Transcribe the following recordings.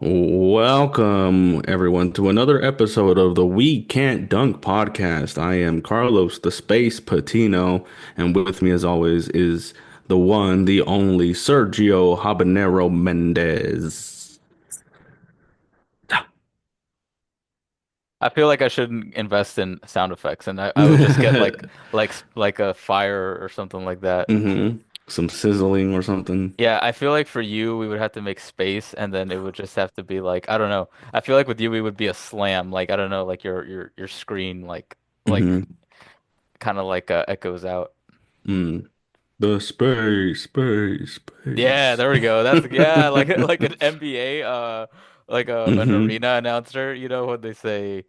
Welcome, everyone, to another episode of the We Can't Dunk podcast. I am Carlos, the Space Patino, and with me, as always, is the one, the only Sergio Habanero Mendez. I feel like I shouldn't invest in sound effects, and I would just get like a fire or something like that. Some sizzling or something. Yeah, I feel like for you we would have to make space, and then it would just have to be like I don't know. I feel like with you we would be a slam, like I don't know, like your screen like hmm kind of like echoes out. Mm. The space, Yeah, space. there we go. That's yeah, like like an NBA like an hmm arena announcer, when they say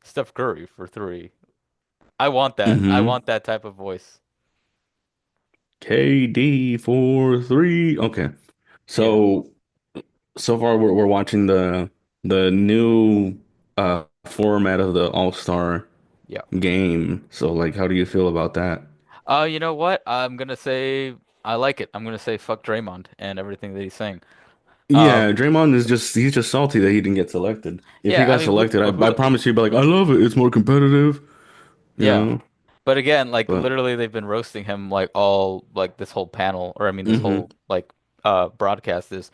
Steph Curry for three. I want that. I hmm want that type of voice. KD for three. Okay. Yeah. So so far we're watching the new format of the All-Star Yeah. game. So like how do you feel about that? You know what? I'm gonna say I like it. I'm gonna say fuck Draymond and everything that he's saying. Yeah, Um, Draymond is just he's just salty that he didn't get selected. If he yeah, I got mean, selected, I who, promise you, he'd be like, I love it. It's more competitive, you yeah. know? But again, like But literally, they've been roasting him like all like this whole panel, or I mean, this hmm whole like broadcast is.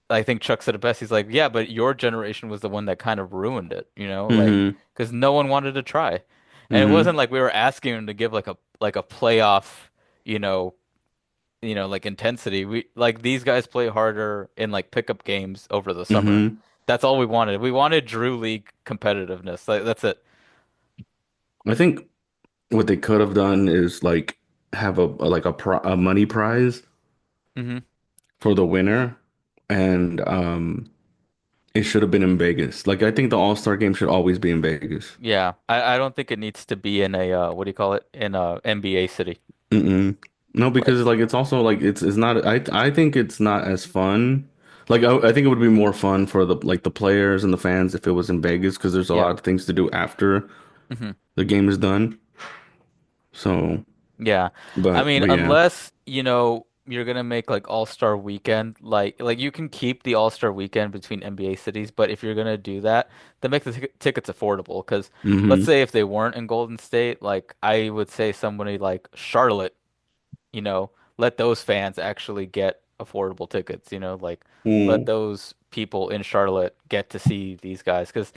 I think Chuck said it best. He's like, yeah, but your generation was the one that kind of ruined it, like hmm because no one wanted to try, and it hmm wasn't like we were asking him to give like a playoff, you know. Like intensity. We like these guys play harder in like pickup games over the summer. hmm That's all we wanted. We wanted Drew League competitiveness. Like that's it. I think what they could have done is like have a money prize Hmm. for the winner and it should have been in Vegas. Like I think the All-Star game should always be in Vegas. Yeah. I don't think it needs to be in a what do you call it? In a NBA city. Mm-mm. No, Like because like it's also like it's not I think it's not as fun. Like I think it would be more fun for the players and the fans if it was in Vegas because there's a lot yeah. of things to do after Hmm. the game is done. So, Yeah. I mean, but yeah. unless, you're gonna make like All-Star Weekend, like you can keep the All-Star Weekend between NBA cities, but if you're gonna do that, then make the tickets affordable. Because let's hmm say if they weren't in Golden State, like I would say somebody like Charlotte, let those fans actually get affordable tickets, like let Mm. those people in Charlotte get to see these guys because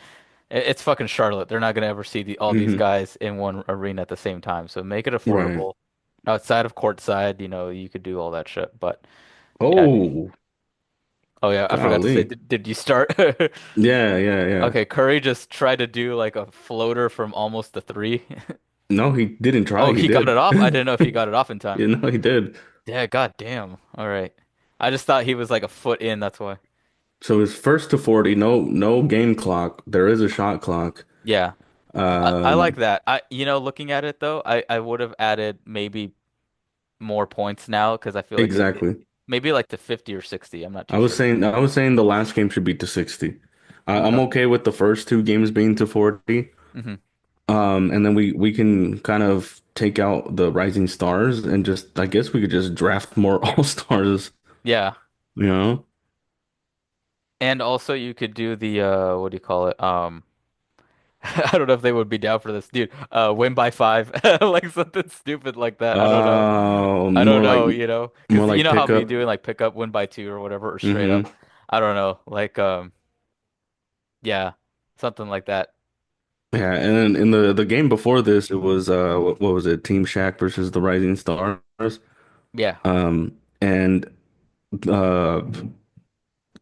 it's fucking Charlotte. They're not gonna ever see all these hmm guys in one arena at the same time. So make it Right. affordable. Outside of courtside, you could do all that shit. But yeah. Oh, Oh yeah, I forgot to say, golly. did you start? Yeah, yeah, yeah. Okay, Curry just tried to do like a floater from almost the three. No, he didn't try. Oh, He he got it did. off? I didn't know if he got it off in time. You know, he did. Yeah, god damn. All right. I just thought he was like a foot in, that's why. So his first to 40, no game clock. There is a shot clock. Yeah. I like Um, that. Looking at it though, I would have added maybe more points now because I feel like exactly. maybe like to 50 or 60. I'm not I too was sure. saying I was saying the last game should be to 60. I'm Okay. okay with the first two games being to 40. Hmm. And then we can kind of take out the rising stars and just I guess we could just draft more all stars, Yeah. you know? And also you could do the what do you call it? I don't know if they would be down for this, dude. Win by five, like something stupid like that. I don't know. I don't More like know, more because you like know how we pickup. do like pick up win by two or whatever or straight up. hmm I don't know, like yeah, something like that. Yeah, and then in the game before this, it was what was it? Team Shaq versus the Rising Stars. Yeah, And uh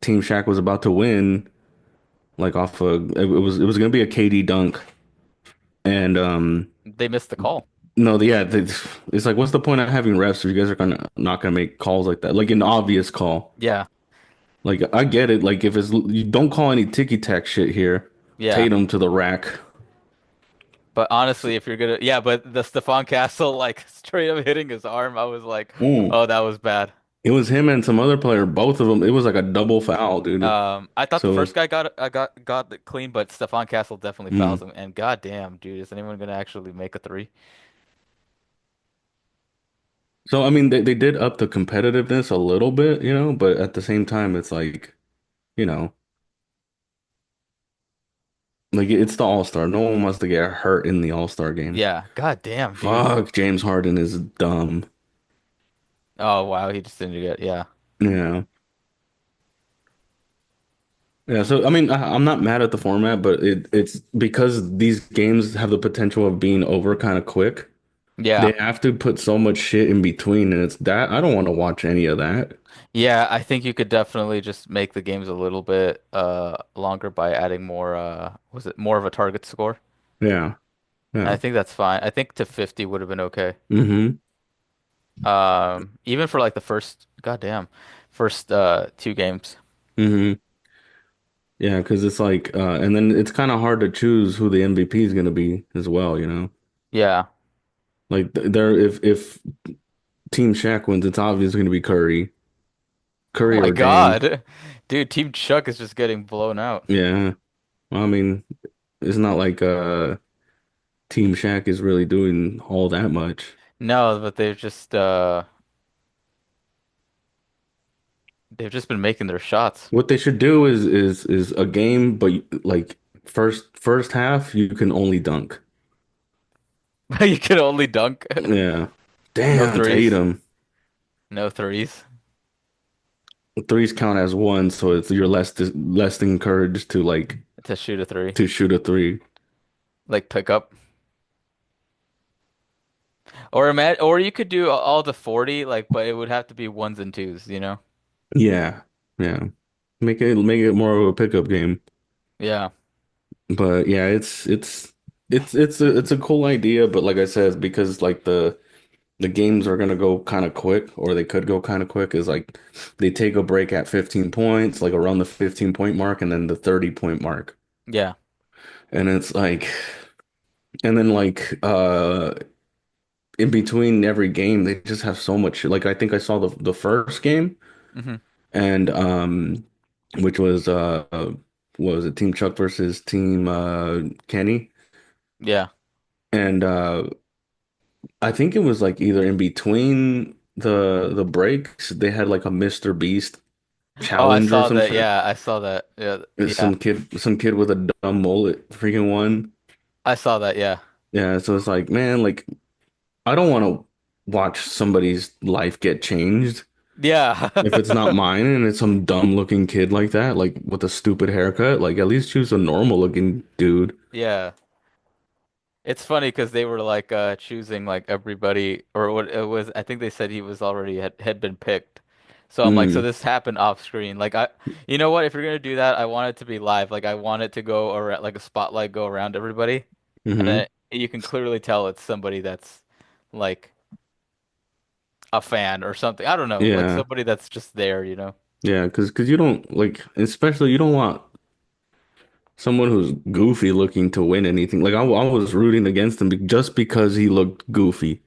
Team Shaq was about to win like off it was gonna be a KD dunk. And they missed the call. no, it's like what's the point of having refs if you guys are gonna not gonna make calls like that? Like an obvious call. Yeah, Like I get it. Like if it's you don't call any ticky tack shit here. yeah. Tatum to the rack. But honestly, if you're gonna, yeah, but the Stephon Castle like straight up hitting his arm, I was like, Mm. oh, that was bad. It was him and some other player, both of them. It was like a double foul, dude. I thought the So, first guy got it clean, but Stephon Castle definitely fouls mm. him. And goddamn, dude, is anyone gonna actually make a three? So I mean, they did up the competitiveness a little bit, but at the same time, it's like, you know. Like it's the All-Star. No one wants to get hurt in the All-Star game. Yeah. God damn, dude. Fuck, James Harden is dumb. Oh wow, he just didn't get. Yeah. Yeah. Yeah, so I mean, I'm not mad at the format, but it's because these games have the potential of being over kind of quick. They Yeah. have to put so much shit in between, and it's that I don't want to watch any of that. Yeah, I think you could definitely just make the games a little bit longer by adding more was it more of a target score? Yeah, I yeah. think that's fine. I think to 50 would have been okay. Mm-hmm. Even for like the first goddamn first two games. Mm-hmm. Yeah, because it's like, and then it's kind of hard to choose who the MVP is going to be as well, you know? Yeah. Like there, if Team Shaq wins, it's obviously going to be Oh Curry my or Dame. God. Dude, Team Chuck is just getting blown out. Yeah. Well, I mean, it's not like Team Shaq is really doing all that much. No, but they've just been making their shots. What they should do is a game, but like first half you can only dunk. You can only dunk. Yeah. No Damn, threes. Tatum. No threes Threes count as one, so it's you're less encouraged to like to shoot a three. to shoot a three. Like pick up. Or you could do all the 40, like, but it would have to be ones and twos, you know? Yeah. Yeah. Make it more of a pickup game. Yeah. But yeah, it's a cool idea, but like I said, because like the games are gonna go kind of quick, or they could go kind of quick, is like they take a break at 15 points, like around the 15-point mark, and then the 30-point mark. Yeah. And it's like and then like in between every game they just have so much like I think I saw the first game Hmm. and which was what was it, Team Chuck versus Team Kenny. Yeah. And I think it was like either in between the breaks, they had like a Mr. Beast Oh, I challenge or saw some that. shit. Yeah, I saw that. Yeah. It's Yeah. some kid with a dumb mullet freaking won. I saw that. Yeah. Yeah, so it's like, man, like I don't want to watch somebody's life get changed Yeah. if it's not mine and it's some dumb looking kid like that, like with a stupid haircut. Like at least choose a normal looking dude. Yeah. It's funny because they were like choosing like everybody or what it was. I think they said he was already had been picked. So I'm like, so Mm, this happened off screen. Like you know what? If you're gonna do that, I want it to be live. Like I want it to go around like a spotlight go around everybody, and hmm then you can clearly tell it's somebody that's like a fan or something. I don't know, like Yeah. somebody that's just there, you know? Yeah, because you don't like, especially you don't want someone who's goofy looking to win anything. Like I was rooting against him just because he looked goofy.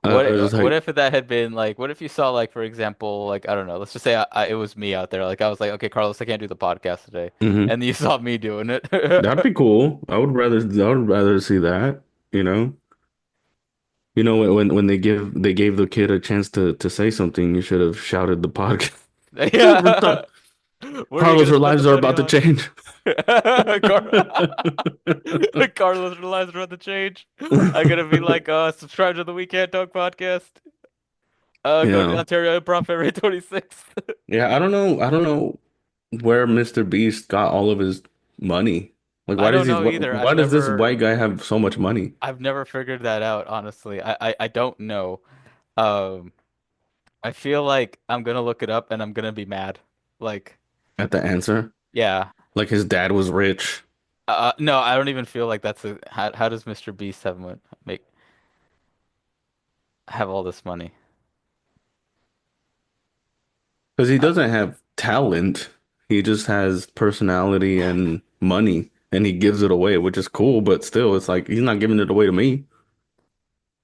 I was What like, if that had been like what if you saw like for example like I don't know let's just say it was me out there like I was like okay Carlos I can't do the podcast today hmm and you saw me doing it. that'd be cool. I would rather see that, you know. You know, when they gave the kid a chance to say something, you should have shouted the podcast. Yeah. What are you Carlos, gonna our spend the lives are money about to on? change. Carlos realized about the change. I'm gonna be like subscribe to the We Can't Talk podcast. Go to Yeah. Ontario Improv February 26th. Yeah, I don't know where Mr. Beast got all of his money. Like I don't know either. why does this white guy have so much money I've never figured that out, honestly. I don't know. Um, I feel like I'm gonna look it up and I'm gonna be mad. Like, at the answer? yeah. Like his dad was rich. No, I don't even feel like that's a how does Mr. Beast make have all this money? Because he Uh, doesn't have talent. He just has personality and money, and he gives it away, which is cool, but still, it's like he's not giving it away to me.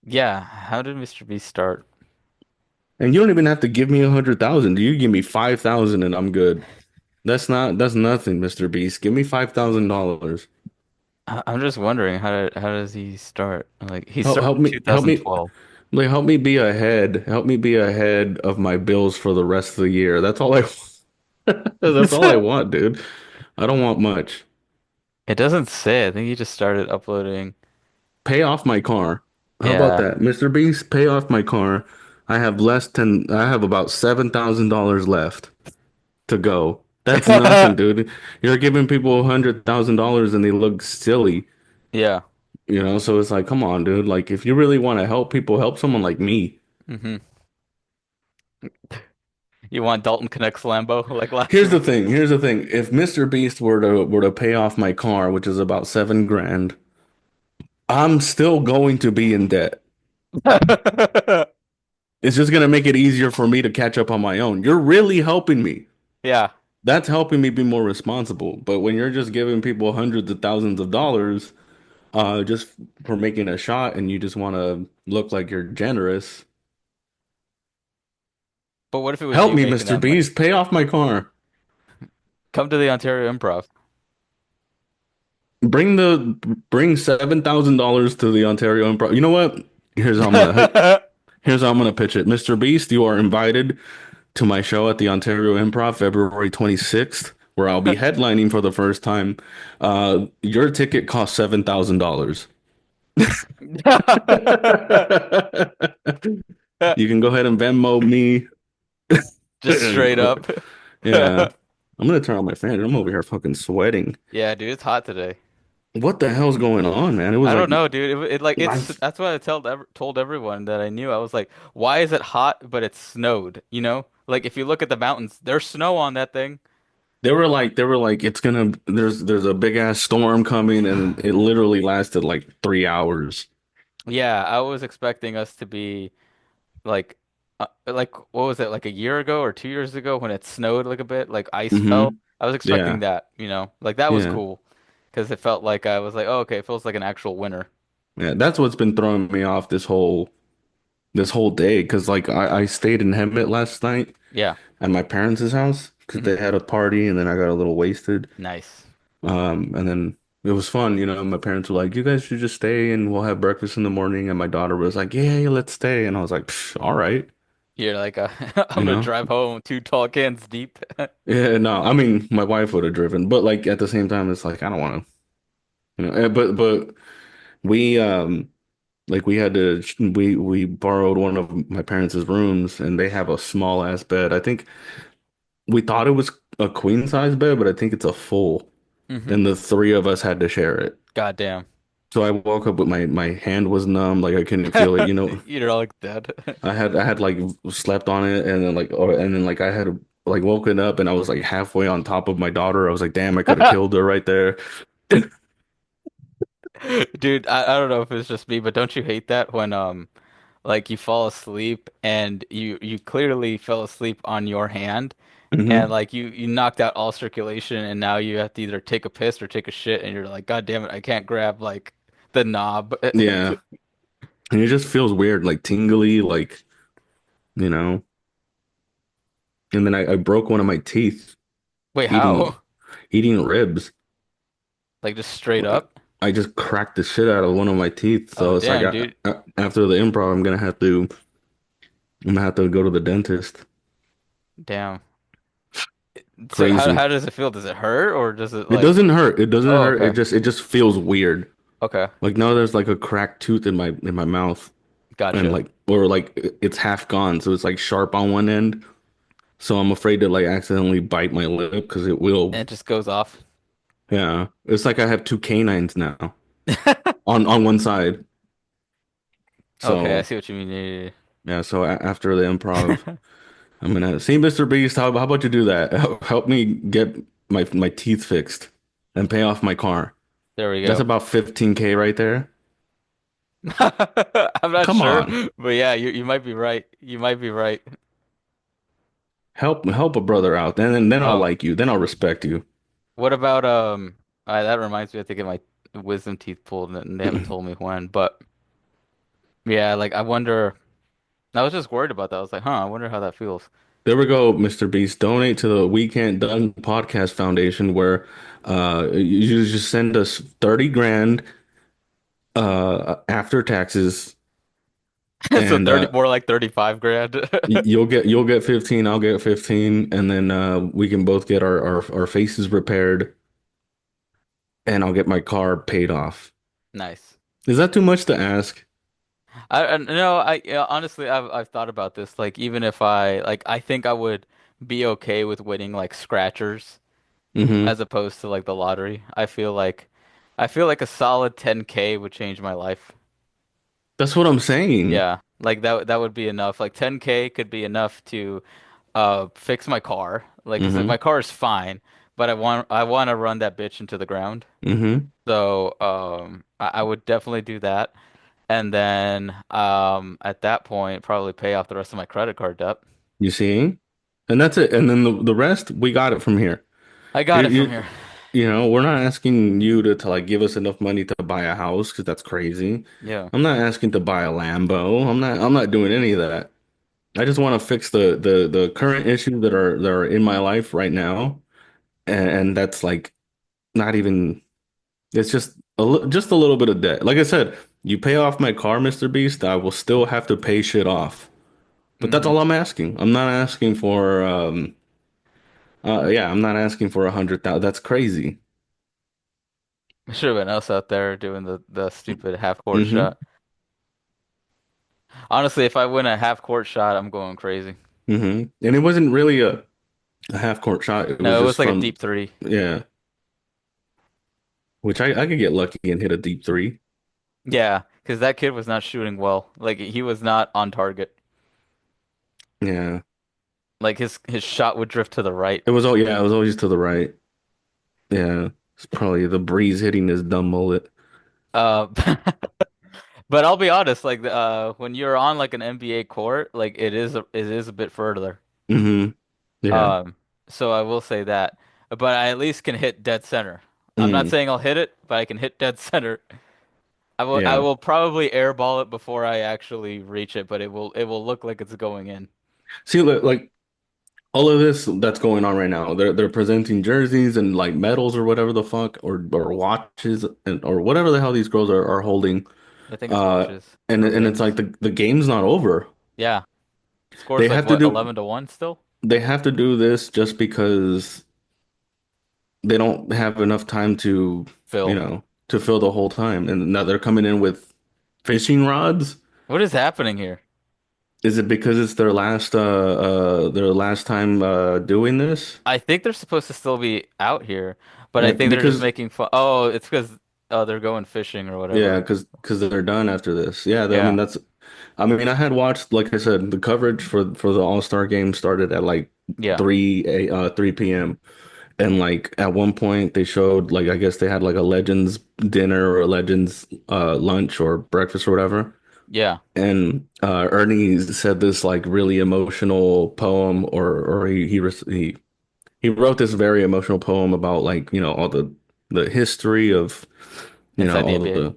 yeah, how did Mr. Beast start? And you don't even have to give me 100,000. You give me 5,000 and I'm good. That's nothing, Mr. Beast. Give me $5,000. I'm just wondering how does he start? Like he Help started help in me help me 2012. like help me be ahead. Help me be ahead of my bills for the rest of the year. That's all I that's all I want, dude. I don't want much. It doesn't say. I think he just started uploading. Pay off my car. How about Yeah. that? Mr. Beast, pay off my car. I have about $7,000 left to go. That's nothing, dude. You're giving people $100,000 and they look silly, Yeah. so it's like, come on, dude. Like, if you really want to help people, help someone like me. hmm You want Dalton Connect's Lambo like last Here's the week? thing. Here's the thing. If Mr. Beast were to pay off my car, which is about 7 grand, I'm still going to be in debt. It's just gonna make it easier for me to catch up on my own. You're really helping me. Yeah. That's helping me be more responsible. But when you're just giving people hundreds of thousands of dollars, just for making a shot, and you just want to look like you're generous, But what if it was help you me, making Mr. that money? Beast, pay off my car. Come to the Ontario Improv. Bring $7,000 to the Ontario Improv. You know what? Here's how I'm gonna here's how I'm gonna pitch it. Mr. Beast, you are invited to my show at the Ontario Improv February 26th, where I'll be headlining for the first time. Your ticket costs $7,000. You can go ahead and Venmo me. Just straight up. Yeah. I'm gonna turn on my fan. I'm over here fucking sweating. Yeah, dude, it's hot today. What the hell's going on, man? It was I like don't know, dude. It like I, it's that's what I told everyone that I knew. I was like, why is it hot but it's snowed? You know? Like if you look at the mountains, there's snow on that thing. they were like it's gonna there's a big ass storm coming, and it literally lasted like 3 hours. Yeah, I was expecting us to be like what was it, like a year ago or 2 years ago when it snowed like a bit, like ice fell. Hmm. I was expecting Yeah. that, like that was Yeah. cool because it felt like I was like, oh, okay, it feels like an actual winter. Yeah. That's what's been throwing me off this whole day, because like I stayed in Hemet last night Yeah. at my parents' house because hmm they had a party, and then I got a little wasted. Nice. And then it was fun, my parents were like, "You guys should just stay and we'll have breakfast in the morning." And my daughter was like, "Yeah, yeah, let's stay." And I was like, "Psh, all right," You're like, you I'm gonna know? drive home two tall cans deep. Yeah, no, I mean, my wife would have driven, but like at the same time, it's like I don't want to, but we like we borrowed one of my parents' rooms, and they have a small ass bed. I think we thought it was a queen size bed, but I think it's a full, hmm and the three of us had to share it. Goddamn. So I woke up with my hand was numb, like I couldn't feel it. You're all like dead. I had like slept on it, and then like I had like woken up, and I was like halfway on top of my daughter. I was like, damn, I could have killed her right there. Dude, I don't know if it's just me, but don't you hate that when like you fall asleep and you clearly fell asleep on your hand and Hmm. like you knocked out all circulation and now you have to either take a piss or take a shit and you're like, God damn it, I can't grab like the knob. Yeah, and it just feels weird, like tingly, like you know. And then I broke one of my teeth Wait, eating how? eating ribs. Like just straight up? I just cracked the shit out of one of my teeth. Oh So it's like damn, dude. after the improv, I'm gonna have to go to the dentist. Damn. So how Crazy. how does it feel? Does it hurt or does it It like doesn't hurt. It doesn't Oh, hurt. It okay. just it just feels weird. Okay. Like now there's like a cracked tooth in my mouth, and Gotcha. like or like it's half gone, so it's like sharp on one end. So I'm afraid to like accidentally bite my lip because it will. And it just goes off. Yeah, it's like I have two canines now on one side. Okay, I So see what you mean. yeah, so after the improv, I'm gonna see Mr. Beast. How about you do that? Help me get my teeth fixed and pay off my car. There we That's go. about 15K right there. I'm not Come sure, on, but yeah, you might be right. You might be right. help a brother out, then I'll Um, like you. Then I'll respect you. what about that reminds me, I have to get my wisdom teeth pulled, and they haven't told me when. But yeah, like I wonder. I was just worried about that. I was like, huh, I wonder how that feels. There we go, Mr. Beast. Donate to the We Can't Done Podcast Foundation, where you just send us 30 grand after taxes, So and 30, more like 35 grand. you'll get 15, I'll get 15, and then we can both get our faces repaired. and I'll get my car paid off. Nice. Is that too much to ask? No, yeah, honestly, I've thought about this. Like, even if I think I would be okay with winning like scratchers Hmm. as opposed to like the lottery. I feel like a solid 10K would change my life. That's what I'm saying. Yeah, like that would be enough. Like 10K could be enough to fix my car. Like, 'cause Hmm. my car is fine, but I want to run that bitch into the ground. Hmm. So I would definitely do that. And then at that point probably pay off the rest of my credit card debt. You see? And that's it. And then the rest, we got it from here. I got You, it from you, here. we're not asking you to like give us enough money to buy a house because that's crazy. Yeah. I'm not asking to buy a Lambo. I'm not doing any of that. I just want to fix the current issues that are in my life right now. And that's like not even it's just a little bit of debt. Like I said, you pay off my car, Mr. Beast, I will still have to pay shit off. But that's Hmm. all I'm asking. I'm not asking for yeah, I'm not asking for 100,000. That's crazy. Should have been us out there doing the stupid half court Hmm. shot. Honestly, if I win a half court shot, I'm going crazy. Hmm. And it wasn't really a half court shot. It was No, it just was like a from deep three. yeah, which I could get lucky and hit a deep three. Yeah, because that kid was not shooting well. Like he was not on target. Yeah. Like his shot would drift to the right. It was always to the right. Yeah. It's probably the breeze hitting his dumb mullet. Uh, but I'll be honest, like when you're on like an NBA court, like it is a bit further. Hmm. Yeah. Um, so I will say that. But I at least can hit dead center. I'm not Mm. saying I'll hit it, but I can hit dead center. I Yeah. will probably airball it before I actually reach it, but it will look like it's going in. See, like all of this that's going on right now, they're presenting jerseys and like medals or whatever the fuck, or watches and or whatever the hell these girls are holding. I think it's Uh, watches and or and it's like rings. the game's not over. Yeah. They Scores like have to what, do 11-1 still? they have to do this just because they don't have enough time Phil. to fill the whole time. And now they're coming in with fishing rods. What is happening here? Is it because it's their last time doing this? I think they're supposed to still be out here, but I think they're just Because making fun. Oh, it's because they're going fishing or yeah, whatever. because they're done after this. Yeah, I mean Yeah. I had watched, like I said, the coverage for the All-Star game started at like Yeah. 3 p.m. And like at one point they showed like I guess they had like a Legends dinner or a Legends lunch or breakfast or whatever. Yeah. And Ernie said this like really emotional poem or he wrote this very emotional poem about like, all the history of, Inside the all NBA. the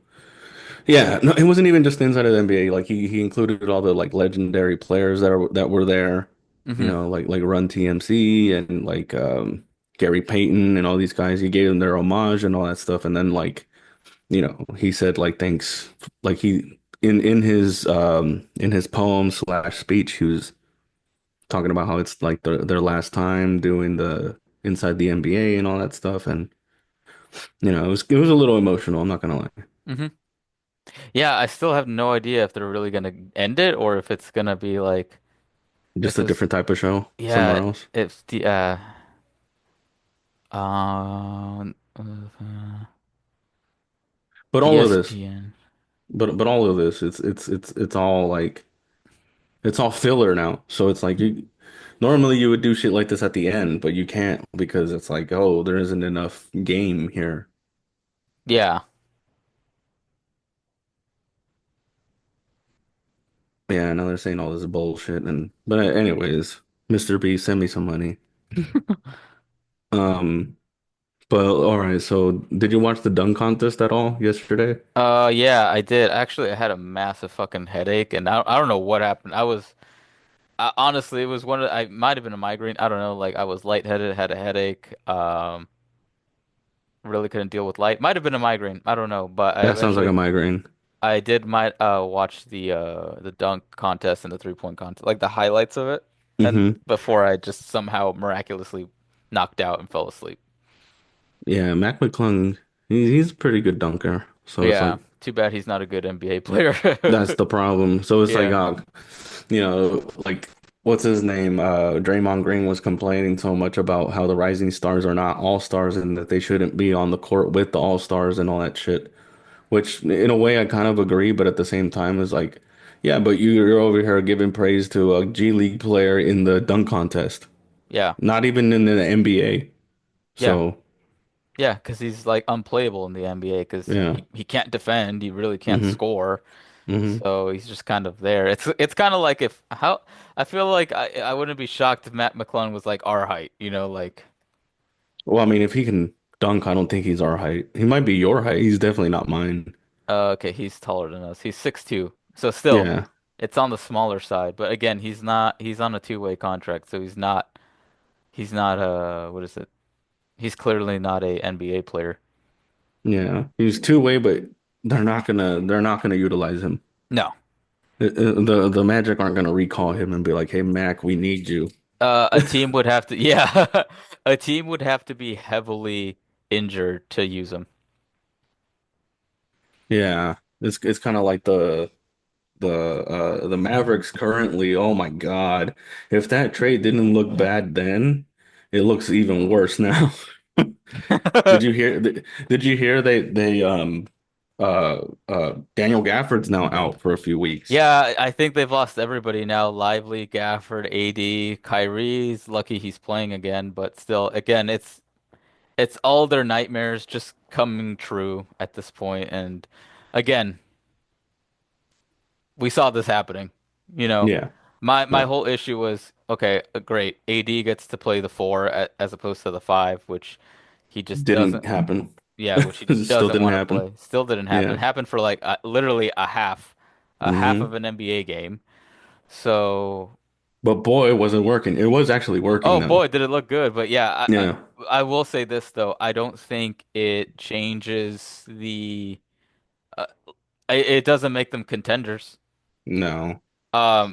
yeah, no, it wasn't even just inside of the NBA. Like he included all the like legendary players that were there, Hmm. like Run TMC and like Gary Payton and all these guys. He gave them their homage and all that stuff. And then like, he said like thanks, like he in his poem slash speech, he was talking about how it's like their last time doing the inside the NBA and all that stuff. And it was a little emotional, I'm not gonna lie. Hmm. Yeah, I still have no idea if they're really gonna end it or if it's gonna be like Just this a is different type of show somewhere yeah, else. it's the But all of this, ESPN. but all of this, it's all like it's all filler now. So it's like normally you would do shit like this at the end, but you can't because it's like, oh, there isn't enough game here. Yeah. Yeah, now they're saying all this bullshit but anyways, Mr. B, send me some money. Um, but all right, so did you watch the dunk contest at all yesterday? Yeah, I did. Actually, I had a massive fucking headache and I don't know what happened. Honestly, it was I might have been a migraine. I don't know. Like I was lightheaded, had a headache. Really couldn't deal with light. Might have been a migraine. I don't know, but I That sounds like eventually a migraine. I did might watch the dunk contest and the 3-point contest, like the highlights of it, and Hmm. before I just somehow miraculously knocked out and fell asleep. Yeah, Mac McClung. He's a pretty good dunker. So it's Yeah, like too bad he's not a good NBA player. that's the problem. So it's like Yeah. like what's his name? Draymond Green was complaining so much about how the rising stars are not all stars and that they shouldn't be on the court with the all stars and all that shit. Which in a way I kind of agree, but at the same time is like, yeah, but you're over here giving praise to a G League player in the dunk contest, Yeah. not even in the NBA. Yeah. So Yeah, because he's like unplayable in the NBA because yeah. he can't defend, he really can't Hmm. score, Hmm. so he's just kind of there. It's kind of like if how I feel like I wouldn't be shocked if Matt McClung was like our height, like Well, I mean, if he can dunk, I don't think he's our height. He might be your height. He's definitely not mine. okay, he's taller than us. He's 6'2", so still Yeah. it's on the smaller side. But again, he's not. He's on a two-way contract, so he's not what is it? He's clearly not a NBA player. Yeah. He's two-way, but they're not gonna utilize him. No. The Magic aren't gonna recall him and be like, "Hey, Mac, we need you." A team would have to, yeah, a team would have to be heavily injured to use him. Yeah. It's kind of like the Mavericks currently. Oh my God. If that trade didn't look bad then, it looks even worse now. Did you hear did you hear Daniel Gafford's now out for a few weeks. Yeah, I think they've lost everybody now. Lively, Gafford, AD, Kyrie's lucky he's playing again, but still, again, it's all their nightmares just coming true at this point. And again, we saw this happening. You know, Yeah. my Uh, whole issue was okay, great. AD gets to play the four as opposed to the five, which he just didn't doesn't. happen. Yeah, which he just Still doesn't didn't want to happen. play. Still didn't happen. Yeah. Happened for like literally a half of Hmm. an NBA game. So, But boy, it wasn't working. It was actually working oh though. boy, did it look good. But yeah, Yeah. I will say this though. I don't think it changes the. Uh, it doesn't make them contenders. No.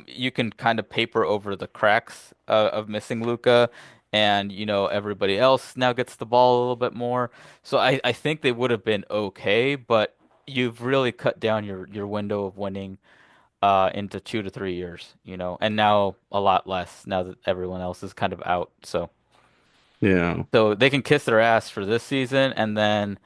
You can kind of paper over the cracks of missing Luca, and everybody else now gets the ball a little bit more. So I think they would have been okay, but you've really cut down your window of winning into 2 to 3 years, and now a lot less now that everyone else is kind of out. Yeah. So they can kiss their ass for this season, and then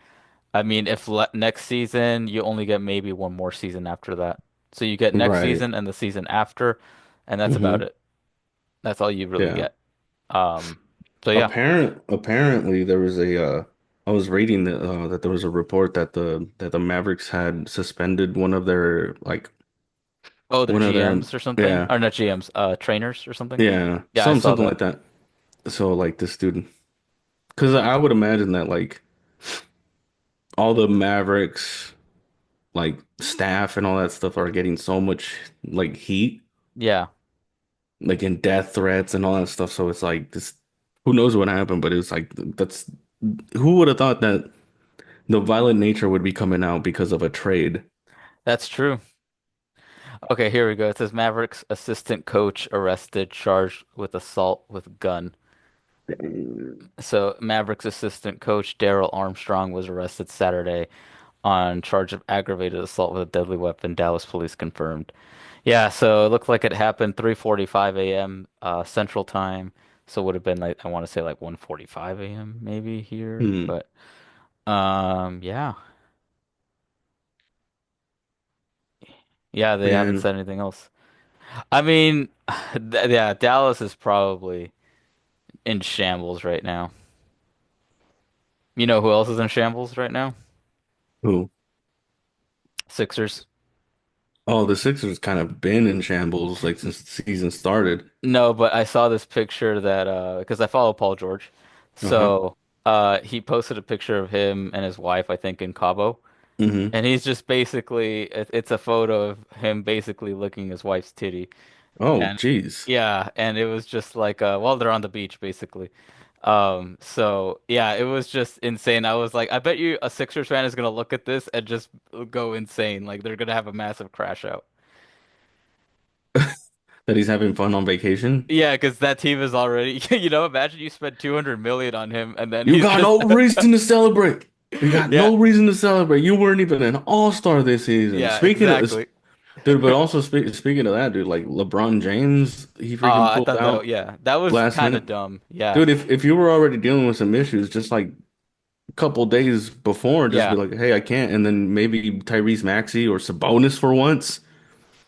I mean, if le next season you only get maybe one more season after that. So you get next Right. season and the season after, and that's about Hmm. it. That's all you really Yeah. get. So yeah. Apparently there was I was reading that there was a report that the Mavericks had suspended Oh, they're one of their GMs or something, yeah, or not GMs, trainers or something. yeah, Yeah, I saw something that. like that. So like this dude, because I would imagine that like all the Mavericks like staff and all that stuff are getting so much like heat, Yeah, like in death threats and all that stuff. So it's like this, who knows what happened, but it's like that's who would have thought that the violent nature would be coming out because of a trade. that's true. Okay, here we go. It says Mavericks assistant coach arrested, charged with assault with gun. So Mavericks assistant coach Daryl Armstrong was arrested Saturday on charge of aggravated assault with a deadly weapon, Dallas police confirmed. Yeah, so it looked like it happened 3:45 a.m. Central Time. So it would have been like I want to say like 1:45 a.m. maybe here, Hmm, but yeah. Yeah, they haven't man, said anything else. I mean, yeah, Dallas is probably in shambles right now. You know who else is in shambles right now? who? Sixers. Oh, the Sixers kind of been in shambles like since the season started. No, but I saw this picture that because I follow Paul George. Uh-huh. So he posted a picture of him and his wife, I think, in Cabo. Hmm. And he's just basically it's a photo of him basically licking his wife's titty. Oh, And geez. yeah, and it was just like well they're on the beach basically. So yeah, it was just insane. I was like, I bet you a Sixers fan is gonna look at this and just go insane. Like they're gonna have a massive crash out. That he's having fun on vacation. Yeah, because that team is already, imagine you spend 200 million on him and then You he's got just no reason to celebrate. We got Yeah, no reason to celebrate. You weren't even an all-star this season. yeah, Speaking of, exactly. dude, but also speaking of that, dude, like LeBron James, he freaking I pulled thought that, out yeah, that was last kind minute. of dumb. Yeah, Dude, if you were already dealing with some issues, just like a couple days before, just be yeah. like, hey, I can't. And then maybe Tyrese Maxey or Sabonis for once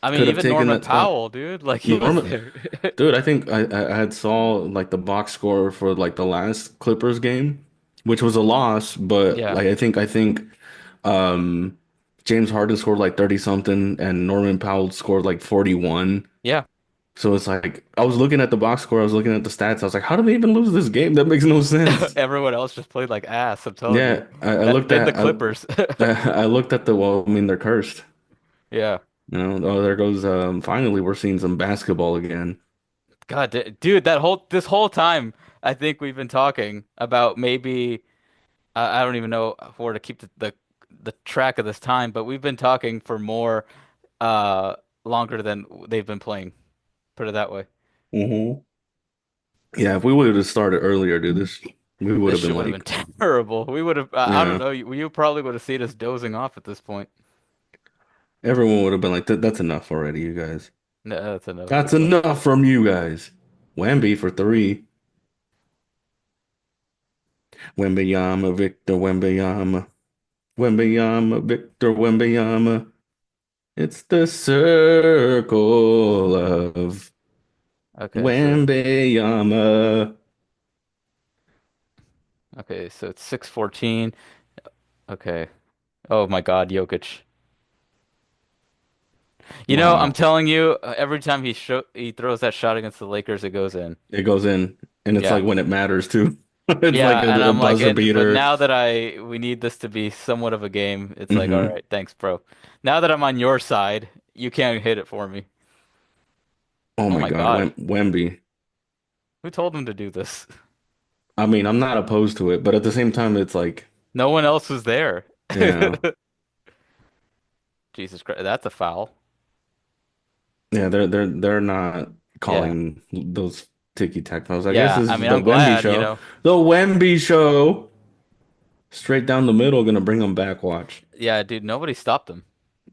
I mean, could have even taken Norman that spot. Powell, dude, like he was Norman, there. dude, I think I had saw like the box score for like the last Clippers game, which was a loss, but Yeah, like I think um James Harden scored like 30 something and Norman Powell scored like 41. yeah. So it's like I was looking at the box score, I was looking at the stats, I was like, how did they even lose this game? That makes no sense. Everyone else just played like ass. I'm telling you. Yeah, I That looked did the at Clippers. I looked at the well, I mean they're cursed. Yeah. You know, oh there goes finally we're seeing some basketball again. Dude, this whole time, I think we've been talking about maybe I don't even know where to keep the track of this time, but we've been talking for more uh longer than they've been playing. Put it that way. Hmm. Yeah, if we would have started earlier, dude, this we would This have been shit would have like, been terrible. We would have I don't yeah, know, you probably would have seen us dozing off at this point. everyone would have been like, that's enough already, you guys. No, that's enough. That's enough from you guys. Wemby for three. Wembanyama, Victor Wembanyama. Wembanyama, Victor Wembanyama. It's the circle of Okay, so Wembanyama. so it's 6:14. Okay. Oh my God, Jokic. You know, I'm Wow. telling you, every time he throws that shot against the Lakers, it goes in. It goes in, and it's Yeah. like when it matters too. It's Yeah, like and a I'm like, buzzer but beater. now that we need this to be somewhat of a game, it's like, all Hmm. right, thanks, bro. Now that I'm on your side, you can't hit it for me. Oh Oh my my God, God. Wemby. Who told him to do this? I mean, I'm not opposed to it, but at the same time, it's like, No one else was there. yeah, Jesus Christ, that's a foul. yeah, they're not Yeah. calling those ticky-tack fouls. I guess Yeah, this I is mean, the I'm Wemby glad, you show. know. The Wemby show. Straight down the middle, gonna bring him back. Watch. Yeah, dude, nobody stopped him.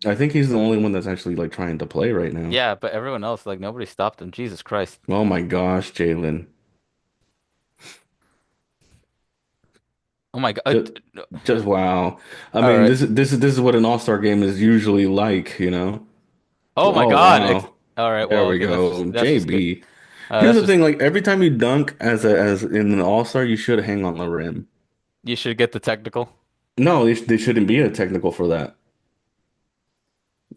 I think he's the only one that's actually like trying to play right now. Yeah, but everyone else, like, nobody stopped him. Jesus Christ. Oh my gosh, Jalen. Oh my God. Just, just wow. I All mean, right. this is what an all-star game is usually like, you know? Oh my Oh God. wow. All right. There Well, we okay. go. That's just good. JB. Here's That's the just thing, like every time you dunk as in an all-star, you should hang on the rim. you should get the technical. No, they shouldn't be a technical for that.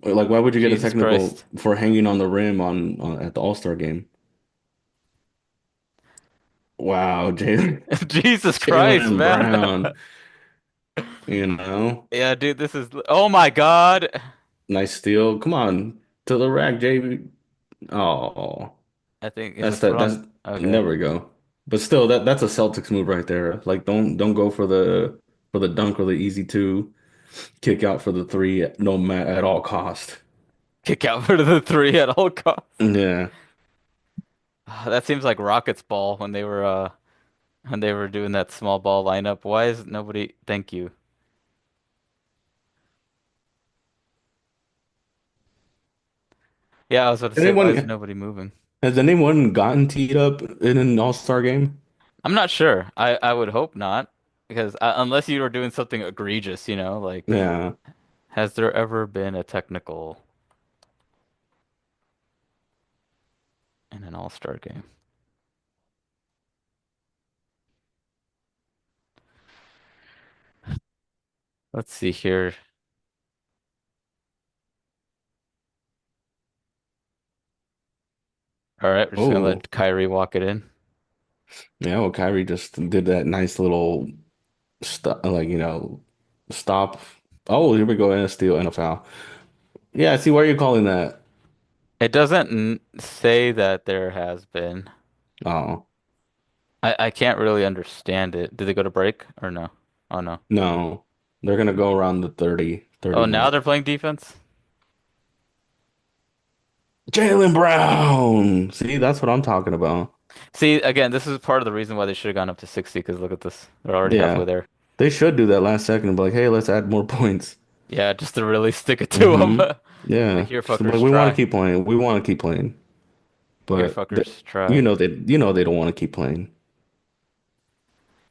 Like, why would you get a Jesus technical Christ. for hanging on the rim on at the All-Star game? Wow, Jalen Jesus Christ, Jalen man. Brown, you know, Yeah, dude, this is oh my God. nice steal. Come on to the rack, JB. Oh, I think is that's this what that. I'm That's okay. there we go. But still, that's a Celtics move right there. Like, don't go for the dunk or the easy two. Kick out for the three, no matter at all cost. Kick out for the three at all costs. Yeah. That seems like Rockets ball when they were doing that small ball lineup. Why is nobody thank you. Yeah, I was about to say, why is Anyone nobody moving? has anyone gotten teed up in an All-Star game? I'm not sure. I would hope not, because unless you were doing something egregious, you know, like Yeah. has there ever been a technical in an all-star game? Let's see here. All right, we're just gonna Oh. let Kyrie walk it in. Yeah, well, Kyrie just did that nice little stop, like, stop. Oh, here we go, and a steal and a foul. Yeah, see, why are you calling that? It doesn't say that there has been. Oh, I can't really understand it. Did they go to break or no? Oh no. no. They're gonna go around the 30 Oh, now mark. they're playing defense? Jalen Brown. See, that's what I'm talking about. See, again, this is part of the reason why they should have gone up to 60, because look at this. They're already halfway Yeah. there. They should do that last second and be like, hey, let's add more points. Yeah, just to really stick it to them. Hmm. Like Yeah. here, Just like fuckers, we want to try. keep playing. We want to keep playing. Here, But fuckers, try. you know they don't want to keep playing.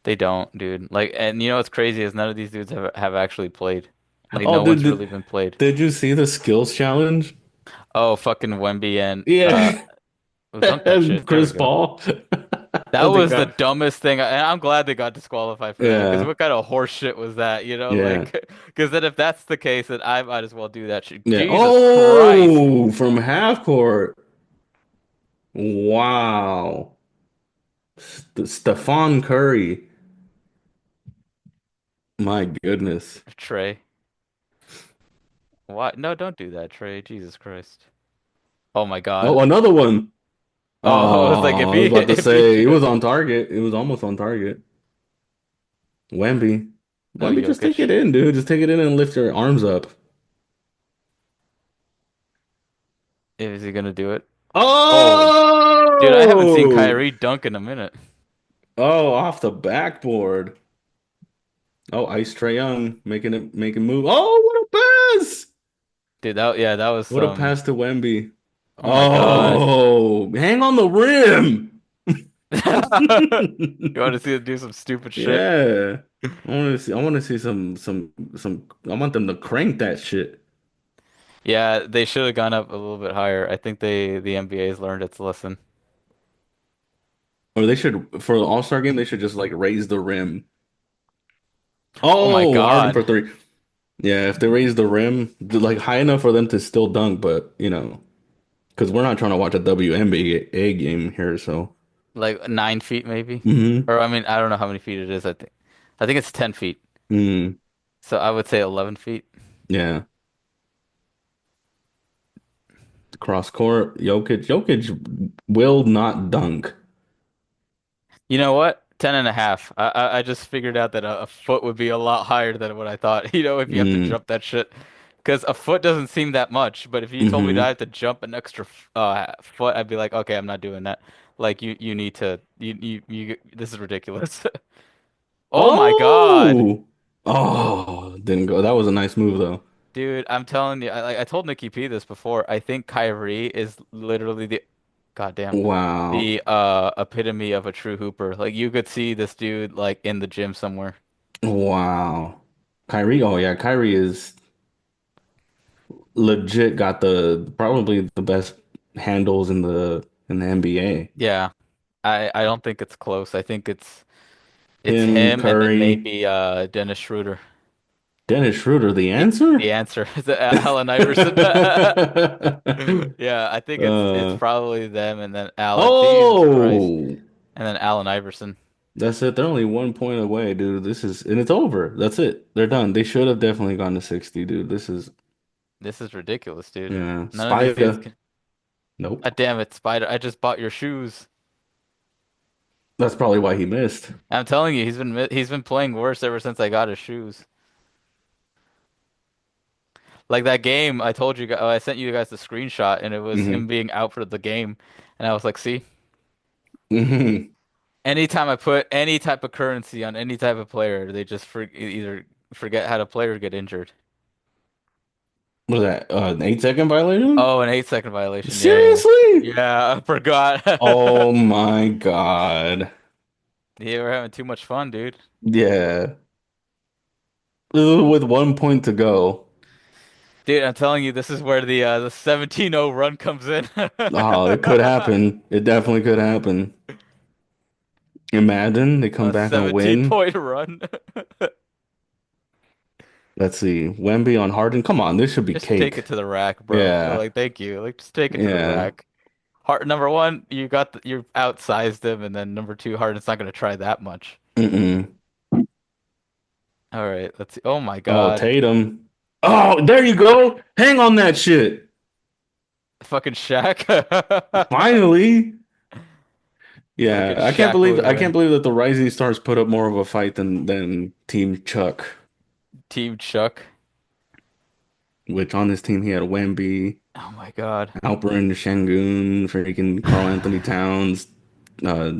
They don't, dude. Like, and you know what's crazy is none of these dudes have actually played. Like, Oh, no dude, one's really been played. did you see the skills challenge? Oh, fucking Wemby and Yeah. oh, dunk that And shit. There we Chris go. Paul. That They was the got dumbest thing, and I'm glad they got disqualified for that. Because yeah. what kind of horse shit was that? You know, Yeah. like, because then if that's the case, then I might as well do that shit. Yeah. Jesus Christ, Oh, from half court. Wow. Stephon Curry. My goodness. Trey. Why? No, don't do that, Trey. Jesus Christ. Oh my Oh, God. another one. Oh, I was like, Oh, I was about to if he say it was shoots, on target. It was almost on target. Wemby. no Wemby, just take it Jokic. in, dude. Just take it in and lift your arms up. Is he gonna do it? Oh, dude, I haven't seen Oh! Kyrie dunk in a minute. Oh, off the backboard. Oh, Ice Trae Young making move. Oh, what a pass! Dude, that yeah, that was What a some. pass to Wemby. Oh my God. Oh, hang on the rim. You want to see him do some stupid shit? Yeah. I want to see I want them to crank that shit. Yeah, they should have gone up a little bit higher. I think the NBA's learned its lesson. Or they should for the All-Star game they should just like raise the rim. Oh my Oh, Harden God. for three. Yeah, if they raise the rim like high enough for them to still dunk, but because we're not trying to watch a WNBA game here, so. Like 9 feet maybe. Hmm. Or I mean, I don't know how many feet it is. I think it's 10 feet. Mm, So I would say 11 feet. yeah. Cross court, Jokic will not dunk. You know what? 10 and a half. I just figured out that a foot would be a lot higher than what I thought. You know, if you have to Mm, jump that shit. Because a foot doesn't seem that much, but if you told me that I hmm. have to jump an extra foot, I'd be like, okay, I'm not doing that. Like you need to this is ridiculous. Oh my God. Oh, oh, didn't go. That was a nice move though. Dude, I'm telling you, I told Nikki P this before. I think Kyrie is literally the goddamn Wow, the epitome of a true hooper. Like you could see this dude like in the gym somewhere. wow. Kyrie, oh yeah, Kyrie is legit got the probably the best handles in the NBA. Yeah. I don't think it's close. I think it's Him, him and then Curry, maybe Dennis Schroeder. Dennis Schroeder, the The answer? answer is Allen Iverson. Yeah, I think it's Uh, probably them and then Allen. Jesus Christ. oh, And then Allen Iverson. that's it. They're only 1 point away, dude. And it's over. That's it. They're done. They should have definitely gone to 60, dude. This is ridiculous, dude. Yeah, None of these dudes Spider. can. Nope. God damn it, Spider. I just bought your shoes. That's probably why he missed. I'm telling you, he's been playing worse ever since I got his shoes. Like that game, I told you guys, I sent you guys the screenshot, and it was him Hmm. being out for the game, and I was like, see, Hmm. anytime I put any type of currency on any type of player, they just either forget how to play or get injured. What was that? An 8 second violation? Oh, an 8 second violation. Yeah, yeah, Seriously? yeah. I forgot. Oh my God. Yeah, we're having too much fun, dude. Yeah. With 1 point to go. Dude, I'm telling you, this is where the 17-0 run comes in. Oh, it could happen. It definitely could happen. Imagine they come A back and 17 win. point run. Let's see. Wemby on Harden. Come on, this should be Just take cake. it to the rack, bro. Yeah. Like, thank you. Like, just take it to the Yeah. rack. Hard number one, you outsized him, and then number two, Harden's not gonna try that much. Mm-mm. All right, let's see. Oh my Oh, God, Tatum. Oh, there you go. Hang on that shit. fucking Shaq. Finally. Fucking Yeah, Shaq I can't Boogerang. believe that the Rising Stars put up more of a fight than Team Chuck, Team Chuck. which on this team he had Wemby, Oh my God. Alperen Şengün, freaking Carl Anthony Towns, uh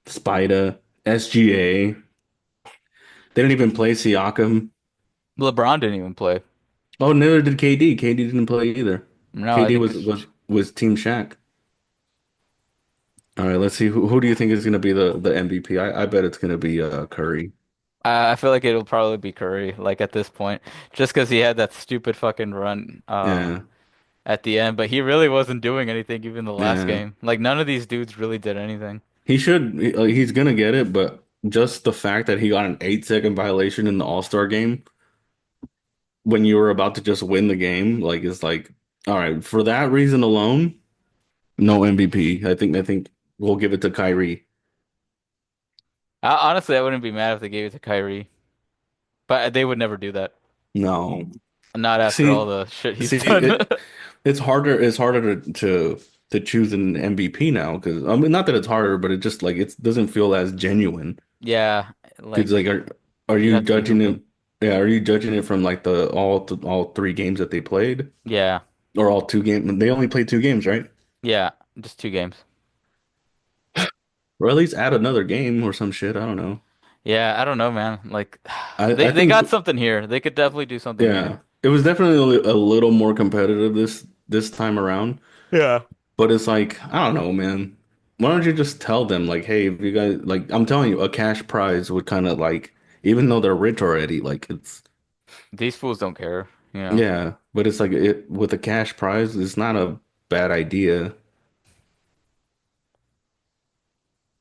Spida, SGA. They didn't even play Siakam. LeBron didn't even play. Oh, neither did KD. KD didn't play either. No, I KD think was it's was was Team Shaq. All right, let's see who do you think is going to be the MVP? I bet it's going to be Curry. I feel like it'll probably be Curry, like at this point, just because he had that stupid fucking run Yeah, at the end, but he really wasn't doing anything even the last yeah. game. Like none of these dudes really did anything. He's going to get it, but just the fact that he got an 8 second violation in the All-Star game when you were about to just win the game, like it's like, all right, for that reason alone, no MVP. I think we'll give it to Kyrie. Honestly, I wouldn't be mad if they gave it to Kyrie, but they would never do that. No. Not after all See, the shit he's see done. it's harder to choose an MVP now because I mean not that it's harder, but it just like it doesn't feel as genuine. Yeah, Because like like are you'd you have to be judging hooping. it? Yeah, are you judging it from like the all 3 games that they played Yeah, or all 2 games? They only played 2 games, right? yeah, just 2 games. Or at least add another game or some shit. I don't know. Yeah, I don't know, man. Like I they think got something here. They could definitely do something here. yeah, it was definitely a little more competitive this time around. Yeah. But it's like, I don't know, man. Why don't you just tell them like, hey, if you guys like I'm telling you, a cash prize would kind of like even though they're rich already, like it's These fools don't care, you know. yeah, but it's like it with a cash prize, it's not a bad idea.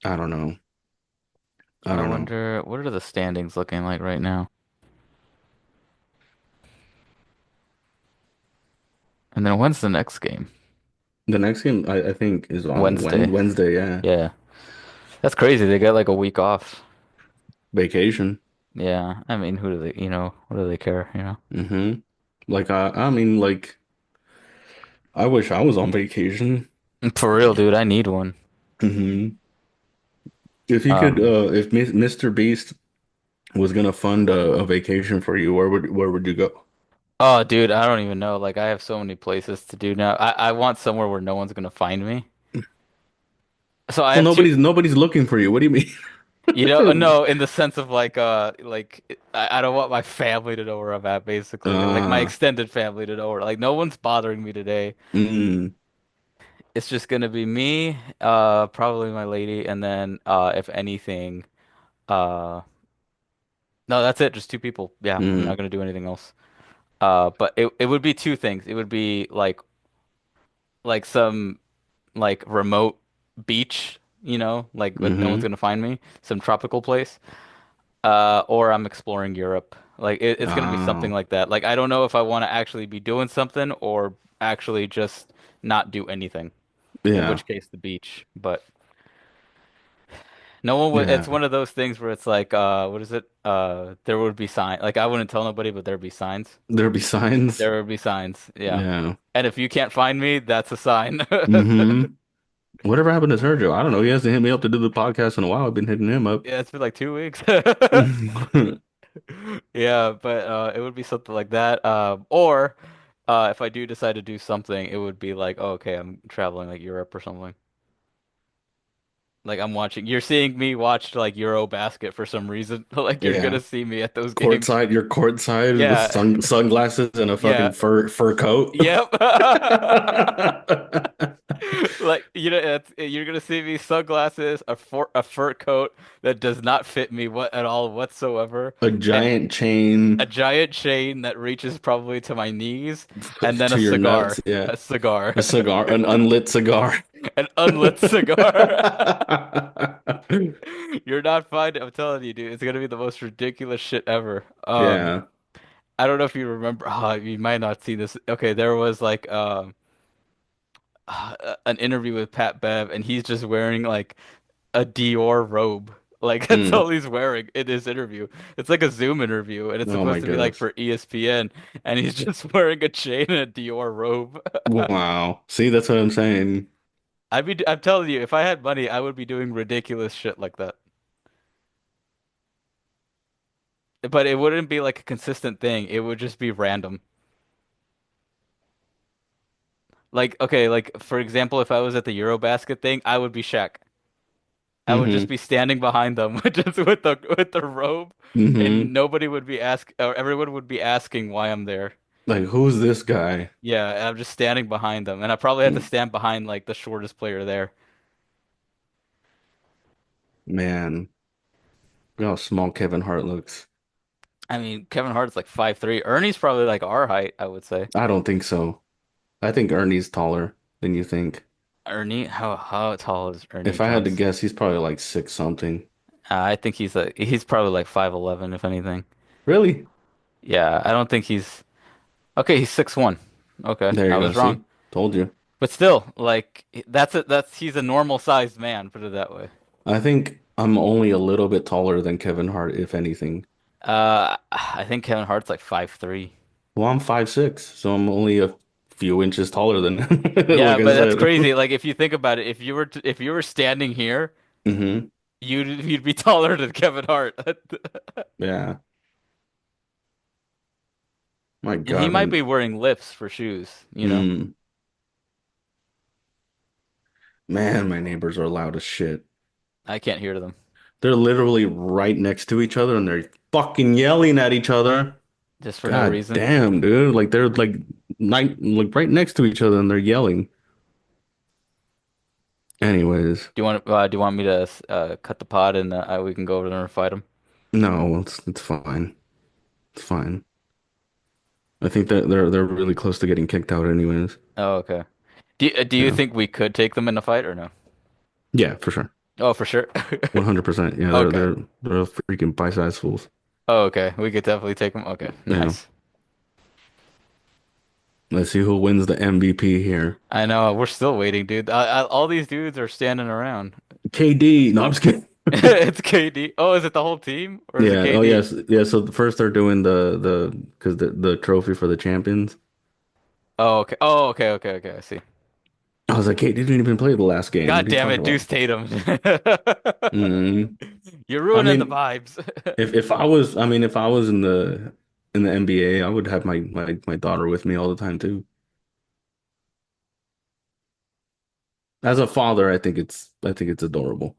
I don't know. I I don't know. wonder what are the standings looking like right now? And then when's the next game? The next game I think is on Wednesday. Wednesday, yeah. Yeah. That's crazy. They got like a week off. Vacation. Yeah. I mean, who do they, what do they care, you know? Hmm. Like I mean like I wish I was on vacation. For real, dude, I need one. Hmm. If you could Um, if Mr. Beast was gonna fund a vacation for you, where would you go? oh, dude, I don't even know. Like, I have so many places to do now. I want somewhere where no one's gonna find me. So I Well, have two, nobody's looking for you. What do you mean? no, in the sense of like I don't want my family to know where I'm at, basically. Like my Ah, extended family to know where, like, no one's bothering me today. mm, It's just gonna be me, probably my lady, and then if anything, uh, no, that's it. Just two people. Yeah, I'm not mm, gonna do anything else. But it would be two things. It would be like some like remote beach, like but no one's mm-hmm. gonna find me, some tropical place. Or I'm exploring Europe. Like it's gonna be something Oh, like that. Like I don't know if I want to actually be doing something or actually just not do anything. In yeah, which case the beach. But no one would. yeah. It's one of those things where it's like, what is it? There would be sign. Like I wouldn't tell nobody, but there'd be signs. There'll be signs. There would be signs. Yeah. Yeah. And if you can't find me, that's a sign. Mm-hmm. Whatever happened to Sergio? I don't know. He hasn't hit me up to do the podcast in a while. I've been hitting him up. Yeah, it's been like 2 weeks. Yeah, but it would be something like that. Or if I do decide to do something, it would be like, oh, okay, I'm traveling like Europe or something. Like I'm watching, you're seeing me watch like Euro basket for some reason. Like you're Yeah. gonna see me at those games. Courtside, you're courtside with Yeah, sunglasses and a fucking yeah, fur coat. yep. Like you're gonna see me sunglasses, a fur coat that does not fit me what at all whatsoever, A and giant chain a giant chain that reaches probably to my knees, and then a to your nuts. cigar, Yeah. a cigar, A cigar, an unlit cigar. an unlit cigar. You're not finding. I'm telling you, dude, it's gonna be the most ridiculous shit ever. Yeah. I don't know if you remember. You might not see this. Okay, there was like an interview with Pat Bev, and he's just wearing like a Dior robe. Like that's Mm. all he's wearing in this interview. It's like a Zoom interview, and it's Oh my supposed to be like goodness. for ESPN, and he's just wearing a chain and a Dior robe. Wow. See, that's what I'm saying. I'm telling you, if I had money, I would be doing ridiculous shit like that. But it wouldn't be like a consistent thing. It would just be random. Like, okay, like for example, if I was at the Eurobasket thing, I would be Shaq. I would just Mm-hmm. be standing behind them just with the robe, Mm-hmm. and nobody would be or everyone would be asking why I'm there. Like, who's this guy? Yeah, and I'm just standing behind them, and I probably had to Mm, stand behind like the shortest player there. Man, look how small Kevin Hart looks. I mean, Kevin Hart's like 5'3". Ernie's probably like our height, I would say. I don't think so. I think Ernie's taller than you think. Ernie, how tall is Ernie If I had to Johnson? guess, he's probably like six something. I think he's probably like 5'11", if anything. Really? Yeah, I don't think he's okay. He's 6'1". Okay, There I you go. was wrong. See? Told you. But still, like that's he's a normal sized man, put it that way. I think I'm only a little bit taller than Kevin Hart, if anything. I think Kevin Hart's like 5'3". Well, I'm 5'6", so I'm only a few inches taller than him, Yeah, like I but that's said. crazy. Like if you think about it, if you were standing here, hmm you'd be taller than Kevin Hart. Yeah. My And he God, might man. be wearing lifts for shoes, you know? Mm, man, my neighbors are loud as shit. I can't hear them. They're literally right next to each other and they're fucking yelling at each other. Just for no God reason. damn, dude. Like they're like right next to each other and they're yelling. Anyways, Do you want me to cut the pod and we can go over there and fight him? no, it's fine. It's fine. I think that they're really close to getting kicked out anyways. Oh, okay. Do you Yeah. think we could take them in a fight or no? Yeah, for sure. Oh, for sure. 100%. Yeah, they're Okay. they're they're freaking bite-sized fools. Oh, okay. We could definitely take them. Okay. Yeah. Nice. Let's see who wins the MVP here. I know. We're still waiting, dude. All these dudes are standing around. KD. No, I'm just kidding. It's KD. Oh, is it the whole team or is it Yeah. Oh, KD? yes. Yeah. So first they're doing the because the trophy for the champions. Oh, okay. Oh, okay. Okay. Okay. I see. I was like, KD didn't even play the last game. What God are you damn talking it, about? Deuce Tatum. Mm. You're I ruining the mean, vibes. if I was, I mean, if I was in the NBA, I would have my daughter with me all the time too. As a father, I think it's adorable.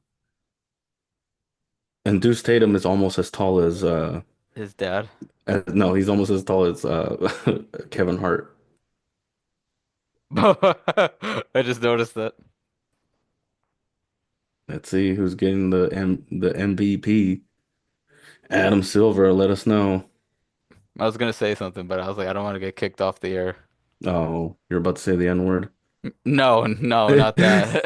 And Deuce Tatum is almost as tall His dad. no, he's almost as tall as Kevin Hart. I just noticed that. Let's see who's getting the MVP. Adam Silver, let us know. I was gonna say something, but I was like, I don't want to get kicked off the air. Oh, you're about to say the N-word. No, no, not that.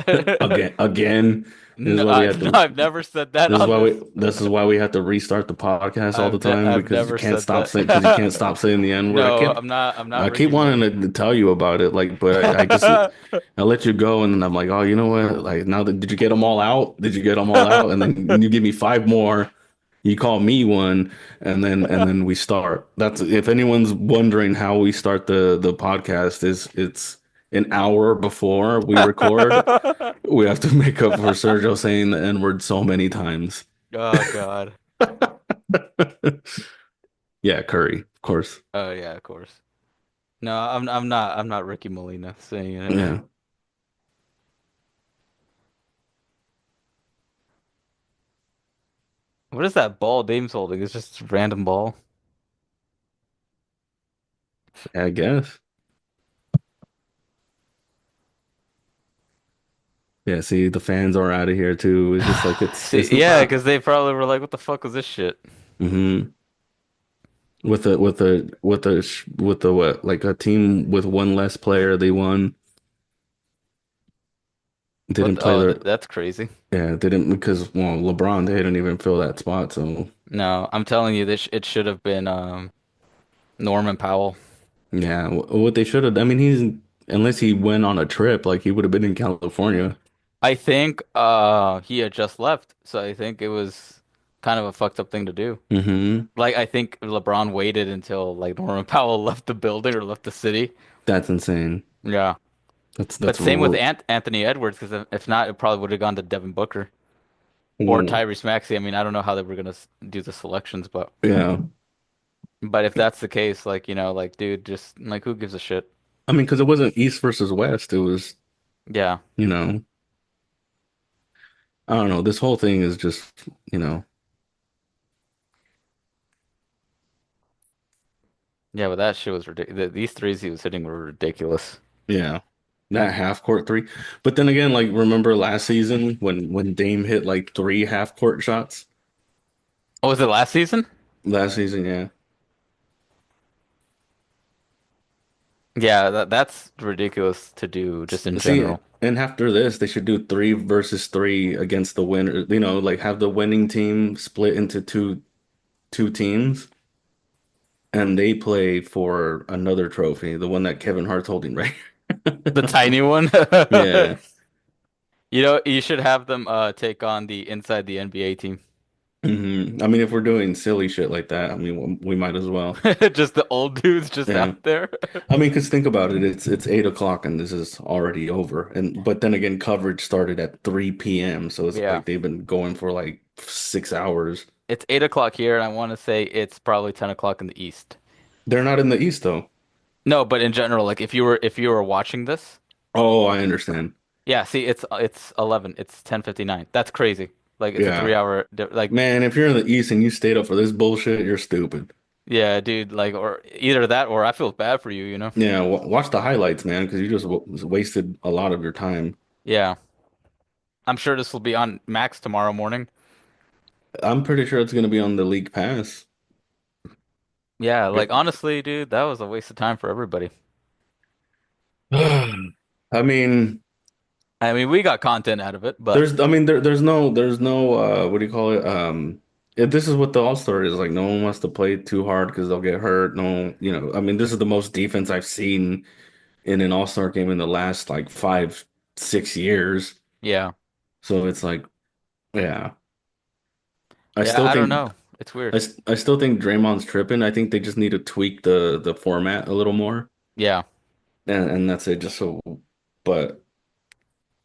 Again. This is No, why we have no, to I've never said that on this. this is why we have to restart the podcast all the time I've because you never can't said stop saying because you can't that. stop saying the N-word. No, I'm not I keep Ricky wanting Molina. to tell you about it, like, but I just I let you go and then I'm like, oh, you know what? Like now that did you get them all out? Did you get them all out? And then you give me five more. You call me one, and then we start. That's if anyone's wondering how we start the podcast is it's an hour before we record. We have to make up for Sergio saying the N-word so many times. Oh God. Yeah, Curry, of course. Oh yeah, of course. No, I'm not Ricky Molina saying it. Yeah, What is that ball Dame's holding? It's just a random ball. I guess. Yeah, see, the fans are out of here too. It's just like See, it's yeah, not. because they probably were like, "What the fuck was this shit?" hmm with the what like a team with one less player, they won. What? Didn't play Oh, their that's crazy. yeah, didn't because well, LeBron they didn't even fill that spot. So No, I'm telling you, this it should have been Norman Powell. yeah, what they should have. I mean, he's unless he went on a trip, like he would have been in California. I think he had just left, so I think it was kind of a fucked up thing to do. hmm Like I think LeBron waited until like Norman Powell left the building or left the city. That's insane. Yeah. But That's same with real. Anthony Edwards, because if not, it probably would have gone to Devin Booker or Mm, Tyrese Maxey. I mean, I don't know how they were gonna do the selections, yeah, but if that's the case, like like dude, just like who gives a shit? I mean, because it wasn't East versus West. It was Yeah. you know I don't know. This whole thing is just, you know, Yeah, but that shit was ridiculous. These threes he was hitting were ridiculous. yeah, that half court three. But then again, like remember last season when Dame hit like three half court shots Oh, was it last season? last season? Yeah. Yeah, that's ridiculous to do just in See, general. and after this, they should do three versus three against the winner. You know, like have the winning team split into two teams, and they play for another trophy, the one that Kevin Hart's holding, right? The tiny one. Yeah. You know, you should have them take on the inside the NBA team. I mean, if we're doing silly shit like that, I mean, we might as well. Just the old dudes just Yeah. out there. I mean, because think about it, it's 8 o'clock and this is already over. And but then again, coverage started at 3 p.m. So it's Yeah. like they've been going for like 6 hours. It's 8 o'clock here, and I want to say it's probably 10 o'clock in the East. They're not in the East though. No, but in general, like if you were watching this, Oh, I understand. yeah, see, it's 11, it's 10:59. That's crazy. Like it's a Yeah. 3 hour, like Man, if you're in the East and you stayed up for this bullshit, you're stupid. yeah, dude, like or either that or I feel bad for you, you know? Yeah, w watch the highlights, man, because you just w wasted a lot of your time. Yeah, I'm sure this will be on Max tomorrow morning. I'm pretty sure it's gonna be on the League Pass. Yeah, like honestly, dude, that was a waste of time for everybody. I mean, I mean, we got content out of it, but I mean, there's no, what do you call it? This is what the All-Star is like. No one wants to play too hard because they'll get hurt. No, you know, I mean, this is the most defense I've seen in an All-Star game in the last like 5, 6 years. yeah. So it's like, yeah, I Yeah, still I don't think, know. It's weird. I still think Draymond's tripping. I think they just need to tweak the format a little more, Yeah. and that's it. Just so, but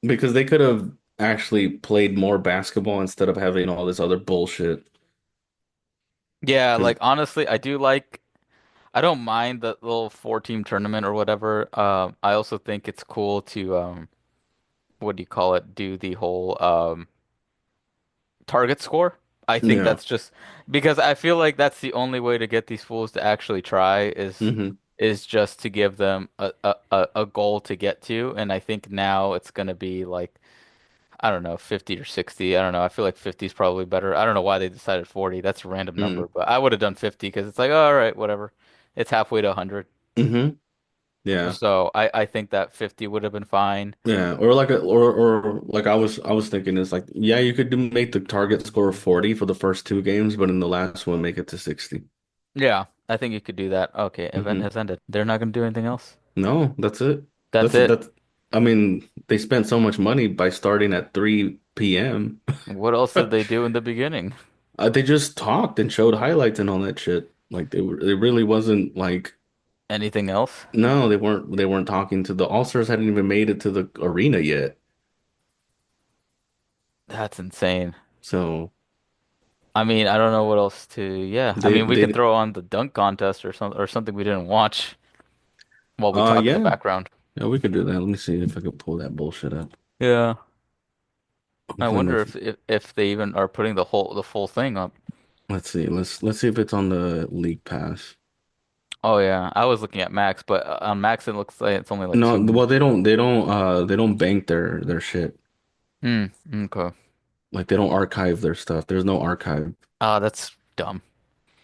because they could have actually played more basketball instead of having all this other bullshit. Yeah, Because like honestly, I don't mind the little four-team tournament or whatever. I also think it's cool to what do you call it? Do the whole target score. I think yeah. that's just because I feel like that's the only way to get these fools to actually try hmm is just to give them a goal to get to. And I think now it's gonna be like I don't know, 50 or 60. I don't know. I feel like 50 is probably better. I don't know why they decided 40. That's a random mm number, but I would have done 50 because it's like, oh, all right, whatever. It's halfway to 100. hmm Yeah. So I think that 50 would have been fine. Yeah. Or like or like I was thinking is like, yeah, you could make the target score 40 for the first two games, but in the last one make it to 60. Yeah, I think you could do that. Okay, event hmm has ended. They're not going to do anything else. No, that's it. That's it. That's I mean, they spent so much money by starting at 3 p.m. What else did they do in the beginning? They just talked and showed highlights and all that shit. Like it really wasn't like Anything else? no, they weren't talking to the All-Stars hadn't even made it to the arena yet. That's insane. So I mean, I don't know what else to. Yeah, I they mean, we could they throw on the dunk contest or something we didn't watch while we talk in the yeah. background. Yeah, we could do that. Let me see if I can pull that bullshit up. Yeah. I'm I pulling wonder up. if they even are putting the full thing up. Let's see. Let's see if it's on the League Pass. Oh yeah, I was looking at Max, but on Max it looks like it's only like No, well 2 minutes. they don't bank their shit. Hmm. Okay. Like they don't archive their stuff. There's no archive. Ah, that's dumb.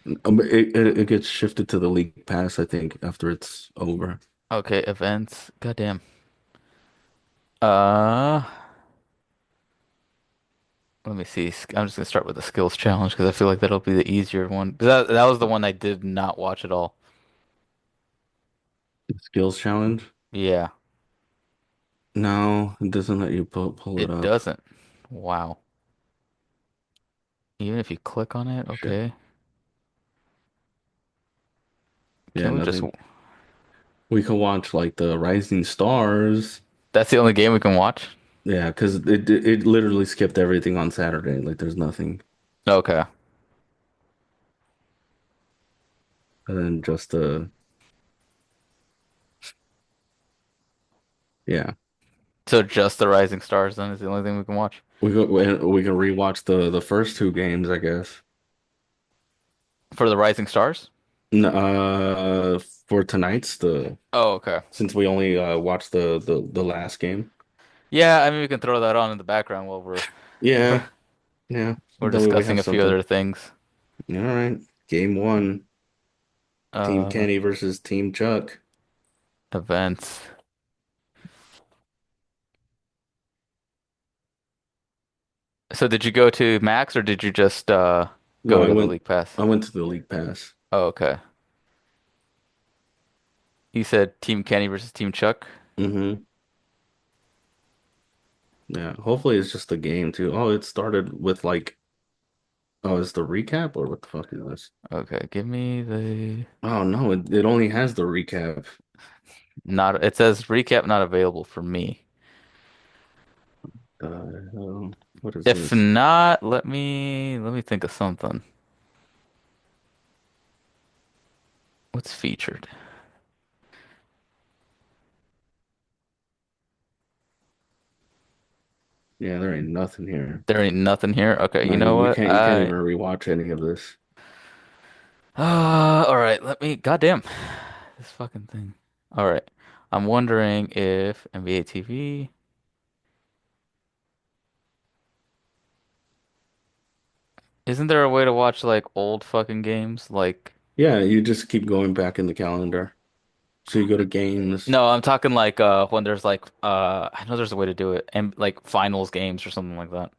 It gets shifted to the League Pass, I think, after it's over. Okay, events. Goddamn. Uh, Let me see. I'm just gonna start with the skills challenge because I feel like that'll be the easier one. 'Cause that was the one I did not watch at all. Skills challenge? Yeah, No, it doesn't let you pull it it up. doesn't. Wow. Even if you click on it, Shit. okay. Yeah, Can we just? nothing. We can watch like the Rising Stars. That's the only game we can watch? Yeah, because it literally skipped everything on Saturday. Like there's nothing. Okay. And then just yeah. So just the Rising Stars then is the only thing we can watch. we can rewatch the first two games, I guess. For the Rising Stars? N- for tonight's the Oh, okay. since we only watched the last game. Yeah, I mean we can throw that on in the background while we're Yeah, yeah. we're That way we discussing have a few something. other things. All right. Game one. Team Uh, Kenny versus Team Chuck. events. So did you go to Max or did you just No, go to the League Pass? I went to the League Pass. Oh, okay. You said Team Kenny versus Team Chuck. Hmm. Yeah. Hopefully it's just the game too. Oh, it started with like, oh, is the recap or what the fuck is this? Okay, give me the Oh no, it only has the recap. not it says recap not available for me. What is If this? not, let me think of something. What's featured? Yeah, there ain't nothing here. There ain't nothing here. Okay, you No, know what? you can't even rewatch any of this. All right, let me goddamn this fucking thing. All right. I'm wondering if NBA TV, isn't there a way to watch like old fucking games? Like Yeah, you just keep going back in the calendar. So you go to games, no, I'm talking like when there's like I know there's a way to do it and like finals games or something like that.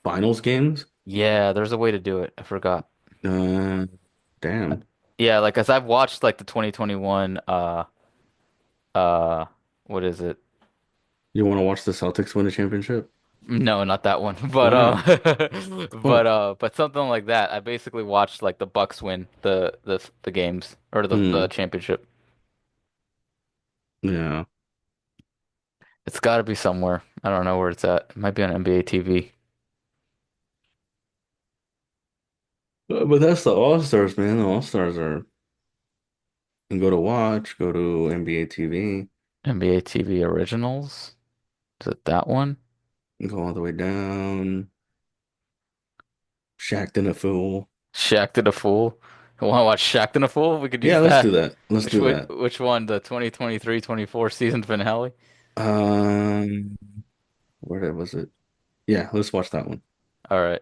finals games. Yeah, there's a way to do it. I forgot. Uh, damn. Yeah, like as I've watched like the 2021 uh what is it? You want to watch the Celtics win a championship? No, not that one. But Why not? What? but something like that. I basically watched like the Bucks win the games or the Hmm. championship. Yeah. It's got to be somewhere. I don't know where it's at. It might be on NBA TV. But that's the All-Stars, man. The All-Stars are you can go to watch, go to NBA TV, NBA TV originals. Is it that one? go all the way down. Shacked in a Fool. Shaq to a Fool. Want to watch Shaq to a Fool? We could Yeah, use let's do that. that. Let's Which do which that. which one? The 2023-24 season finale? Um, was it? Yeah, let's watch that one. All right.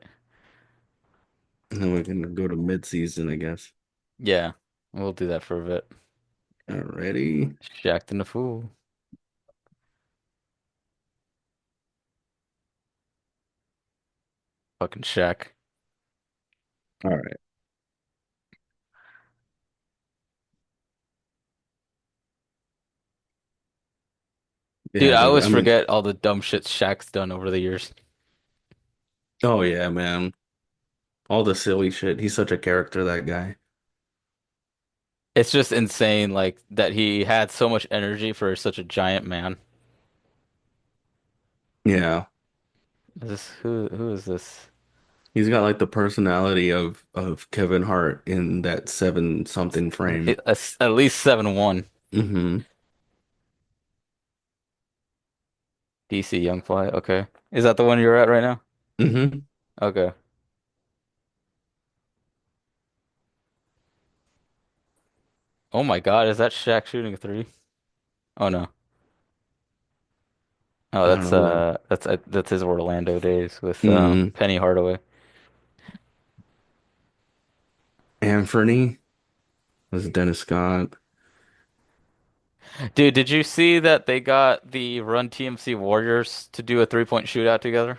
And then we can go to mid-season, I guess. Yeah. We'll do that for a bit. Alrighty. Shaq to a Fool. Fucking Shaq. All right. Dude, Yeah, I but always I mean, forget all the dumb shit Shaq's done over the years. oh yeah, man. All the silly shit. He's such a character, that guy. It's just insane, like that he had so much energy for such a giant man. Yeah. Is this who is this? He's got like the personality of Kevin Hart in that seven something frame. At least 7'1" Hmm. DC Young Fly. Okay. Is that the one you're at right now? Hmm. Okay. Oh my God, is that Shaq shooting a three? Oh no. Oh, I don't know who that. that's his Orlando days with Mm. Penny Hardaway. Anthony was Dennis Scott. Dude, did you see that they got the Run TMC Warriors to do a three-point shootout together?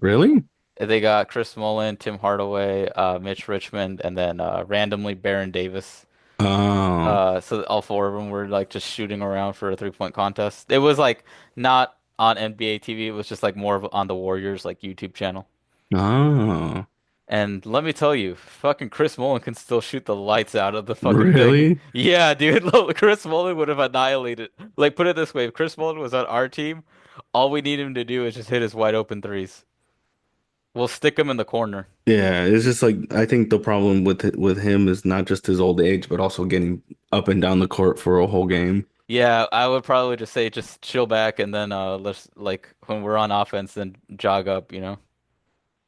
Really? They got Chris Mullin, Tim Hardaway, Mitch Richmond, and then randomly Baron Davis. Oh. So all four of them were like just shooting around for a three-point contest. It was like not on NBA TV. It was just like more of on the Warriors like YouTube channel. Oh. And let me tell you, fucking Chris Mullin can still shoot the lights out of the fucking thing. Really? Yeah, dude, look, Chris Mullin would have annihilated. Like, put it this way, if Chris Mullin was on our team, all we need him to do is just hit his wide open threes. We'll stick him in the corner. Yeah, it's just like I think the problem with him is not just his old age, but also getting up and down the court for a whole game. Yeah, I would probably just say just chill back and then let's like when we're on offense then jog up, you know?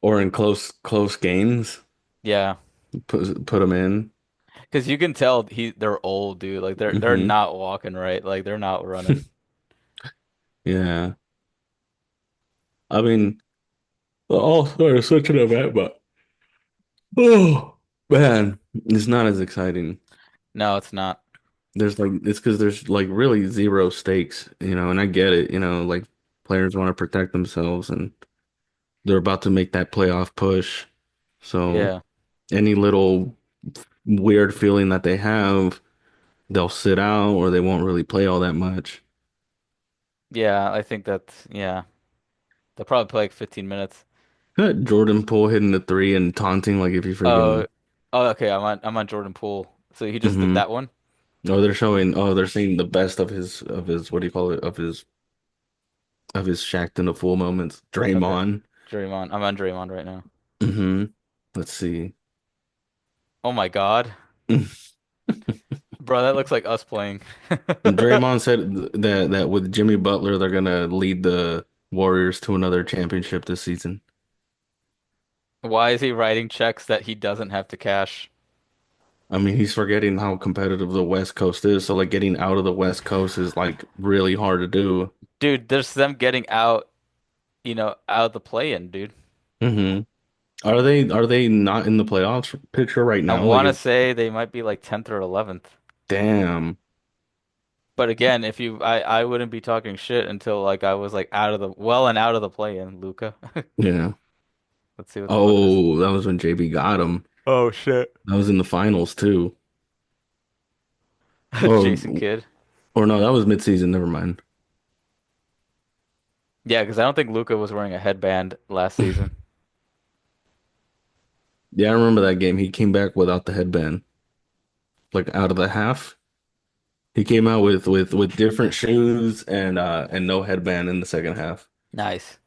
Or in close games, Yeah. put them in. Because you can tell they're old, dude. Like they're Hmm. not walking right. Like they're not running. Yeah. I mean, all sort of such an event, but oh man, it's not as exciting. No, it's not. There's like it's because there's like really zero stakes, and I get it, like players want to protect themselves and they're about to make that playoff push. So Yeah. any little weird feeling that they have, they'll sit out or they won't really play all that much. Yeah, I think that's yeah. They'll probably play like 15 minutes. Jordan Poole hitting the three and taunting like if you Oh, freaking oh, okay. I'm on Jordan Poole. So he just did hmm that one. they're seeing the best of his what do you call it of his Shaqtin' a Fool moments. Okay. Draymond. Draymond. I'm on Draymond right now. hmm Let's see. Oh my God. Bro, that looks like us playing. Draymond said that with Jimmy Butler, they're gonna lead the Warriors to another championship this season. Why is he writing checks that he doesn't have to cash? I mean, he's forgetting how competitive the West Coast is. So like getting out of the West Coast is like really hard to do. Dude, there's them getting out, out of the play-in, dude. Hmm. Are they not in the playoffs picture right I now? Like want to if say they might be like 10th or 11th. damn. But again, I wouldn't be talking shit until like I was like out of the well and out of the play-in, Luca. Yeah. Let's see what the fuck this. Oh, that was when JB got him. Oh shit. That was in the finals too. Or Jason Kidd. or no, that was midseason. Never mind. Yeah, because I don't think Luca was wearing a headband last season. Yeah, I remember that game. He came back without the headband, like out of the half. He came out with different shoes and no headband in the second half. Nice.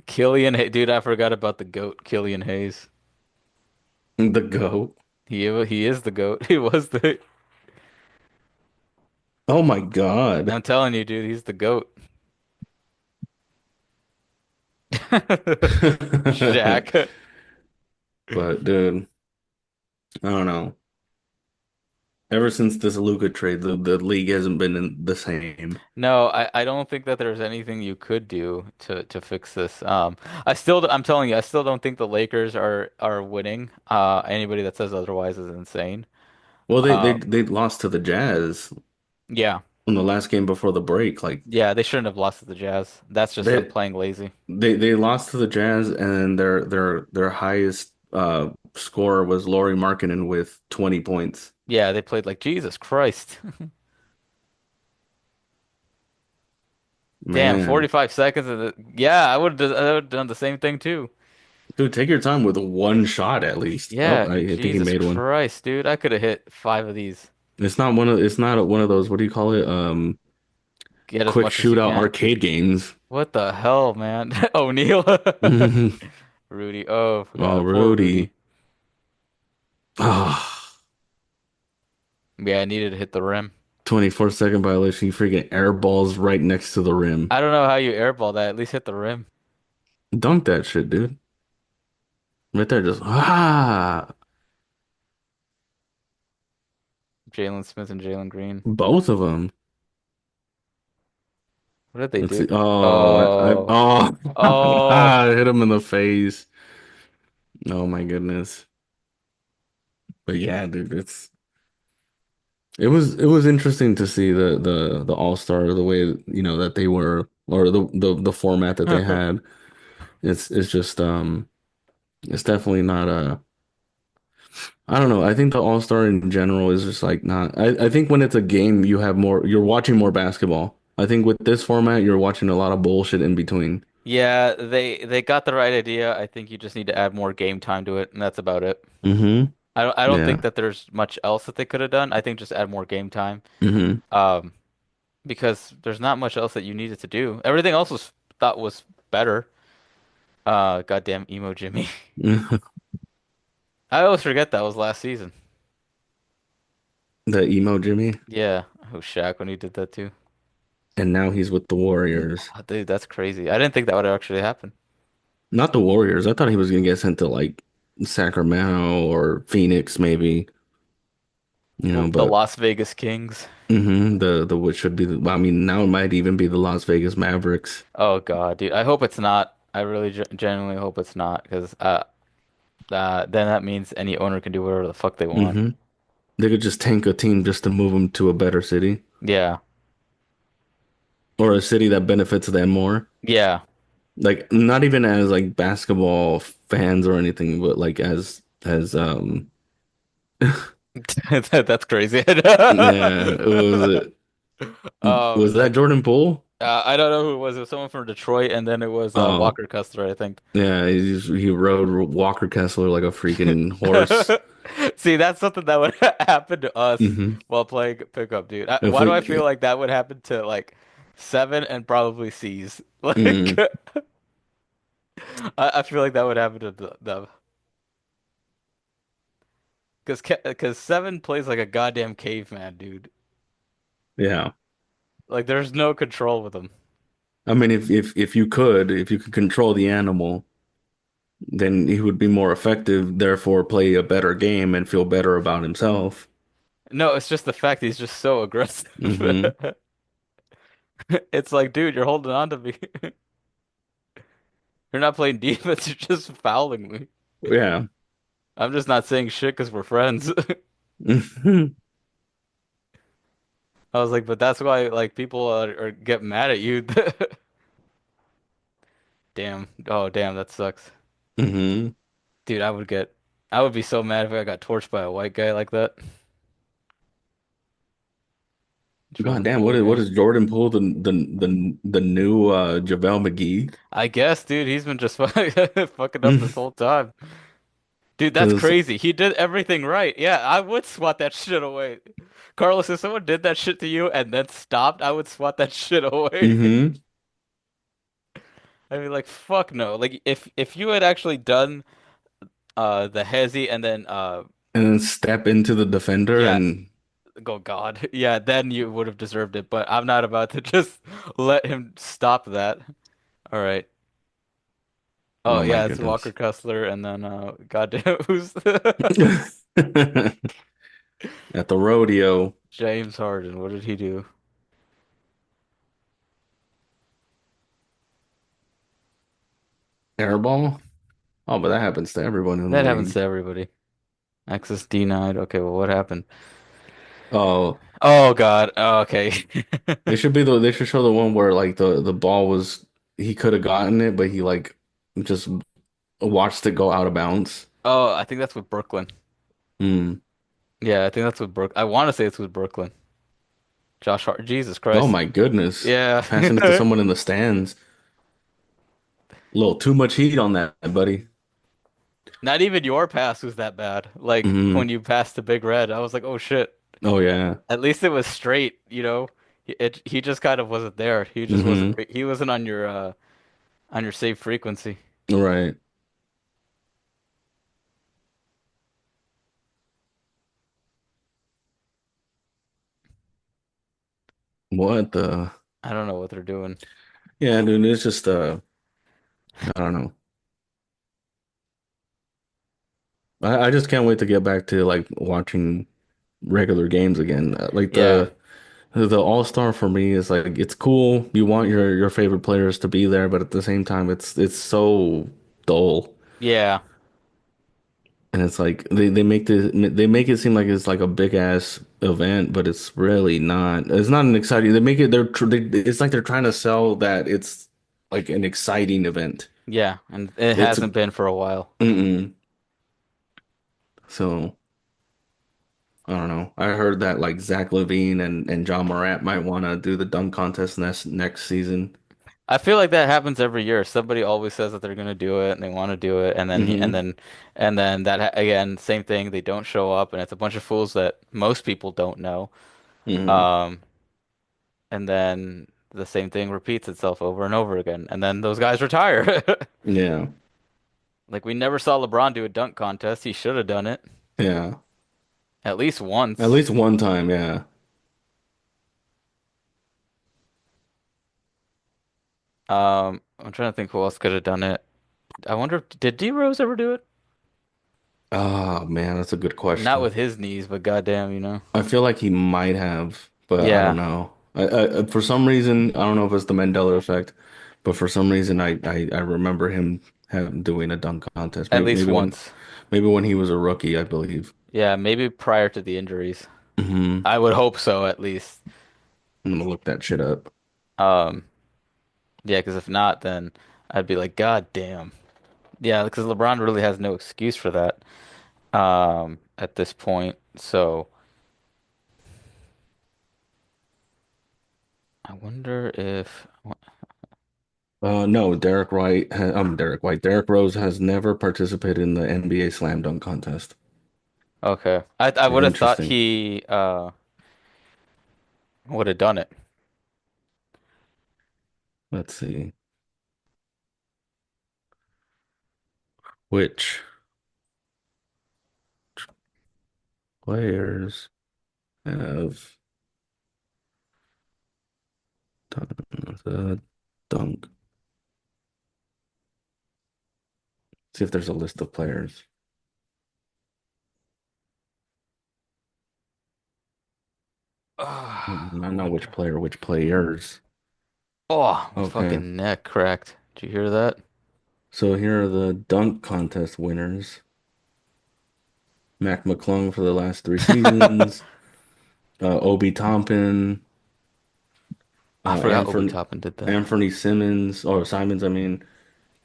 Dude, I forgot about the GOAT, Killian Hayes. The GOAT. He is the GOAT. He was the. Oh my God. I'm telling you, dude, he's the GOAT. Shaq. But dude, I don't know. Ever since this Luka trade, the league hasn't been the same. No, I don't think that there's anything you could do to fix this. I'm telling you, I still don't think the Lakers are winning. Anybody that says otherwise is insane. Well, they they Uh, they lost to the Jazz yeah, in the last game before the break. Like yeah, they shouldn't have lost to the Jazz. That's just them they playing lazy. they lost to the Jazz, and their highest scorer was Lauri Markkanen with 20 points. Yeah, they played like Jesus Christ. Damn, Man, 45 seconds of yeah, I would have done the same thing too. dude, take your time with one shot at least. Oh, Yeah, I think he Jesus made one. Christ, dude, I could have hit five of these. It's not one of those, what do you call it? Get as Quick much as you shootout can. arcade games. What the hell, man? O'Neal. Rudy. Oh, Oh, forgot. Poor Rudy. Rudy. Ah, Yeah, I needed to hit the rim. 24-second violation. You freaking air balls right next to the rim. I don't know how you airball that. At least hit the rim. Dunk that shit, dude. Right there, just Jalen Smith and Jalen Green. both of them. What did they Let's do? see. Oh, Oh. Oh. I hit him in the face. Oh my goodness. But yeah, dude, it was interesting to see the All-Star the way that they were or the format that they had. It's just it's definitely not I don't know. I think the All-Star in general is just like not I think when it's a game you're watching more basketball. I think with this format you're watching a lot of bullshit in between. Yeah, they got the right idea. I think you just need to add more game time to it, and that's about it. Hmm. I don't think Yeah. that there's much else that they could have done. I think just add more game time. Hmm. Um, because there's not much else that you needed to do. Everything else was thought was better. Goddamn emo Jimmy. I always forget that was last season. The emo Jimmy. Yeah. Who Shaq when he did that too? and now he's with the Warriors. Oh, dude, that's crazy. I didn't think that would actually happen. Not the Warriors. I thought he was gonna get sent to like Sacramento or Phoenix, maybe. The But Las Vegas Kings. the what should be I mean, now it might even be the Las Vegas Mavericks. Oh God, dude. I hope it's not. I really genuinely hope it's not, because then that means any owner can do whatever the fuck they want. hmm They could just tank a team just to move them to a better city Yeah, or a city that benefits them more. yeah. Like not even as like basketball fans or anything, but like as That's crazy. yeah, was Yeah. that Jordan Poole? I don't know who it was. It was someone from Detroit, and then it was Oh, Walker Kessler, I think. yeah, he rode Walker Kessler like a freaking horse. See, that's something that would happen to us hmm while playing pickup, dude. If Why do I we, feel like that would happen to like seven and probably C's? Like, mm, I feel like that would happen to them because seven plays like a goddamn caveman, dude. yeah. Like, there's no control with him. I mean, if you could control the animal, then he would be more effective, therefore play a better game and feel better about himself. No, it's just the fact he's just so aggressive. hmm It's like, dude, you're holding on to me. You're not playing defense, you're just fouling me. Yeah. I'm just not saying shit because we're friends. I was like, but that's why like people get mad at you. Damn. Oh, damn, that sucks. hmm Dude, I would be so mad if I got torched by a white guy like that. God Jordan damn, Poole, what man. is Jordan Poole the new JaVale McGee? I guess, dude, he's been just fucking up this whole time. Dude, that's Because crazy. He did everything right. Yeah, I would swat that shit away. Carlos, if someone did that shit to you and then stopped, I would swat that shit away. hmm I'd be like, fuck no. Like if you had actually done the hezi and then and then step into the defender yeah, and go God. Yeah, then you would have deserved it, but I'm not about to just let him stop that. All right. Oh oh my yeah, it's Walker goodness. Kessler and then goddamn who's At the rodeo, James Harden. What did he do? airball. Oh, but that happens to everyone in the That happens league. to everybody. Access denied. Okay, well what happened? Oh, Oh God. Oh, okay. they should show the one where like the ball was he could have gotten it, but he like just watched it go out of bounds. Oh, I think that's with Brooklyn. Hmm. Yeah, I think that's with Brook. I want to say it's with Brooklyn. Josh Hart. Jesus Oh Christ. my goodness. Yeah. Passing it to someone in the stands. A little too much heat on that, buddy. Not even your pass was that bad. Like when Hmm you passed to Big Red, I was like, oh shit. Oh yeah. At least it was straight, you know. He just kind of wasn't there. He just wasn't. hmm He wasn't on your safe frequency. Right. What the? I don't know what they're doing. Yeah, dude, it's just I don't know. I just can't wait to get back to like watching regular games again. Like Yeah, the All-Star for me is like it's cool. You want your favorite players to be there, but at the same time it's so dull. yeah, And it's like they make it seem like it's like a big ass event, but it's really not. It's not an exciting. They make it it's like they're trying to sell that it's like an exciting event. yeah. And it It's hasn't been for a while. mm-mm. So I don't know. I heard that like Zach LaVine and John Morant might want to do the dunk contest next season. I feel like that happens every year. Somebody always says that they're gonna do it and they want to do it, and then hmm again, same thing. They don't show up, and it's a bunch of fools that most people don't know. hmm Um, and then the same thing repeats itself over and over again, and then those guys retire. Yeah. Like we never saw LeBron do a dunk contest. He should have done it Yeah. at least At once. least one time, yeah. I'm trying to think who else could have done it. I wonder, did D Rose ever do it? Oh man, that's a good Not question. with his knees, but goddamn, you know. I feel like he might have, but I don't Yeah, know. For some reason, I don't know if it's the Mandela effect, but for some reason, I remember him doing a dunk contest. at least once. Maybe when he was a rookie, I believe. Yeah, maybe prior to the injuries. Hmm. I would hope so, at least. I'm gonna look that shit up. Um, yeah, because if not, then I'd be like, God damn. Yeah, because LeBron really has no excuse for that. At this point. So I wonder if. No, Derek Rose has never participated in the NBA Slam Dunk contest. Okay, I would have thought Interesting. he would have done it. Let's see. Which players have done the dunk? See if there's a list of players. I Not which wonder. player, which players. Oh, my Okay. fucking neck cracked. Did you hear that? So here are the dunk contest winners. Mac McClung for the last three seasons. Obi Toppin, I forgot Obi Anthony Toppin did that. Anthony Simmons, or Simons, I mean.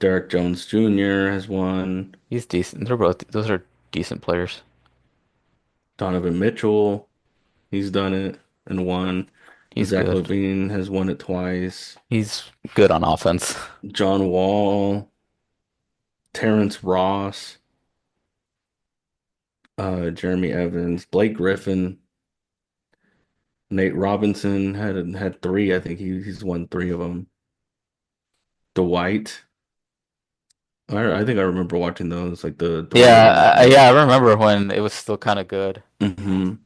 Derek Jones Jr. has won. He's decent. Those are decent players. Donovan Mitchell, he's done it and won. He's Zach good. LaVine has won it twice. He's good on offense. John Wall, Terrence Ross, Jeremy Evans, Blake Griffin, Nate Robinson had three. I think he's won three of them. Dwight, I think I remember watching those, like the Dwight Yeah, Howard. yeah, I remember when it was still kind of good. Hmm.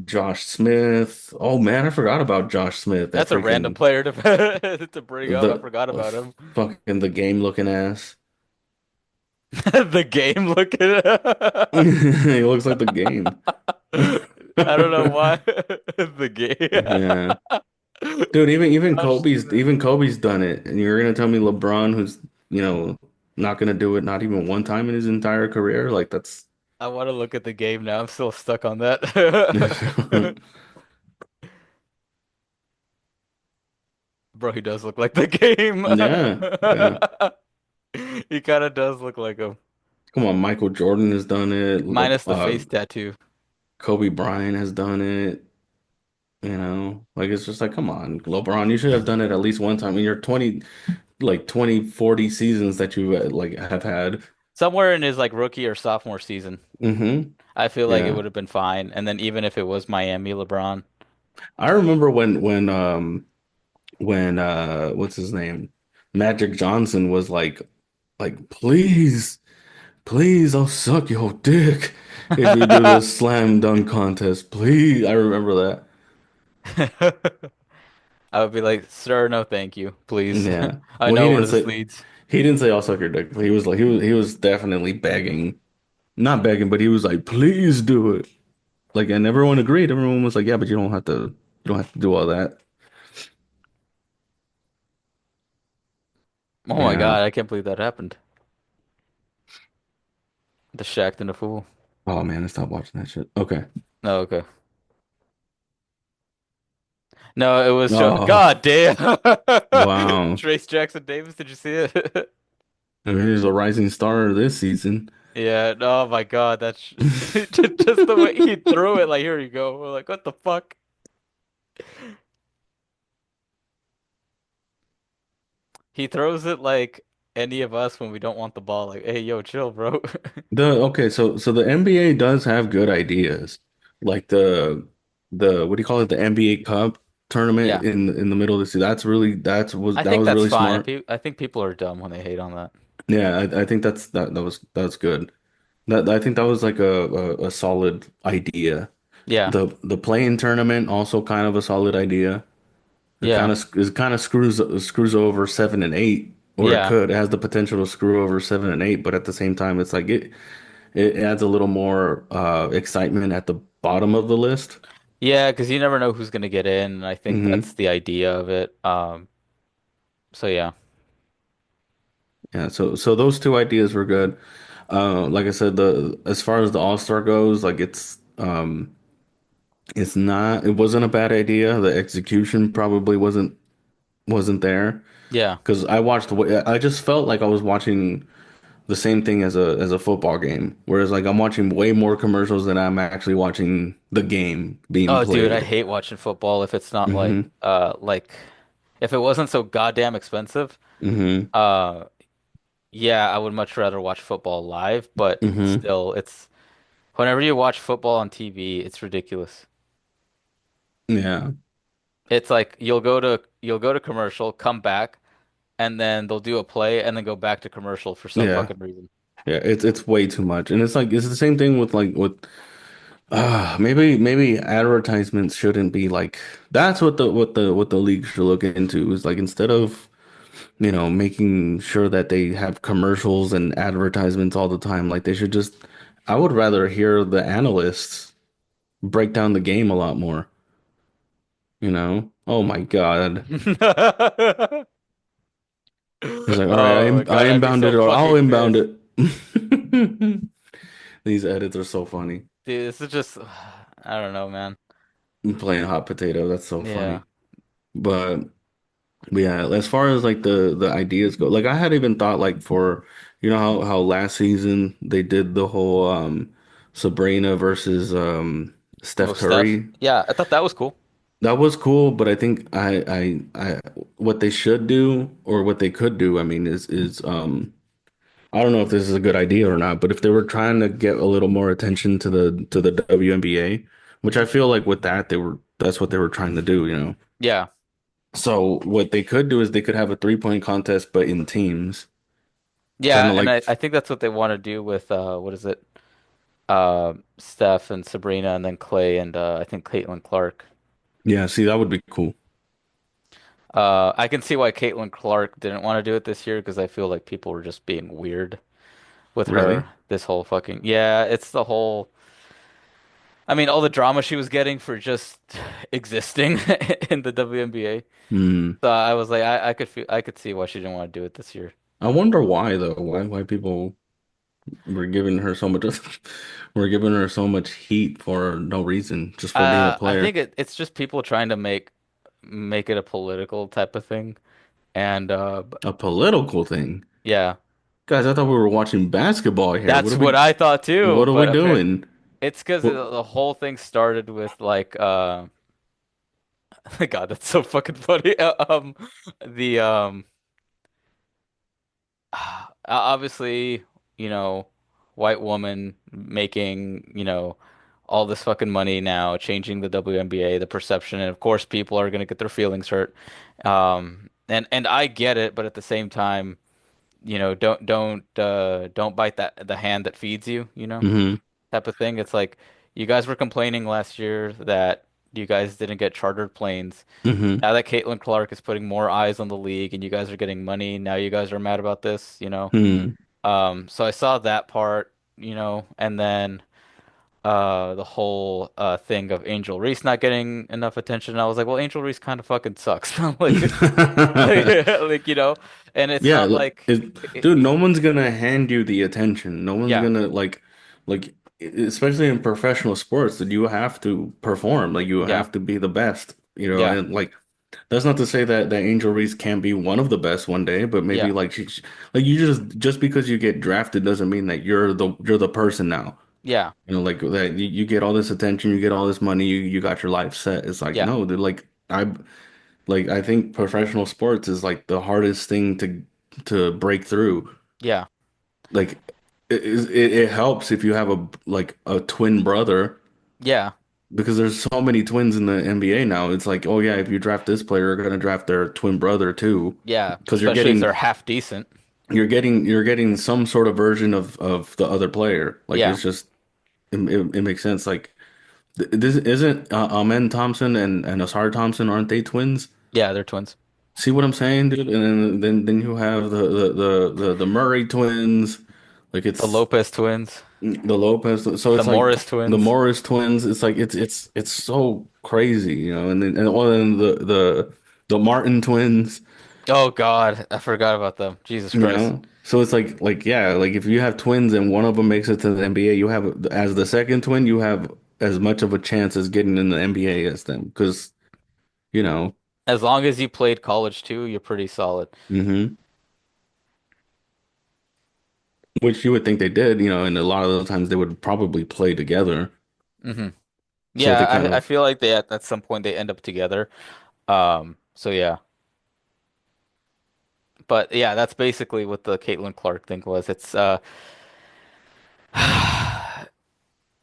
Josh Smith. Oh man, I forgot about Josh Smith. That That's a random freaking player to to bring up. I the forgot about him. fucking the game looking ass. The game look at it. He looks like the game. I don't know why. The Yeah. game. Dude, even Josh Smith. Kobe's done it. And you're gonna tell me LeBron, who's, you know, not gonna do it not even one time in his entire career? Like that's I want to look at the game now. I'm still stuck on that. Bro, he does look like the game. Yeah, yeah. He kind of does look like him. Come on, Michael Jordan has done it. Minus the face tattoo. Kobe Bryant has done it. You know, like it's just like, come on, LeBron, you should have done it at least one time in your 20, like 20, 40 seasons that you like have had. Somewhere in his like rookie or sophomore season. Hmm. I feel like it Yeah. would have been fine. And then even if it was Miami LeBron. I remember when what's his name? Magic Johnson was like please I'll suck your dick if you do this slam dunk contest. Please. I remember that. I would be like, sir, no thank you, please. Yeah. I Well, know where this leads. he didn't say I'll suck your dick, but he was like he was definitely begging. Not begging, but he was like, please do it. Like, and everyone agreed. Everyone was like, yeah, but you don't have to do all that. Oh my Yeah. God, I can't believe that happened. The Shaq and the Fool. Oh man, I stopped watching that shit. Okay. No, okay. No, it was just Oh, God damn. wow. Trace Jackson Davis, did you see it? I mean, he's a rising star this season. Yeah, oh my God, that's just the way he threw it. Like, here you go. We're like, what the fuck? He throws it like any of us when we don't want the ball. Like, hey, yo, chill, bro. So the NBA does have good ideas, like the what do you call it, the NBA Cup tournament Yeah, in the middle of the season. I That think was that's really fine. smart. I think people are dumb when they hate on that. Yeah, I think that's good. I think that was like a solid idea. Yeah, The play-in tournament also kind of a solid idea. Yeah. It kind of screws over seven and eight, or it Yeah. could. It has the potential to screw over seven and eight, but at the same time, it's like it adds a little more excitement at the bottom of the list. Yeah, because you never know who's gonna get in, and I think Hmm. that's the idea of it. So yeah. Yeah, so those two ideas were good. Like I said, the as far as the All-Star goes, like it's not it wasn't a bad idea. The execution probably wasn't there Yeah. because I just felt like I was watching the same thing as a football game, whereas like I'm watching way more commercials than I'm actually watching the game being Oh, dude, I played. hate watching football if it's not Hmm. like if it wasn't so goddamn expensive. Hmm. Uh, yeah, I would much rather watch football live, but Hmm. still, it's whenever you watch football on TV, it's ridiculous. Yeah. It's like you'll go to commercial, come back, and then they'll do a play and then go back to commercial for some Yeah. fucking reason. Yeah, it's way too much. And it's like it's the same thing with with maybe advertisements shouldn't be like that's what the league should look into is like instead of, making sure that they have commercials and advertisements all the time, like they should just I would rather hear the analysts break down the game a lot more, you know? Oh my God. It's like, all right, Oh my I God, I'd be inbound so it or I'll fucking inbound pissed. it. These edits are so funny. Dude, this is just I don't know, man. I'm playing hot potato. That's so Yeah. funny. But yeah, as far as like the ideas go, like I had even thought like for how last season they did the whole Sabrina versus Oh, Steph Steph. Curry. Yeah, I thought that was cool. That was cool, but I think what they should do or what they could do, I mean, is I don't know if this is a good idea or not, but if they were trying to get a little more attention to the WNBA, which Hmm. I feel like with that that's what they were trying to do, you know. Yeah. So what they could do is they could have a 3-point contest, but in teams, kind Yeah, of and like I think that's what they want to do with what is it? Steph and Sabrina and then Clay and I think Caitlin Clark. yeah. See, that would be cool. I can see why Caitlin Clark didn't want to do it this year because I feel like people were just being weird with her Really? this whole fucking yeah, it's the whole I mean all the drama she was getting for just existing in the WNBA. Hmm. So I was like I could see why she didn't want to do it this year. I wonder why though. Why people were giving her so much were giving her so much heat for no reason, just for being a I think player. it's just people trying to make it a political type of thing. And A political thing. yeah, Guys, I thought we were watching basketball here. that's what I thought too. What are we But apparently, doing? it's because What, the whole thing started with like God, that's so fucking funny. The obviously, you know, white woman making, all this fucking money now, changing the WNBA, the perception, and of course people are gonna get their feelings hurt. And I get it, but at the same time, don't bite the hand that feeds you, mm-hmm. type of thing. It's like you guys were complaining last year that you guys didn't get chartered planes. Mm-hmm. Now that Caitlin Clark is putting more eyes on the league and you guys are getting money, now you guys are mad about this. Hmm. So I saw that part, and then the whole thing of Angel Reese not getting enough attention. I was like, well, Angel Reese kind of fucking sucks. Like, like, and it's Yeah, not like, dude, no one's gonna hand you the attention. No one's yeah, gonna especially in professional sports, that you have to perform. Like you yeah, have to be the best, yeah, and like that's not to say that Angel Reese can't be one of the best one day, but maybe yeah, like like you just because you get drafted doesn't mean that you're the person now. yeah, Like that you get all this attention, you get all this money, you got your life set. It's like yeah, no, dude, I think professional sports is like the hardest thing to break through. yeah, Like it helps if you have a twin brother yeah, because there's so many twins in the NBA now. It's like, oh yeah, if you draft this player, you're gonna draft their twin brother too, yeah. because Especially if they're half decent. you're getting some sort of version of the other player. Like Yeah. it's just it makes sense. Like this isn't Amen Thompson and Asar Thompson, aren't they twins? Yeah, they're twins. See what I'm saying, dude? And then you have the Murray twins. Like The it's Lopez twins, the Lopez. So the it's like Morris the twins. Morris twins. It's like it's so crazy, you know. And then the Martin twins, Oh God, I forgot about them. Jesus you Christ. know. So it's like yeah, like if you have twins and one of them makes it to the NBA, you have as the second twin, you have as much of a chance as getting in the NBA as them because you know. As long as you played college too, you're pretty solid. Hmm. Which you would think they did, you know, and a lot of the times they would probably play together. hmm So Yeah, they kind I of feel like they at some point they end up together. So yeah. But yeah, that's basically what the Caitlin Clark thing was. It's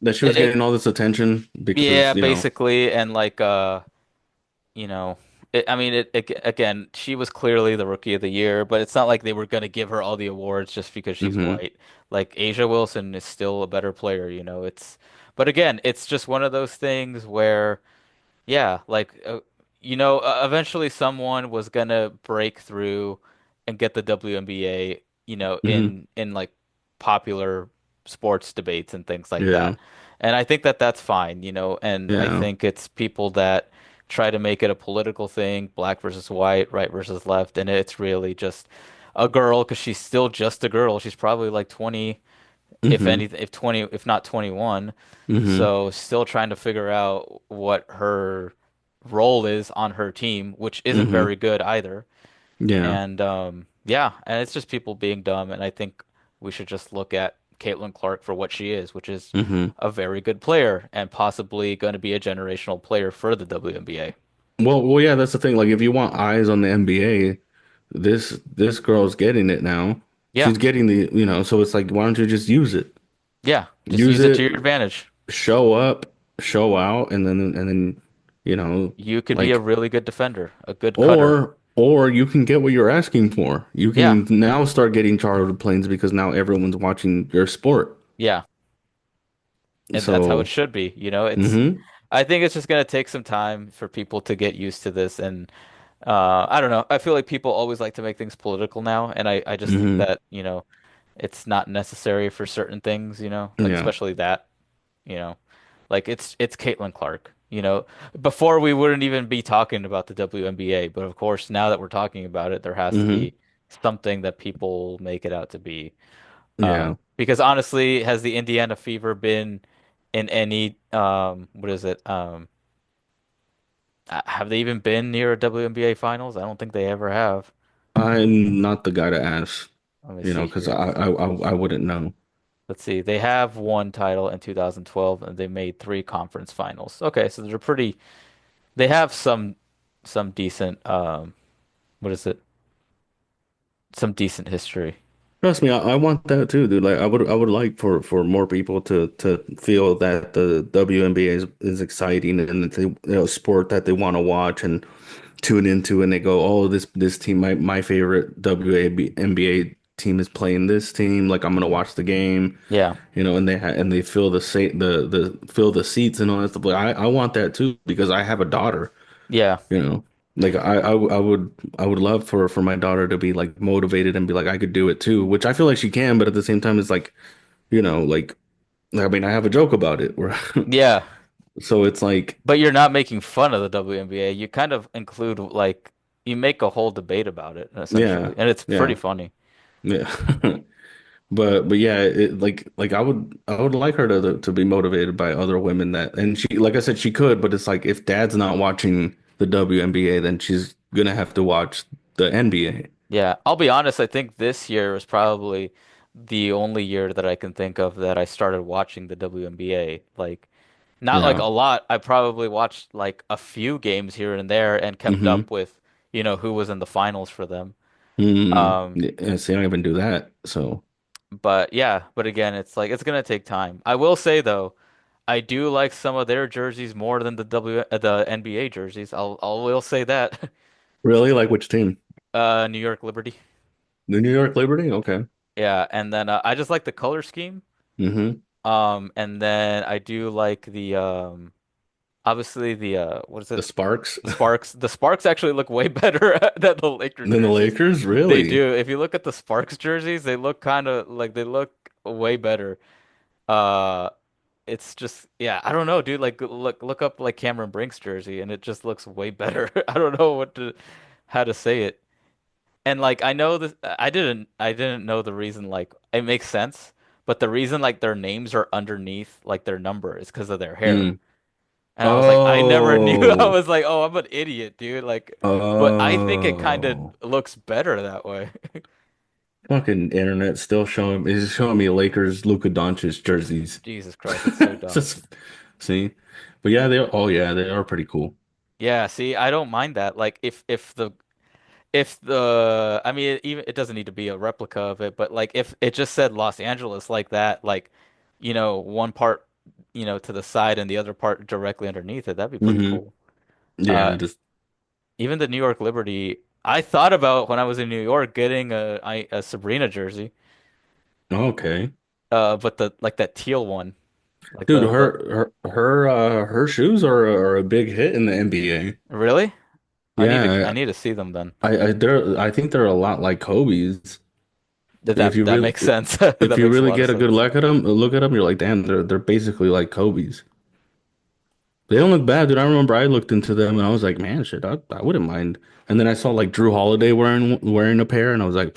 that she was it, getting all this attention because, yeah, you know, basically and like you know, I mean it again, she was clearly the rookie of the year, but it's not like they were gonna give her all the awards just because she's hmm white. Like Asia Wilson is still a better player, you know. It's but again, it's just one of those things where yeah, like eventually someone was gonna break through and get the WNBA, hmm in like popular sports debates and things like yeah, that. And I think that that's fine, and I yeah, think it's people that try to make it a political thing, black versus white, right versus left, and it's really just a girl because she's still just a girl. She's probably like 20 if hmm anything, if 20, if not 21. hmm So still trying to figure out what her role is on her team, which isn't hmm very good either. yeah, And yeah, and it's just people being dumb. And I think we should just look at Caitlin Clark for what she is, which is hmm a very good player and possibly going to be a generational player for the WNBA. well, yeah, that's the thing. Like, if you want eyes on the NBA, this girl's getting it now. Yeah, She's getting the, you know, so it's like, why don't you just use it? yeah, just Use use it to it, your advantage. show up, show out, and then, you know, You could be a like. really good defender, a good cutter. Or you can get what you're asking for. You Yeah, can now start getting chartered planes because now everyone's watching your sport. yeah. And that's how it So, should be. hmm I think it's just gonna take some time for people to get used to this. And I don't know. I feel like people always like to make things political now, and I just think hmm that, it's not necessary for certain things, like yeah, especially that, you know, like it's Caitlin Clark. Before we wouldn't even be talking about the WNBA, but of course now that we're talking about it, there has to hmm be something that people make it out to be. yeah. Because honestly, has the Indiana Fever been in any what is it? Have they even been near a WNBA finals? I don't think they ever have. I'm not the guy to ask, Let me you know, see because here. I wouldn't know. Let's see. They have one title in 2012 and they made three conference finals. Okay, so they have some decent what is it? Some decent history. Trust me, I want that too, dude. Like I would like for more people to feel that the WNBA is exciting and it's a sport that they want to watch and tune into and they go, oh, this team, my favorite WNBA team is playing this team. Like I'm gonna watch the game, Yeah. you know, and they fill the fill the seats and all that stuff. Like I want that too because I have a daughter, Yeah. you know. Like I would love for my daughter to be like motivated and be like I could do it too, which I feel like she can, but at the same time it's like, you know, like I mean I have a joke about it where Yeah. so it's like But you're not making fun of the WNBA. You kind of include like you make a whole debate about it yeah, essentially, and it's pretty yeah, funny. yeah. But yeah, like I would like her to be motivated by other women that and she like I said she could, but it's like if dad's not watching the WNBA, then she's gonna have to watch the NBA. Yeah, I'll be honest, I think this year was probably the only year that I can think of that I started watching the WNBA. Like, not like a Yeah. lot. I probably watched like a few games here and there and kept Mm-hmm. up with, who was in the finals for them. Mm-hmm. Um, Yeah, see, I don't even do that. So but yeah, but again, it's like it's gonna take time. I will say though, I do like some of their jerseys more than the NBA jerseys. I will say that. really, like which team? New York Liberty. The New York Liberty? Okay. Yeah, and then I just like the color scheme. Mm-hmm. And then I do like the Obviously, the what is The it? Sparks. The Sparks. The Sparks actually look way better than the Laker Then the jerseys. Lakers, They really? do. If you look at the Sparks jerseys, they look kind of like they look way better. Uh, it's just yeah, I don't know, dude. Like look up like Cameron Brink's jersey, and it just looks way better. I don't know how to say it. And like I know this, I didn't know the reason. Like it makes sense, but the reason like their names are underneath like their number is because of their hair. Mm. And I was like, I never knew. I Oh. was like, oh, I'm an idiot, dude. Like, but I think it kind of Oh. looks better that way. Fucking internet still showing is showing me Lakers Luka Doncic jerseys. Jesus Christ, it's so dumb. Just see. But yeah, they oh yeah, they are pretty cool. Yeah, see, I don't mind that. Like, if the I mean, it doesn't need to be a replica of it, but like if it just said Los Angeles like that, like, one part, to the side and the other part directly underneath it, that'd be pretty Hmm. cool. Uh, Yeah, just even the New York Liberty, I thought about when I was in New York getting a Sabrina jersey, okay. but the like that teal one, like Dude, the her shoes are a big hit in the NBA. really? I Yeah, need to see them then. I think they're a lot like Kobe's. If That you that really makes sense. if That you makes a really lot of get a good sense. look at them, you're like, damn, they're basically like Kobe's. They don't look bad, dude. I remember I looked into them and I was like, man, shit, I wouldn't mind. And then I saw like Drew Holiday wearing a pair, and I was like,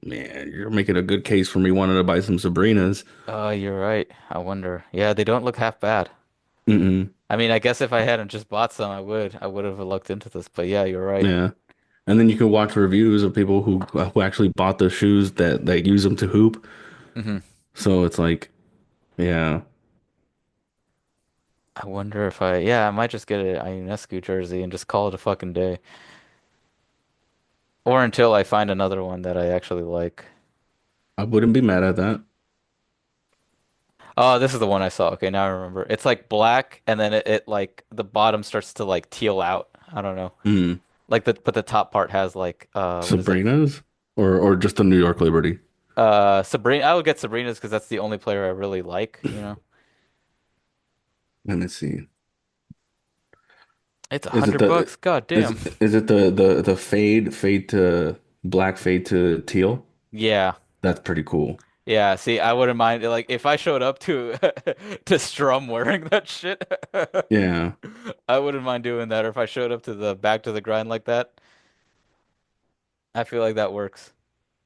man, you're making a good case for me wanting to buy some Sabrinas. Oh, you're right. I wonder. Yeah, they don't look half bad. Mm-mm. I mean, I guess if I hadn't just bought some, I would have looked into this. But yeah, you're right. Yeah. And then you can watch reviews of people who actually bought the shoes that use them to hoop. Hmm. So it's like, yeah, I wonder if I might just get a Ionescu jersey and just call it a fucking day. Or until I find another one that I actually like. I wouldn't be mad at that. Oh, this is the one I saw. Okay, now I remember. It's like black, and then it like the bottom starts to like teal out. I don't know. Mm. Like but the top part has like what is it? Sabrina's or just the New York Liberty. Sabrina. I would get Sabrina's because that's the only player I really like, you know. Let me see. It's a Is it hundred the bucks. God is damn. is it the fade to black fade to teal? Yeah. That's pretty cool. Yeah, see, I wouldn't mind like if I showed up to to Strum wearing that shit. Yeah. I wouldn't mind doing that, or if I showed up to the back to the grind like that, I feel like that works.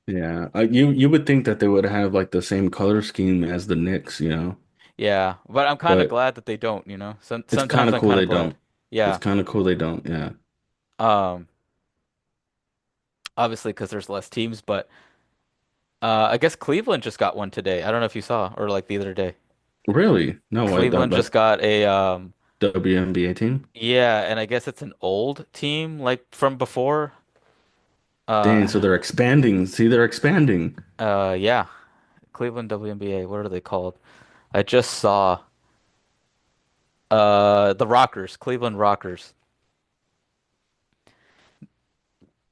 Yeah. You would think that they would have like the same color scheme as the Knicks, you know. Yeah, but I'm kind of But glad that they don't, you know. it's kind Sometimes of I'm cool kind of they glad. don't. It's Yeah. kind of cool they don't. Yeah. Um, Obviously because there's less teams, but I guess Cleveland just got one today. I don't know if you saw or like the other day. Really? No way. Cleveland just got a WNBA team? yeah, and I guess it's an old team like from before. Dang, so Uh they're expanding. See, they're expanding. yeah. Cleveland WNBA. What are they called? I just saw the Rockers, Cleveland Rockers.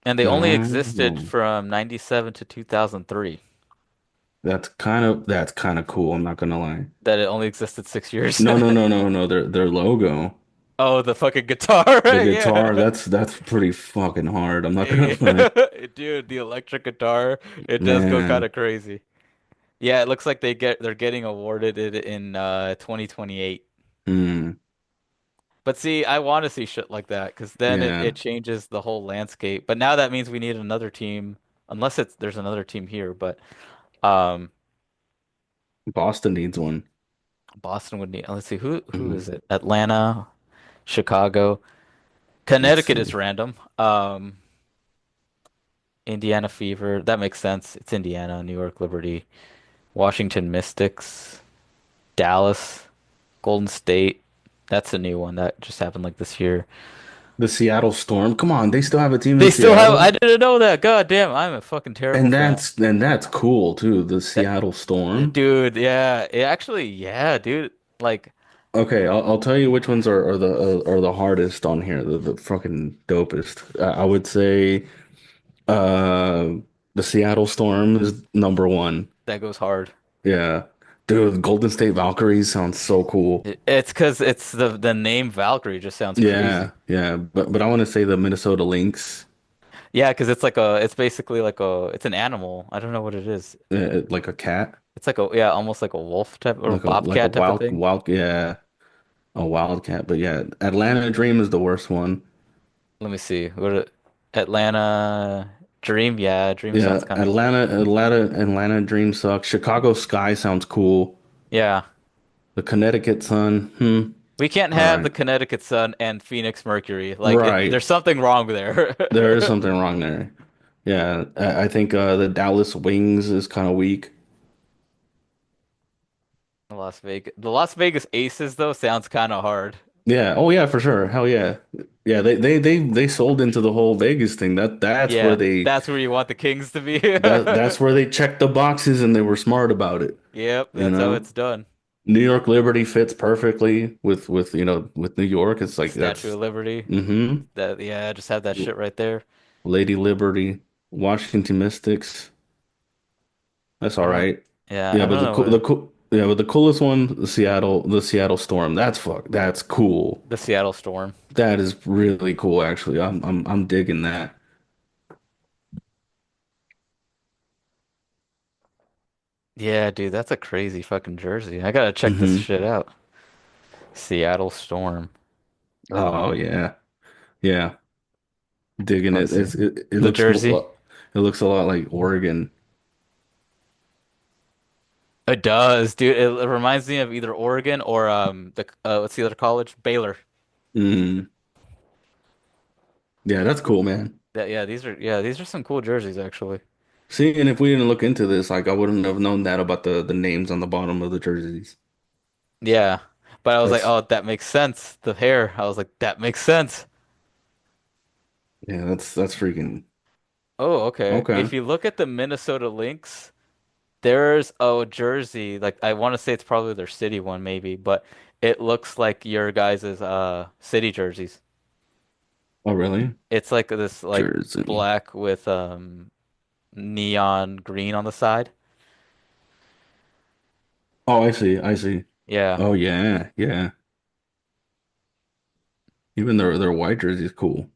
And they only existed Oh, from 97 to 2003. that's kind of cool. I'm not gonna lie. That it only existed 6 years. No. Their logo, Oh, the fucking guitar. the Yeah. guitar. That's pretty fucking hard. I'm not gonna lie, Dude, the electric guitar, it does go kind man. of crazy. Yeah, it looks like they're getting awarded it in 2028. Mm, But see, I want to see shit like that because then yeah. it changes the whole landscape. But now that means we need another team, unless there's another team here. But um, Boston needs one. Boston would need. Let's see, who is Mm, it? Atlanta, Chicago, let's Connecticut is see. random. Indiana Fever. That makes sense. It's Indiana, New York Liberty, Washington Mystics, Dallas, Golden State. That's a new one that just happened like this year. The Seattle Storm. Come on, they still have a team in They still have. I Seattle, didn't know that. God damn, I'm a fucking terrible fan. and that's cool too. The That, Seattle Storm. dude, yeah, it actually, yeah, dude. Like, Okay, I'll tell you which ones are the hardest on here, the fucking dopest. I would say uh the Seattle Storm is number one. that goes hard. Yeah. Dude, Golden State Valkyries sounds so cool. It's because it's the name Valkyrie just sounds Yeah, crazy. yeah, but I want to say the Minnesota Lynx, Yeah, because it's basically like it's an animal. I don't know what it is. like a cat, It's like yeah, almost like a wolf type or like a bobcat type of thing. wild, yeah, a wildcat. But yeah, Atlanta Dream is the worst one. Let me see. Atlanta Dream? Yeah, Dream Yeah, sounds kind of cool. Atlanta Dream sucks. Chicago Sky sounds cool. Yeah. The Connecticut Sun, We can't all have the right, Connecticut Sun and Phoenix Mercury. right. There's something wrong there. There is something wrong there. Yeah, I think the Dallas Wings is kind of weak. The Las Vegas Aces though sounds kind of hard. Yeah. Oh yeah, for sure. Hell yeah. Yeah, they sold into the whole Vegas thing. Yeah, that's where you want the Kings to be. That's where they checked the boxes and they were smart about it. Yep, You that's how know, it's done. New York Liberty fits perfectly with with New York. It's like Statue that's of Liberty. mm-hmm. That yeah, just have that shit right there. Lady Liberty, Washington Mystics. That's I all don't. right. Yeah, Yeah, I but don't know what the coolest one, the Seattle Storm. That's cool. the Seattle Storm. That is really cool, actually. I'm digging that. Yeah, dude, that's a crazy fucking jersey. I gotta check this Hmm. shit out. Seattle Storm. Oh yeah, yeah, digging Let's it. see. It The looks jersey. it looks a lot like Oregon. It does, dude. It reminds me of either Oregon or the what's the other college? Baylor. Mm. Yeah, that's cool, man. These are some cool jerseys actually. See, and if we didn't look into this, like I wouldn't have known that about the names on the bottom of the jerseys. Yeah. But I was like, That's oh, that makes sense. The hair. I was like, that makes sense. yeah, that's freaking Oh, okay. okay. If you look at the Minnesota Lynx, there's a jersey, like I want to say it's probably their city one maybe, but it looks like your guys' city jerseys. Oh, really? It's like this like Jersey. black with neon green on the side. Oh, I see. I see. Yeah. Oh yeah, yeah. Even their white jersey is cool.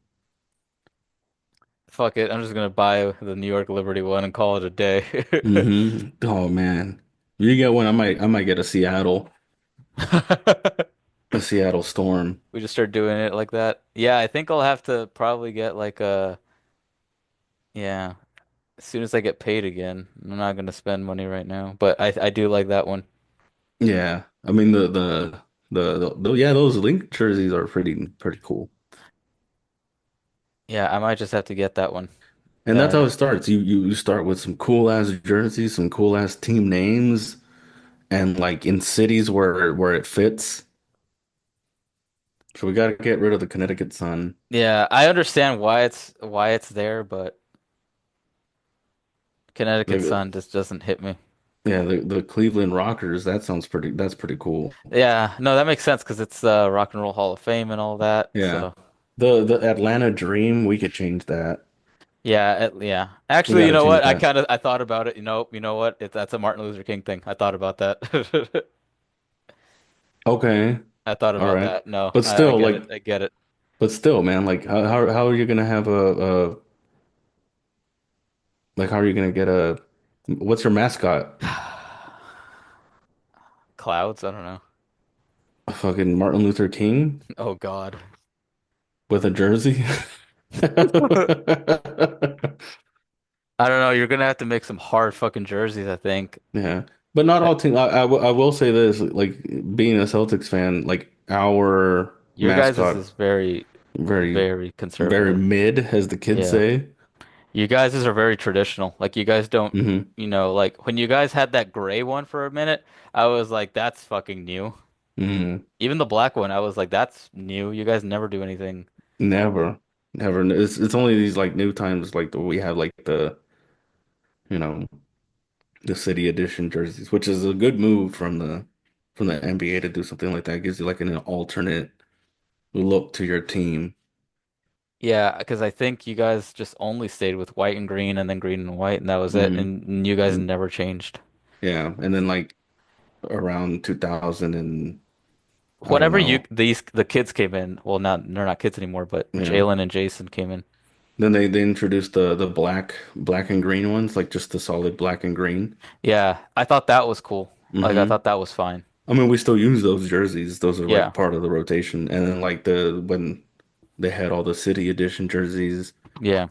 Fuck it. I'm just gonna buy the New York Liberty one and call it a day. Oh man. You get one, I might get a Seattle Storm. We just start doing it like that. Yeah, I think I'll have to probably get like a yeah, as soon as I get paid again. I'm not gonna spend money right now, but I do like that one. Yeah. I mean yeah, those Link jerseys are pretty cool. Yeah, I might just have to get that one. And that's how Uh it starts. You start with some cool ass jerseys, some cool ass team names, and like in cities where it fits. So we got to get rid of the Connecticut Sun. yeah, I understand why it's there, but Connecticut The Sun just doesn't hit me. yeah, the Cleveland Rockers. That's pretty cool. Yeah, no, that makes sense because it's Rock and Roll Hall of Fame and all that. Yeah. So The Atlanta Dream, we could change that. yeah. We Actually, got you to know change what? that. I thought about it. You know what? That's a Martin Luther King thing. I thought about that. Okay. I thought All about right. that. No, But I still get like it. I get it. but still, man, like how are you gonna have a like how are you gonna get a what's your mascot? Clouds? I don't know. A fucking Martin Luther King Oh God. with a jersey? I don't know. You're gonna have to make some hard fucking jerseys, I think. Yeah. But not Uh, all teams. I will say this, like being a Celtics fan, like our Your guys' mascot is very, very very very conservative. mid, as the kids Yeah. say. You guys' are very traditional. Like you guys don't, Hmm. like when you guys had that gray one for a minute, I was like, that's fucking new. Hmm. Even the black one, I was like, that's new. You guys never do anything. Never. Never. It's only these like new times like we have like you know, the city edition jerseys, which is a good move from the NBA to do something like that. It gives you like an alternate look to your team. Yeah, because I think you guys just only stayed with white and green and then green and white, and that was it. Hmm. And you guys never changed. Yeah. And then like around 2000 and I don't Whenever know. the kids came in, well, not they're not kids anymore, but Yeah. Jalen and Jason came in. Then they introduced the black and green ones, like just the solid black and green. Yeah, I thought that was cool. Like I Hmm. thought that was fine. I mean, we still use those jerseys. Those are Yeah, like part of the rotation. And then like the when they had all the city edition jerseys, yeah,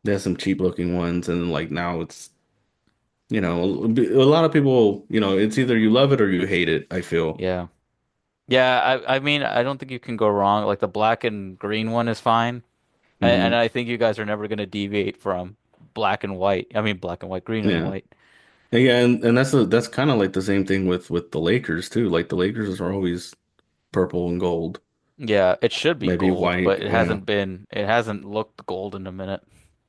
they had some cheap looking ones, and like now it's a lot of people, it's either you love it or you hate it, I feel. yeah, yeah. I mean, I don't think you can go wrong. Like the black and green one is fine, and Hmm. I think you guys are never gonna deviate from black and white. I mean, black and white, green and Yeah. white. And yeah, and that's kind of like the same thing with the Lakers too. Like the Lakers are always purple and gold, Yeah, it should be maybe gold, white. but it Yeah. hasn't been. It hasn't looked gold in a minute.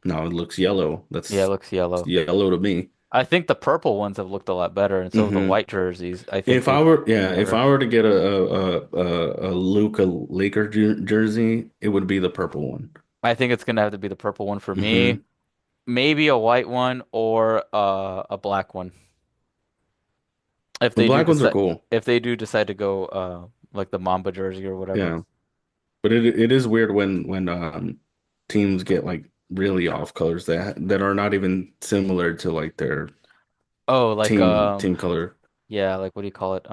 No, it looks yellow. Yeah, it That's looks it's yellow. yellow to me. I think the purple ones have looked a lot better, and so have the Hmm. white jerseys. I think they've looked If better. I were to get a Luka Laker jersey, it would be the purple one. I think it's gonna have to be the purple one for me. Hmm. Maybe a white one or a black one. If The they do black ones are decide cool. if they do decide to go like the Mamba jersey or whatever. Yeah. But it is weird when teams get like really off colors that are not even similar to like their Oh, like team color. yeah, like what do you call it?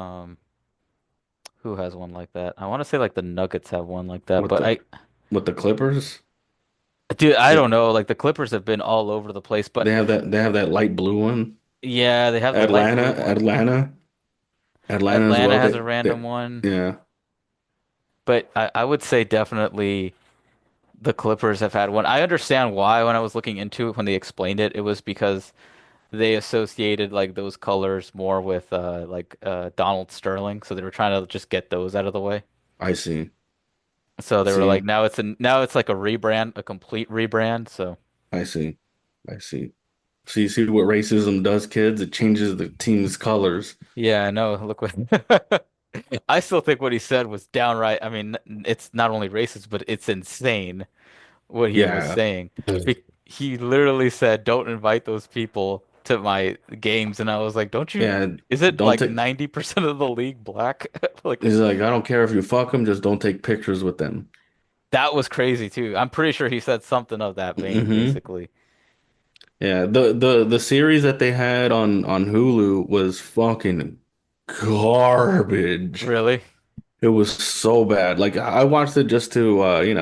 Who has one like that? I want to say like the Nuggets have one like that, With but the with the Clippers, dude, I don't they know. Like the Clippers have been all over the place, but they have that light blue one. yeah, they have the light blue one. Atlanta as Atlanta well. has a random one, Yeah, but I would say definitely the Clippers have had one. I understand why when I was looking into it when they explained it, it was because they associated like those colors more with Donald Sterling, so they were trying to just get those out of the way. I see. So they were like, See, now it's like a rebrand, a complete rebrand. So I see. I see. So you see what racism does, kids? It changes the team's colors. yeah, I know. Look what I still think what he said was downright. I mean, it's not only racist, but it's insane what he was Yeah. saying. He literally said, "Don't invite those people to my games," and I was like, "Don't you? Yeah. Is it Don't like take 90% of the league black?" Like He's like, I don't care if you fuck them, just don't take pictures with them. that was crazy too. I'm pretty sure he said something of that vein, Hmm. basically. Yeah, the series that they had on Hulu was fucking garbage. Really? It was so bad. Like I watched it just to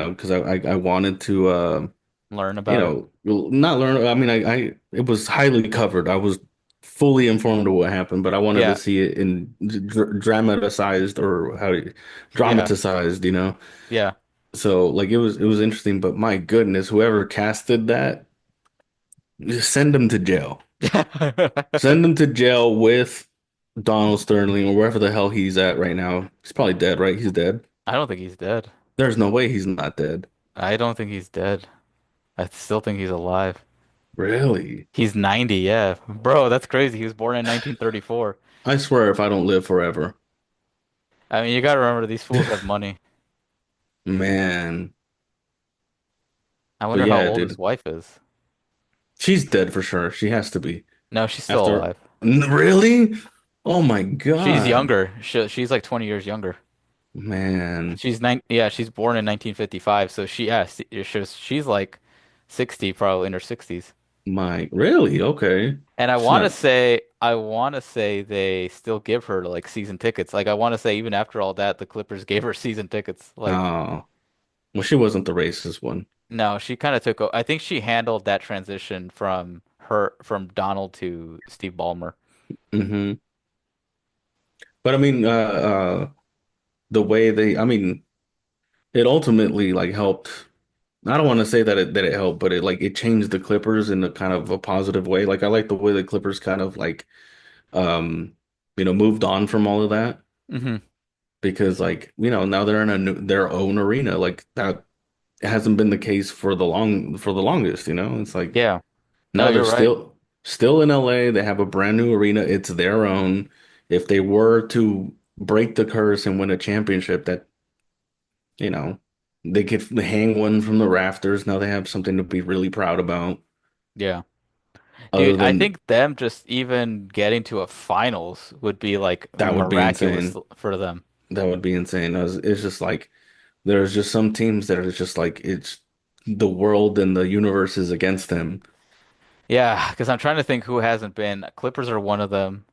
because I wanted to Learn about it. not learn. I mean, I it was highly covered. I was fully informed of what happened, but I wanted to Yeah, see it in dramatized or yeah, dramatized, you know. yeah. So like it was interesting, but my goodness, whoever casted that, just send him to jail. Send him to jail with Donald Sterling or wherever the hell he's at right now. He's probably dead, right? He's dead. I don't think he's dead. There's no way he's not dead. I don't think he's dead. I still think he's alive. Really? He's 90, yeah. Bro, that's crazy. He was born in 1934. I swear if I don't live forever. I mean, you gotta remember these fools have money. Man. I But wonder how yeah, old his dude. wife is. She's dead for sure. She has to be. No, she's still After alive. Really? Oh my She's God. younger. She's like 20 years younger. Man. Yeah, she's born in 1955, so she's like 60, probably in her 60s. Really? Okay. And She's not. I want to say they still give her like season tickets. Like I want to say even after all that, the Clippers gave her season tickets. Like Oh. Well, she wasn't the racist one. no, she kind of I think she handled that transition from Donald to Steve Ballmer. Hmm. But I mean, the way I mean, it ultimately like helped. I don't want to say that it helped, but it changed the Clippers in a kind of a positive way. Like I like the way the Clippers kind of like um moved on from all of that Hmm. because like now they're in their own arena. Like that hasn't been the case for the longest. It's like Yeah. No, now they're you're right. still in LA. They have a brand new arena. It's their own. If they were to break the curse and win a championship, that you know they could hang one from the rafters. Now they have something to be really proud about. Yeah. other Dude, I than think them just even getting to a finals would be like that would be miraculous insane. for them. That would be insane. It's just like there's just some teams that are just like it's the world and the universe is against them. Yeah, because I'm trying to think who hasn't been. Clippers are one of them.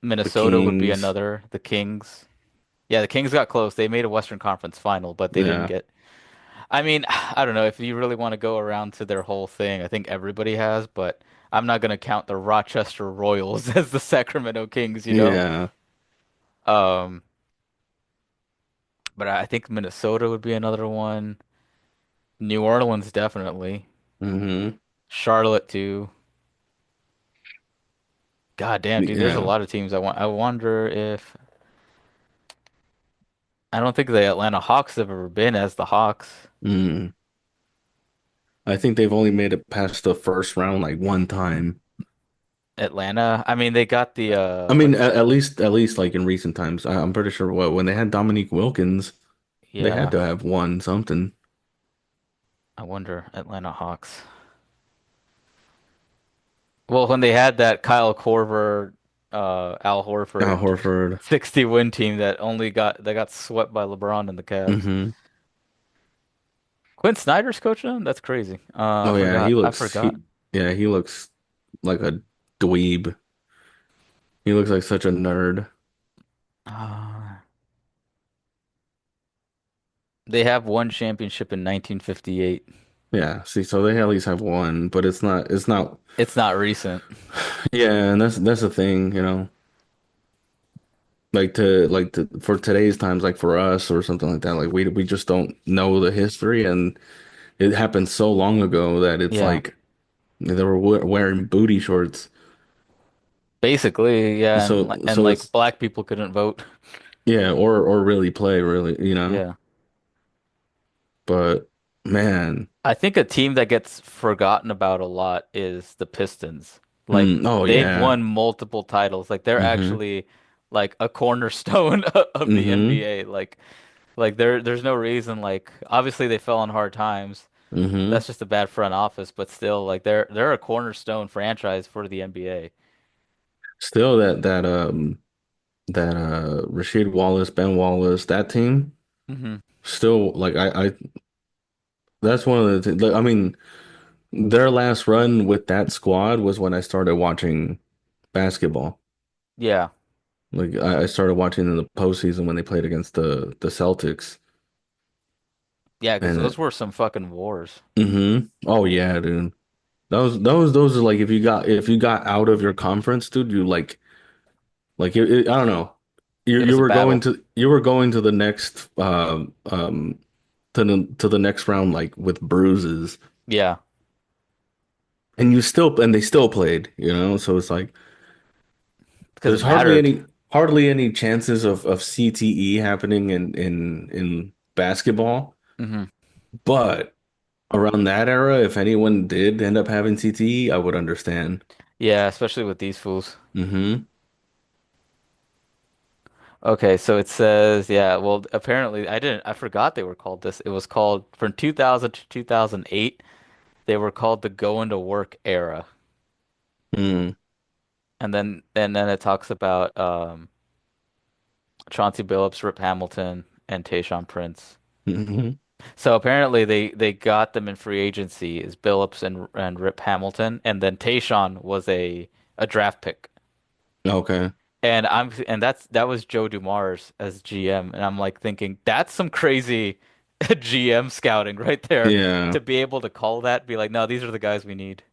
The Minnesota would be Kings, another. The Kings. Yeah, the Kings got close. They made a Western Conference final, but they didn't yeah, get. I mean, I don't know if you really want to go around to their whole thing. I think everybody has, but I'm not going to count the Rochester Royals as the Sacramento Kings, you know? yeah, Um, but I think Minnesota would be another one. New Orleans definitely. hmm Charlotte too. God damn, dude, there's a yeah. lot of teams I want. I wonder if I don't think the Atlanta Hawks have ever been as the Hawks. Mm. I think they've only made it past the first round like one time. Atlanta. I mean, they got the I mean, what? at least like in recent times. I'm pretty sure when they had Dominique Wilkins, they had Yeah, to have won something. I wonder Atlanta Hawks. Well, when they had that Kyle Korver, Al Al Horford Horford. 60 win team that got swept by LeBron and the Cavs. Hmm. Quinn Snyder's coaching them? That's crazy. I Oh yeah, forgot. I forgot. he looks like a dweeb. He looks like such a nerd. Uh, they have one championship in 1958. Yeah, see, so they at least have one, but it's not It's not recent. yeah, and that's the thing, you know. Like to for today's times, like for us or something like that, like we just don't know the history and it happened so long ago that it's Yeah. like they were wearing booty shorts. Basically, yeah, and So like it's black people couldn't vote. yeah, or really play really, you know. Yeah. But man, I think a team that gets forgotten about a lot is the Pistons. Like oh they've yeah. won multiple titles. Like they're Mm-hmm. actually like a cornerstone of the Mm-hmm. NBA. Like there's no reason like obviously they fell on hard times. Mm-hmm. That's just a bad front office, but still like they're a cornerstone franchise for the NBA. Still that Rasheed Wallace, Ben Wallace, that team Hmm. still like I that's one of the things. Like, I mean, their last run with that squad was when I started watching basketball. Yeah. Like I started watching in the postseason when they played against the Celtics, Yeah, because and those were some fucking wars. oh yeah, dude. Those are like if you got out of your conference, dude, you I don't know. It was a battle. You were going to the next to the next round like with bruises. Yeah, And they still played, you know? So it's like because it there's mattered. hardly any chances of CTE happening in basketball. Hmm. But around that era, if anyone did end up having CTE, I would understand. Yeah, especially with these fools. Hmm. Okay, so it says, yeah, well, apparently I forgot they were called this. It was called from 2000 to 2008, they were called the Going to Work era. Mm. And then it talks about Chauncey Billups, Rip Hamilton, and Tayshaun Prince. Hmm. So apparently they got them in free agency as Billups and Rip Hamilton, and then Tayshaun was a draft pick. Okay. And that was Joe Dumars as GM, and I'm like thinking that's some crazy GM scouting right there Yeah. to be able to call that, be like, no, these are the guys we need.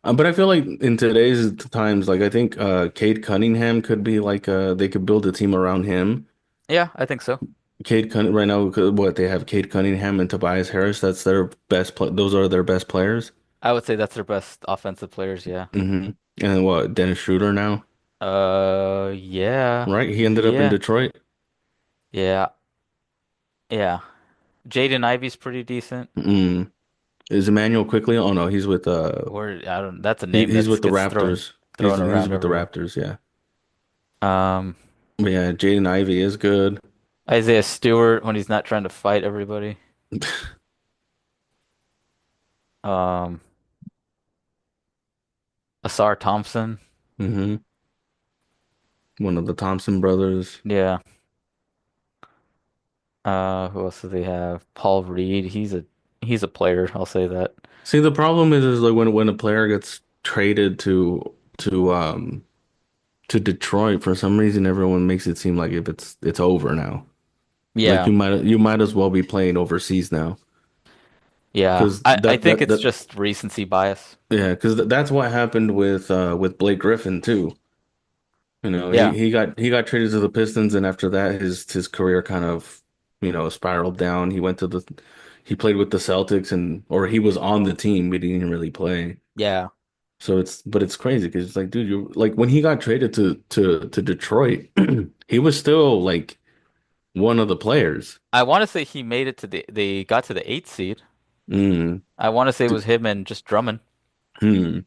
But I feel like in today's times, like I think Cade Cunningham could be like they could build a team around him. Yeah, I think so. Cade Cunningham right now, what they have Cade Cunningham and Tobias Harris. That's their best play. Those are their best players. I would say that's their best offensive players, yeah. And then what? Dennis Schroeder now, Yeah. right? He ended up in Yeah. Detroit. Yeah. Yeah. Jaden Ivey's pretty decent. Mm. Is Emmanuel quickly? Oh no, he's with Or I don't that's a name he's that with the gets thrown Raptors. thrown He's around with the everywhere. Raptors. Yeah. Um But yeah, Jaden Ivey is good. Isaiah Stewart when he's not trying to fight everybody. Um Asar Thompson. Hmm. One of the Thompson brothers. Yeah. Who else do they have? Paul Reed. He's a player, I'll say that. See, the problem is like when a player gets traded to to Detroit, for some reason everyone makes it seem like if it's over now. Like Yeah. you might as well be playing overseas now. Yeah. Because I think it's just recency bias. yeah, because that's what happened with Blake Griffin too. You know, Yeah. he got traded to the Pistons, and after that, his career kind of, you know, spiraled down. He played with the Celtics, and or he was on the team, but he didn't really play. Yeah. So but it's crazy because it's like, dude, you like when he got traded to Detroit, he was still like one of the players. I want to say he made it to they got to the eighth seed. Mm. I want to say it D- was him and just Drummond. Hmm.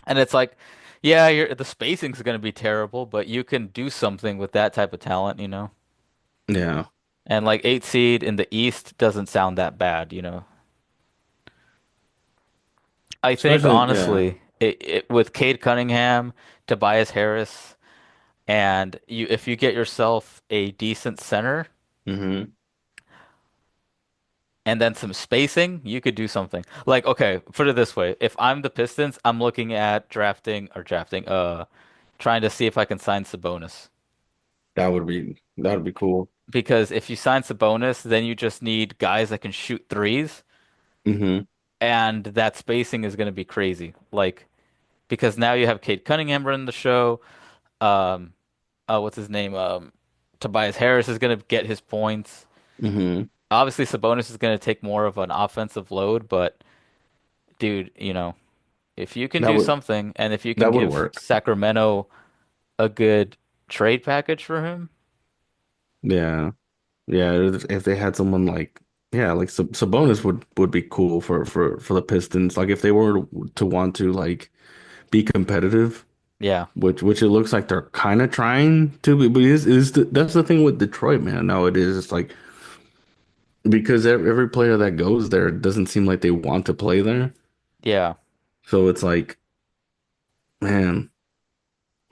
And it's like, yeah, the spacing's going to be terrible, but you can do something with that type of talent, you know? Yeah. And like eighth seed in the East doesn't sound that bad, you know? I think Especially, yeah. honestly, with Cade Cunningham, Tobias Harris, and if you get yourself a decent center Hmm. and then some spacing, you could do something. Like, okay, put it this way. If I'm the Pistons, I'm looking at trying to see if I can sign Sabonis. That would be cool. Because if you sign Sabonis, then you just need guys that can shoot threes, Hmm. and that spacing is going to be crazy. Like, because now you have Cade Cunningham running the show. Um, what's his name? Tobias Harris is going to get his points. Hmm. Obviously, Sabonis is going to take more of an offensive load, but dude, if you can That do would something, and if you can that would give work. Sacramento a good trade package for him, Yeah. Yeah, if they had someone like yeah, like Sabonis would be cool for the Pistons. Like if they were to want to like be competitive, yeah, which it looks like they're kind of trying to be, but that's the thing with Detroit, man. Nowadays, it's like because every player that goes there doesn't seem like they want to play there. yeah, So it's like, man,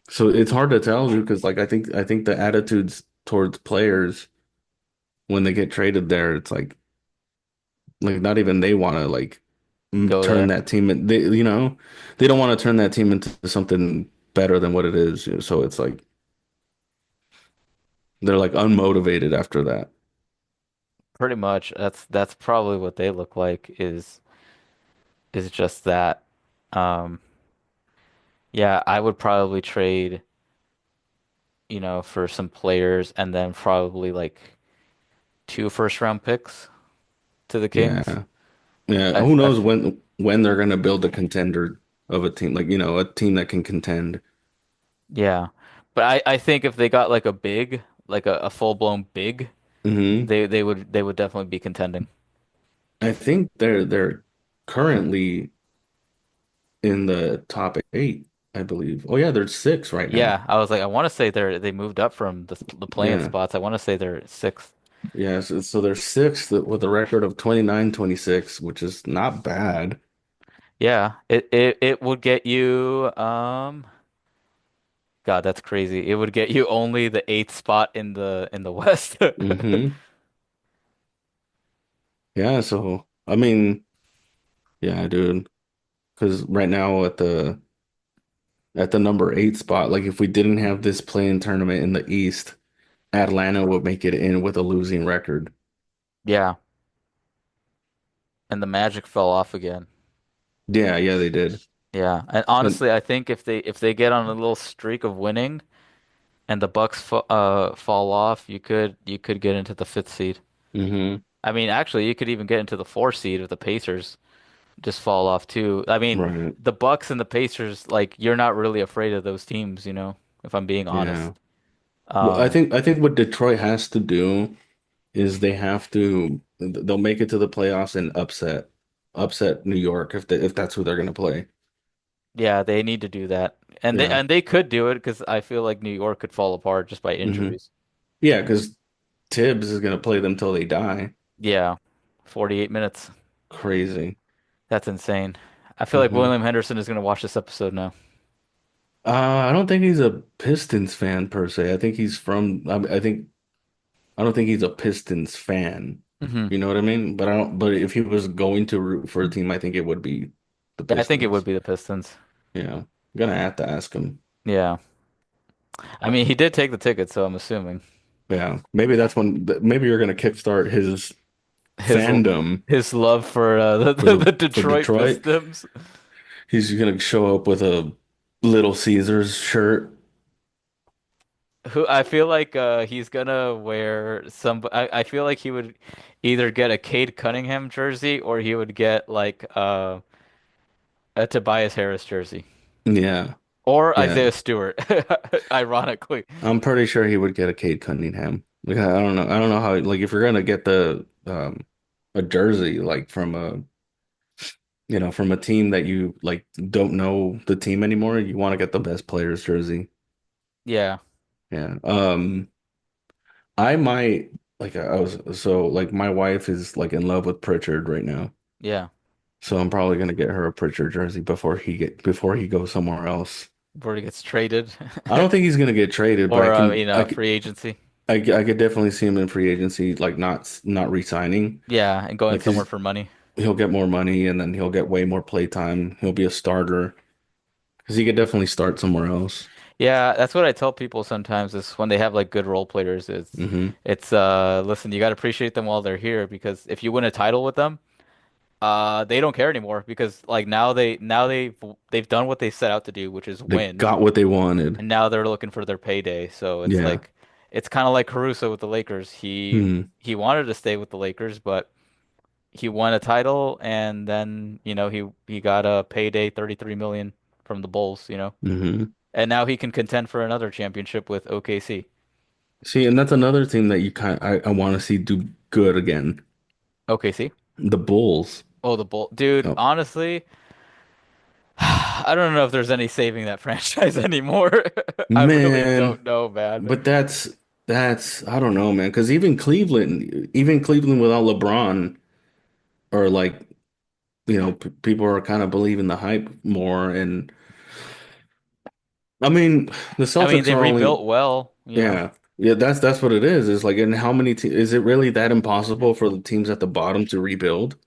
so it's hard to tell because like I think the attitudes towards players when they get traded there, it's like not even they want to like go turn there. that team in, they you know they don't want to turn that team into something better than what it is. So it's like they're like unmotivated after that. Pretty much, that's probably what they look like is just that. Um, yeah, I would probably trade, for some players and then probably like two first round picks to the Kings. Yeah. Yeah, I who I knows feel, when they're gonna build a contender of a team, like, you know, a team that can contend. yeah, but I think if they got like a big, like a full blown big, Hmm. they would definitely be contending. I think they're currently in the top eight, I believe. Oh yeah, they're six right now. Yeah, I was like, I want to say they moved up from the playing Yeah. spots. I want to say they're sixth. Yeah, so they're sixth with a record of 29-26, which is not bad. Yeah, it would get you God, that's crazy. It would get you only the eighth spot in the West. Hmm. Yeah, so I mean, yeah, dude. Because right now at the number eight spot, like if we didn't have this playing tournament in the East, Atlanta would make it in with a losing record. Yeah, and the Magic fell off again. Yeah, yeah, they did. Yeah, and And honestly, I think if they get on a little streak of winning and the Bucks fall off, you could get into the fifth seed. hmm. I mean, actually, you could even get into the four seed if the Pacers just fall off too. I mean, Right. the Bucks and the Pacers, like you're not really afraid of those teams, if I'm being Yeah. honest. Well, Um, I think what Detroit has to do is they'll make it to the playoffs and upset New York if that's who they're gonna play. yeah, they need to do that. And they Yeah. and they could do it because I feel like New York could fall apart just by Hmm. injuries. Yeah, because Tibbs is gonna play them till they die. Yeah. 48 minutes. Crazy. That's insane. I feel like Hmm. William Henderson is going to watch this episode now. I don't think he's a Pistons fan per se. I think he's from. I don't think he's a Pistons fan. Hmm. You know what I mean? But I don't. But if he was going to root for a team, I think it would be the Yeah, I think it would Pistons. be the Pistons. Yeah, I'm gonna have to ask him. Yeah. I mean, he did take the ticket, so I'm assuming Yeah, maybe that's when. Maybe you're gonna kickstart his his fandom his love for the for Detroit Detroit. Pistons. He's gonna show up with a Little Caesars shirt. Who I feel like he's gonna wear some. I feel like he would either get a Cade Cunningham jersey or he would get like a Tobias Harris jersey Yeah, or yeah. Isaiah Stewart. Ironically, I'm pretty sure he would get a Cade Cunningham. Like I don't know. I don't know how. Like if you're gonna get the a jersey like from a from a team that you like don't know the team anymore, you want to get the best player's jersey. yeah, Yeah. I might like I was so like my wife is like in love with Pritchard right now. yeah. So I'm probably gonna get her a Pritchard jersey before he goes somewhere else. Before he gets traded, I don't think he's gonna get traded, but or free agency. I could definitely see him in free agency, like not re-signing. Yeah, and going Like somewhere he's for money. he'll get more money and then he'll get way more play time. He'll be a starter because he could definitely start somewhere else. Yeah, that's what I tell people sometimes is when they have like good role players, Hmm. it's listen, you got to appreciate them while they're here because if you win a title with them, they don't care anymore because like they've done what they set out to do, which is They win, got what they wanted. and now they're looking for their payday. So it's Yeah. like it's kind of like Caruso with the Lakers. Hmm. He wanted to stay with the Lakers, but he won a title and then, he got a payday 33 million from the Bulls, Hmm. and now he can contend for another championship with OKC. See, and that's another team that you kind I want to see do good again. OKC? The Bulls. Oh, the Bull. Dude, Oh, honestly, I don't know if there's any saving that franchise anymore. I really man, don't know, man. but that's I don't know, man, because even Cleveland without LeBron are like, p people are kind of believing the hype more and I mean, the I mean, Celtics they are only rebuilt well. yeah. Yeah, that's what it is. It's like and how many te is it really that impossible for the teams at the bottom to rebuild?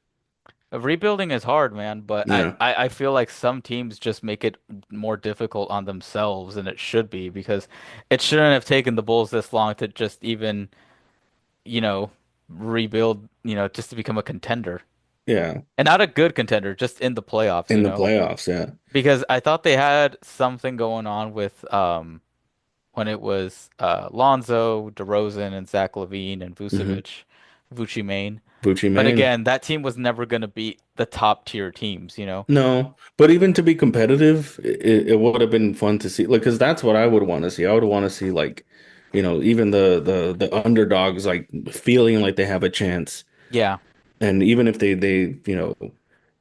Rebuilding is hard, man, but Yeah. I feel like some teams just make it more difficult on themselves than it should be because it shouldn't have taken the Bulls this long to just even, you know, rebuild, just to become a contender. Yeah. And not a good contender, just in the playoffs, In the playoffs, yeah. Because I thought they had something going on with when it was Lonzo, DeRozan, and Zach LaVine and Hmm. Vucevic Main. Gucci But Mane. again, that team was never going to beat the top tier teams. No, but even to be competitive, it would have been fun to see. Like, because that's what I would want to see. I would want to see like, even the underdogs like feeling like they have a chance. Yeah, And even if they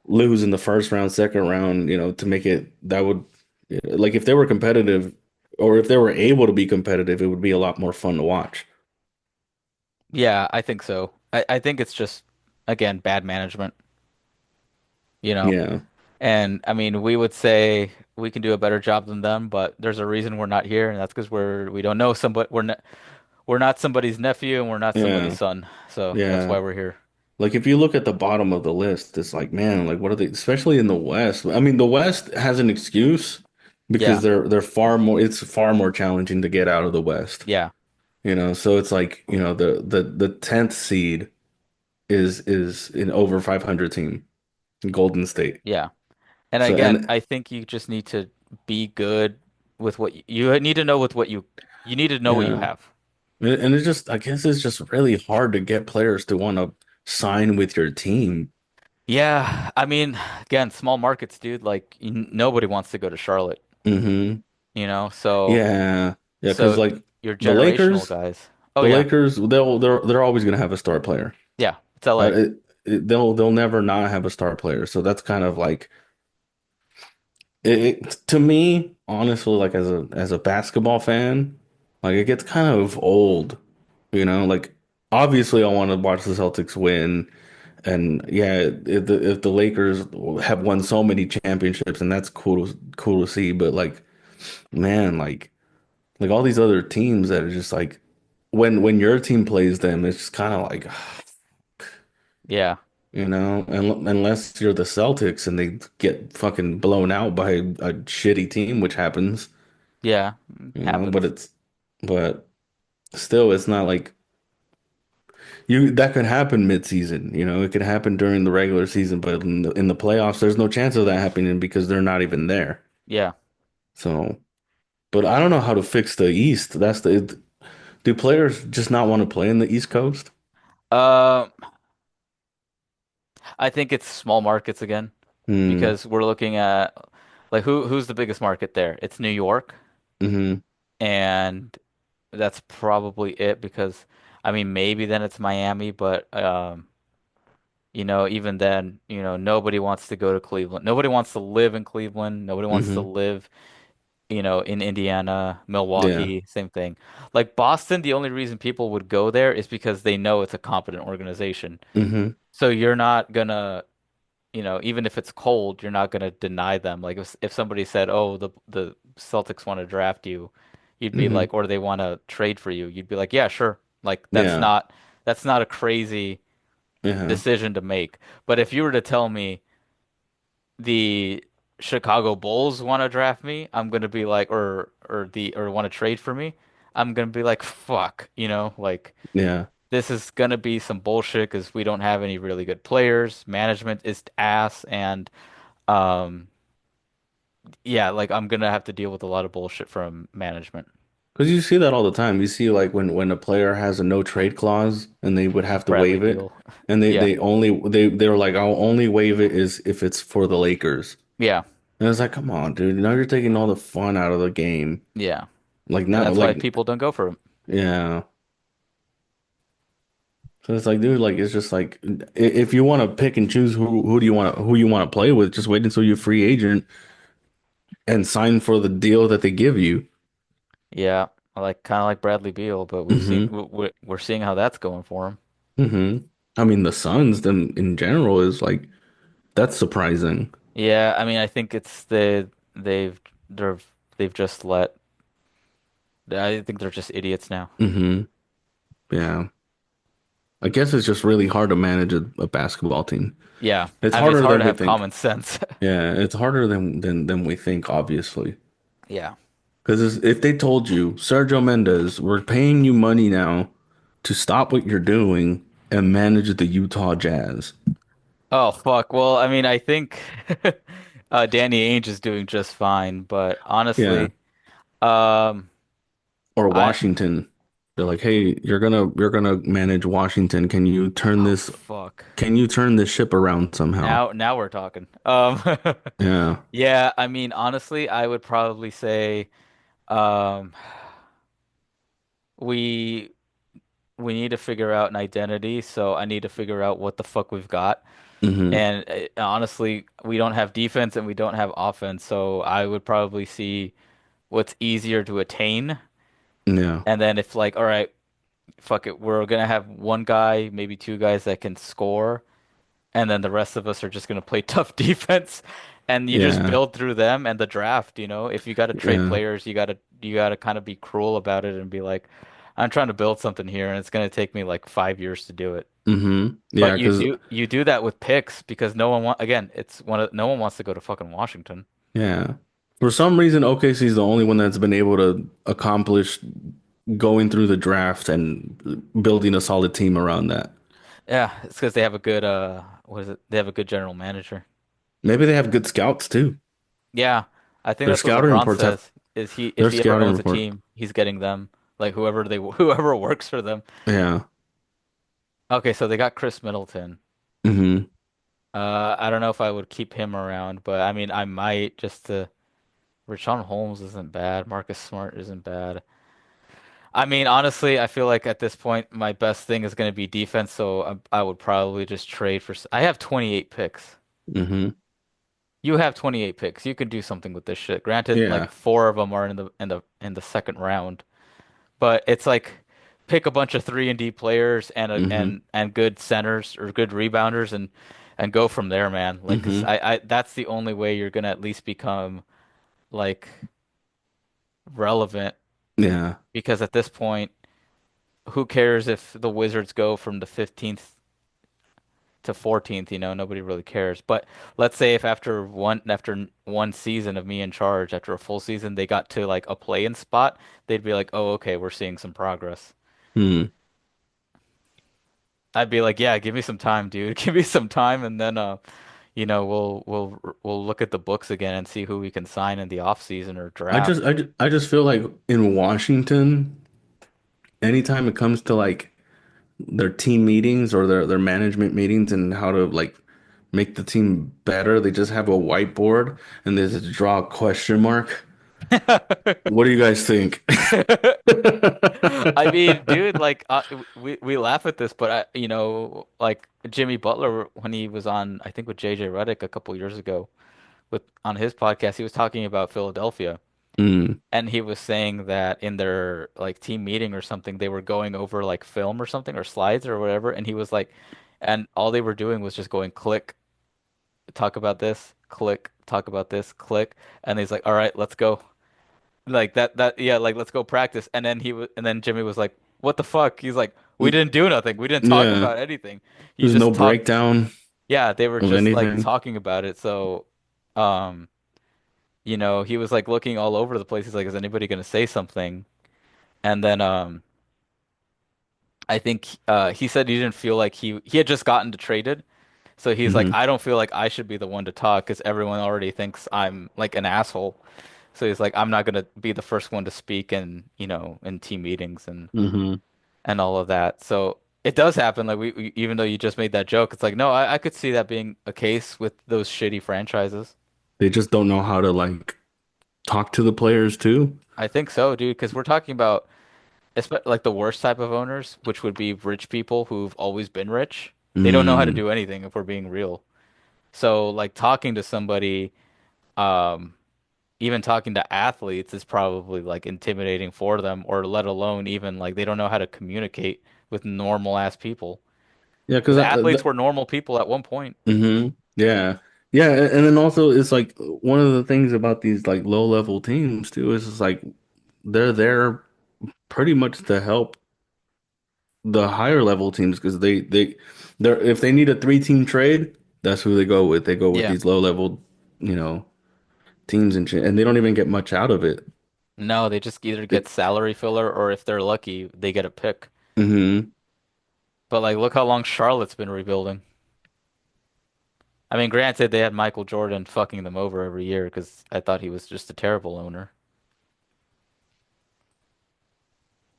lose in the first round, second round, to make it that would like if they were competitive or if they were able to be competitive, it would be a lot more fun to watch. yeah, I think so. I think it's just again bad management, you know. Yeah. And I mean, we would say we can do a better job than them, but there's a reason we're not here, and that's because we don't know somebody. We're not somebody's nephew, and we're not somebody's Yeah. son. So that's Yeah. why we're here. Like if you look at the bottom of the list, it's like, man, like what are they, especially in the West? I mean, the West has an excuse because Yeah, they're far more it's far more challenging to get out of the West. yeah, So it's like, the 10th seed is an over 500 team, Golden State. yeah. And So again, and I think you just need to be good with what you need to know with what you need to know what you yeah. have. And it's just I guess it's just really hard to get players to want to sign with your team. Yeah, I mean, again, small markets, dude. Like nobody wants to go to Charlotte, Hmm. So Yeah. Yeah, because so like your the generational Lakers, guys. Oh the yeah, Lakers, they're always gonna have a star player. yeah. It's LA. They'll never not have a star player. So that's kind of like to me, honestly, like as a basketball fan, like it gets kind of old, like obviously I want to watch the Celtics win. And yeah, if the Lakers have won so many championships and that's cool to see, but like man, like all these other teams that are just like when your team plays them, it's just kind of like Yeah. unless you're the Celtics and they get fucking blown out by a shitty team, which happens, Yeah. but Happens. but still, it's not like you that could happen mid-season, it could happen during the regular season, but in the playoffs, there's no chance of that happening because they're not even there. Yeah. So, but I don't know how to fix the East. Do players just not want to play in the East Coast? Uh, I think it's small markets again Hmm. because we're looking at like who's the biggest market there? It's New York, Mm-hmm. and that's probably it because I mean maybe then it's Miami, but even then, nobody wants to go to Cleveland. Nobody wants to live in Cleveland. Nobody wants to Mm-hmm. live, in Indiana, Yeah. Milwaukee, same thing. Like Boston, the only reason people would go there is because they know it's a competent organization. Mm-hmm. So you're not gonna, even if it's cold, you're not gonna deny them. Like if somebody said, "Oh, the Celtics want to draft you," you'd be Mm-hmm. like, or they want to trade for you, you'd be like, "Yeah, sure." Like Yeah. that's not a crazy Yeah. decision to make. But if you were to tell me the Chicago Bulls want to draft me, I'm gonna be like, or want to trade for me, I'm gonna be like, fuck, like Yeah. this is gonna be some bullshit because we don't have any really good players. Management is ass, and um, yeah, like I'm gonna have to deal with a lot of bullshit from management. Because you see that all the time. You see like when a player has a no trade clause and they would have to Bradley waive it, Beal, and they yeah, they only they're like, I'll only waive it is if it's for the Lakers. yeah, And it's like, come on, dude. Now you're taking all the fun out of the game. yeah, Like and now, that's why like people don't go for him. yeah. So it's like, dude, like it's just like if you want to pick and choose who you want to play with, just wait until you're free agent and sign for the deal that they give you. Yeah, like kind of like Bradley Beal, but Hmm. we're seeing how that's going for him. Hmm. I mean, the Suns, them in general, is like that's surprising. Yeah, I mean, I think they've they're they've just let. I think they're just idiots now. Hmm. Yeah. I guess it's just really hard to manage a basketball team. Yeah, It's I mean, it's harder hard than to we have think. common sense. Yeah, it's harder than we think, obviously. Yeah. Because if they told you, Sergio Mendes, we're paying you money now to stop what you're doing and manage the Utah Jazz. Oh fuck. Well, I mean, I think Danny Ainge is doing just fine, but Yeah. honestly, um, Or I Washington. They're like, hey, you're gonna manage Washington. oh fuck. Can you turn this ship around somehow? Now we're talking. Yeah. Yeah, I mean, honestly, I would probably say um we we need to figure out an identity, so I need to figure out what the fuck we've got. Hmm. And honestly, we don't have defense and we don't have offense, so I would probably see what's easier to attain. Yeah. And then if like, all right, fuck it, we're gonna have one guy, maybe two guys that can score, and then the rest of us are just gonna play tough defense. And you just Yeah. build through them and the draft, If you got to trade Yeah. players, you gotta kind of be cruel about it and be like, I'm trying to build something here, and it's gonna take me like 5 years to do it. Yeah, But you because do you do that with picks because no one again, no one wants to go to fucking Washington. yeah. For some reason, OKC is the only one that's been able to accomplish going through the draft and building a solid team around that. Yeah, it's because they have a good what is it? They have a good general manager. Maybe they have good scouts too. Yeah, I think Their that's what scouting LeBron reports have says is he their if he ever scouting owns a report. team, he's getting them like whoever works for them. Yeah. Okay, so they got Chris Middleton. Hmm. I don't know if I would keep him around, but I mean I might just to Rashawn Holmes isn't bad. Marcus Smart isn't bad. I mean, honestly, I feel like at this point, my best thing is going to be defense. So I would probably just trade for. I have 28 picks. Hmm. You have 28 picks. You can do something with this shit. Granted, like Yeah. four of them are in the second round, but it's like pick a bunch of 3-and-D players and Hmm. good centers or good rebounders and go from there, man. Like, 'cause Hmm. I that's the only way you're gonna at least become like. relevant Yeah. because at this point, who cares if the Wizards go from the 15th to 14th, nobody really cares. But let's say if after one season of me in charge, after a full season, they got to like a play-in spot, they'd be like, "Oh, okay, we're seeing some progress." Hmm. I'd be like, "Yeah, give me some time, dude. Give me some time and then we'll look at the books again and see who we can sign in the off season or draft." I just feel like in Washington, anytime it comes to like their team meetings or their management meetings and how to like make the team better, they just have a whiteboard and they just draw a question mark. What do you guys think? I mean, dude, like we laugh at this, but like Jimmy Butler when he was on, I think with JJ Redick a couple years ago, with on his podcast, he was talking about Philadelphia, Mm, and he was saying that in their like team meeting or something, they were going over like film or something or slides or whatever, and he was like, and all they were doing was just going click, talk about this, click, talk about this, click, and he's like, all right, let's go. Like that yeah, like let's go practice. And then Jimmy was like, "What the fuck?" He's like, "We mm, didn't do nothing. We didn't talk yeah, about anything. You there's no just talked." breakdown Yeah, they were of just like anything. talking about it. So, um, he was like looking all over the place. He's like, "Is anybody gonna say something?" And then I think he said he didn't feel like he had just gotten to traded. So he's like, Hmm. "I don't feel like I should be the one to talk because everyone already thinks I'm like an asshole." So he's like, I'm not gonna be the first one to speak in team meetings Hmm. and all of that. So it does happen. Like even though you just made that joke, it's like, no, I could see that being a case with those shitty franchises. They just don't know how to like talk to the players too. I think so, dude, because we're talking about like the worst type of owners, which would be rich people who've always been rich. They don't know how to Mm. do anything if we're being real. So like talking to somebody, um, even talking to athletes is probably like intimidating for them, or let alone even like they don't know how to communicate with normal ass people. Yeah, Because athletes were normal people at one point. hmm yeah. Yeah, and then also it's like one of the things about these like low level teams too is it's like they're there pretty much to help the higher level teams because they're if they need a three-team trade, that's who they go with. They go with Yeah. these low level, you know, teams and shit, and they don't even get much out of it. No, they just either They, get salary filler or if they're lucky, they get a pick. hmm But like look how long Charlotte's been rebuilding. I mean, granted they had Michael Jordan fucking them over every year because I thought he was just a terrible owner.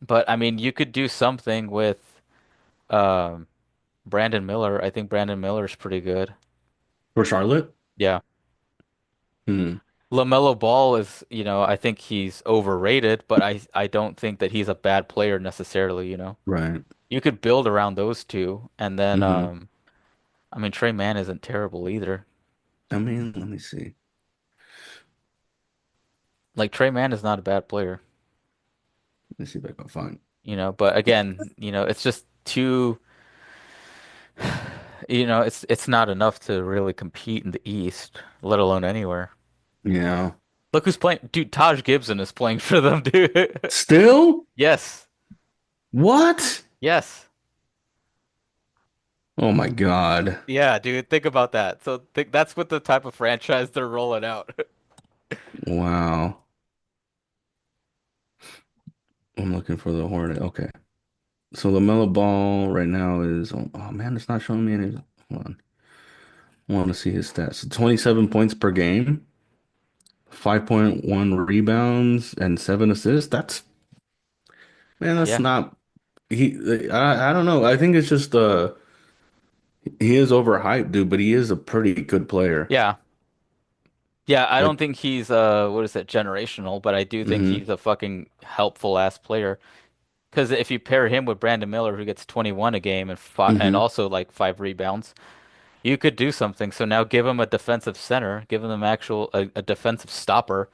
But I mean, you could do something with um Brandon Miller. I think Brandon Miller's pretty good. For Charlotte. Yeah. Hmm. LaMelo Ball is, I think he's overrated, but I don't think that he's a bad player necessarily. Right. You could build around those two, and then Hmm. I mean Trey Mann isn't terrible either. I mean, let me see. Like Trey Mann is not a bad player, Let me see if I can find. but again, it's just too, it's not enough to really compete in the East, let alone anywhere. Yeah. Look who's playing, dude. Taj Gibson is playing for them, dude. Still? Yes. What? Yes. Oh my God. Yeah, dude, think about that. So that's what the type of franchise they're rolling out. Wow. I'm looking for the Hornet. Okay. So LaMelo Ball right now is oh man, it's not showing me any. Hold on. I want to see his stats. So 27 points per game, 5.1 rebounds, and 7 assists. That's man, that's Yeah. not he I don't know. I think it's just he is overhyped, dude, but he is a pretty good player. Yeah. Yeah, I Like don't think he's what is it, generational, but I do think hmm he's a fucking helpful ass player. Because if you pair him with Brandon Miller, who gets 21 a game and and hmm also like 5 rebounds, you could do something. So now give him a defensive center, give him a defensive stopper,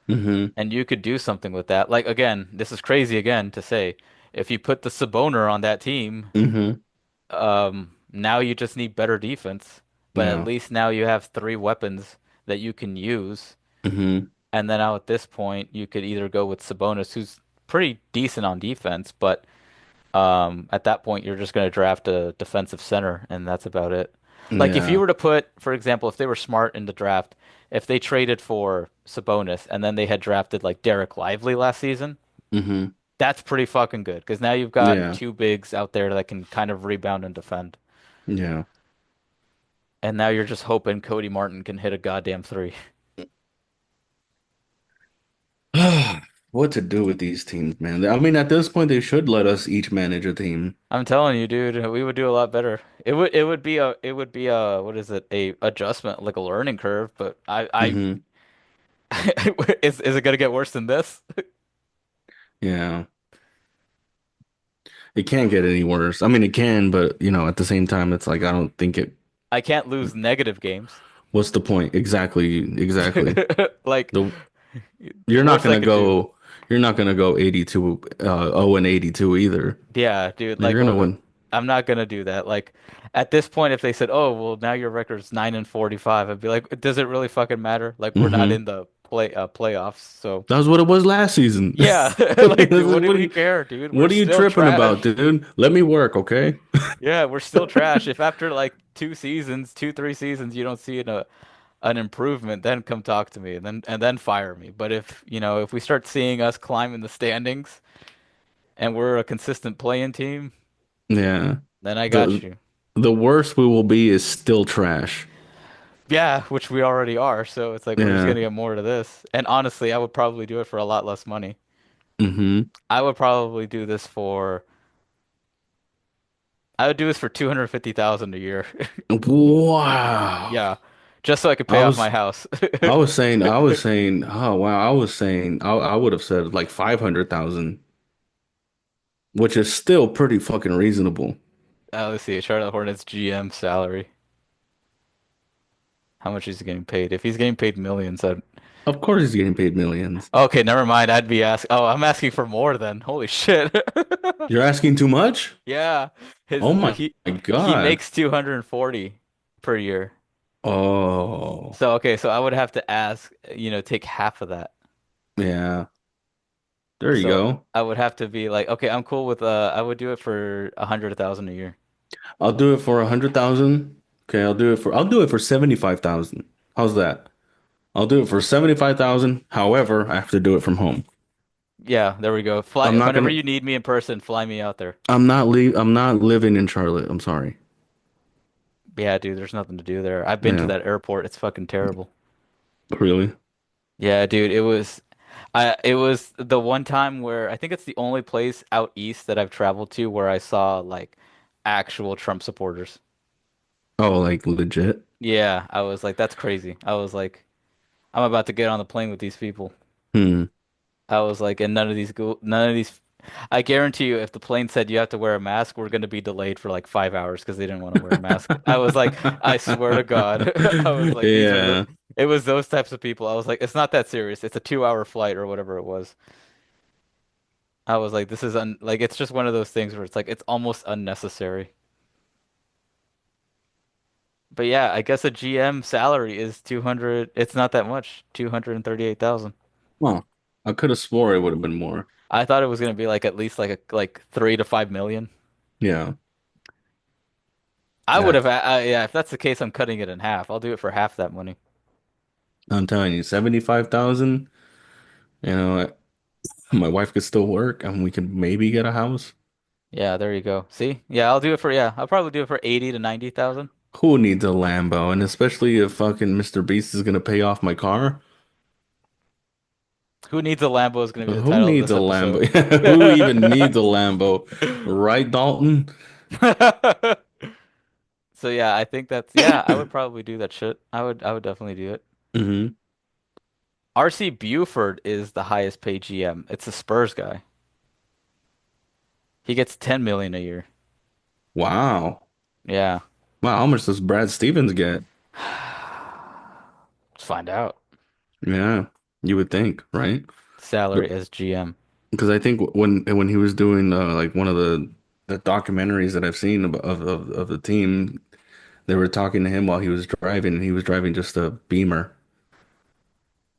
hmm and you could do something with that. Like again, this is crazy again to say, if you put the Saboner on that team. hmm Now you just need better defense, but at Yeah. least now you have three weapons that you can use. hmm And then now at this point, you could either go with Sabonis, who's pretty decent on defense, but at that point, you're just going to draft a defensive center, and that's about it. Like if you Yeah. were to put, for example, if they were smart in the draft, if they traded for Sabonis and then they had drafted like Derek Lively last season, Hmm. that's pretty fucking good because now you've got Yeah. two bigs out there that can kind of rebound and defend. Yeah. And now you're just hoping Cody Martin can hit a goddamn three. What to do with these teams, man? I mean, at this point, they should let us each manage a team. I'm telling you, dude, we would do a lot better. It would be a what is it? A adjustment, like a learning curve, but I Hmm. is it gonna get worse than this? Yeah. It can't get any worse. I mean, it can, but at the same time, it's like I don't think it. I can't lose negative games. What's the point? Exactly. Exactly. Like The the you're not worst I gonna could do. go. You're not gonna go 82, 0 and 82 either. Yeah, dude, You're like gonna win. I'm not gonna do that. Like at this point if they said, "Oh, well now your record's 9 and 45." I'd be like, "Does it really fucking matter? Like we're not Hmm. in the playoffs." So, That was what it was last season. yeah, like This dude, is- what do What are we you, care, dude? We're what are you still tripping about, trash. dude? Let me work, okay? Yeah, we're still trash. If after like 2 seasons, 3 seasons, you don't see an improvement, then come talk to me and then fire me. But if we start seeing us climb in the standings and we're a consistent playing team, Yeah. then I got The you. the worst we will be is still trash. Yeah, which we already are. So it's like we're just Yeah. gonna get more to this. And honestly, I would probably do it for a lot less money. Hmm. I would probably do this for I would do this for 250,000 a year. Wow. Yeah, just so I could I pay off my was house. I was saying, oh wow, I would have said like 500,000, which is still pretty fucking reasonable. Let's see, Charlotte Hornets GM salary. How much is he getting paid? If he's getting paid millions, I'd... Of course he's getting paid millions. Okay, never mind. I'd be asking. Oh, I'm asking for more then. Holy shit. You're asking too much? Yeah, Oh his my he God. makes 240 per year. Oh, So okay, so I would have to ask, take half of that. yeah. There you So go. I would have to be like, okay, I'm cool with I would do it for 100,000 a year. I'll do it for 100,000. Okay, I'll do it for 75,000. How's that? I'll do it for 75,000. However, I have to do it from home. Yeah, there we go. I'm Fly not whenever gonna you need me in person, fly me out there. I'm not living in Charlotte. I'm sorry. Yeah, dude, there's nothing to do there. I've been to Yeah, that airport. It's fucking terrible. really. Yeah, dude, it was the one time where I think it's the only place out east that I've traveled to where I saw like actual Trump supporters. Oh, like legit. Yeah, I was like, that's crazy. I was like, I'm about to get on the plane with these people. Hmm. I was like, and none of these. I guarantee you, if the plane said you have to wear a mask, we're going to be delayed for like 5 hours because they didn't want to wear a mask. I was like, I swear to God, I was like, these are the. Yeah. It was those types of people. I was like, it's not that serious. It's a 2 hour flight or whatever it was. I was like, this is like it's just one of those things where it's like it's almost unnecessary. But yeah, I guess a GM salary is 200. It's not that much, 238,000. Well, I could have swore it would have been more. I thought it was going to be like at least like 3 to 5 million. Yeah. I would That have, yeah, if that's the case, I'm cutting it in half. I'll do it for half that money. I'm telling you, 75,000, my wife could still work and we could maybe get a house. Yeah, there you go. See? Yeah, I'll probably do it for 80 to 90,000. Who needs a Lambo? And especially if fucking Mr. Beast is gonna pay off my car. Who needs a Lambo is going to be the Who title of needs this a episode. Lambo? Who even needs a Lambo? Right, Dalton? So yeah, I think yeah, I would probably do that shit. I would definitely do it. Hmm. RC Buford is the highest paid GM. It's a Spurs guy. He gets 10 million a year. Wow. Yeah. Wow, how much does Brad Stevens get? Let's find out. Yeah, you would think, right? Salary as GM. Because I think when he was doing like one of the documentaries that I've seen of the team, they were talking to him while he was driving, and he was driving just a Beamer.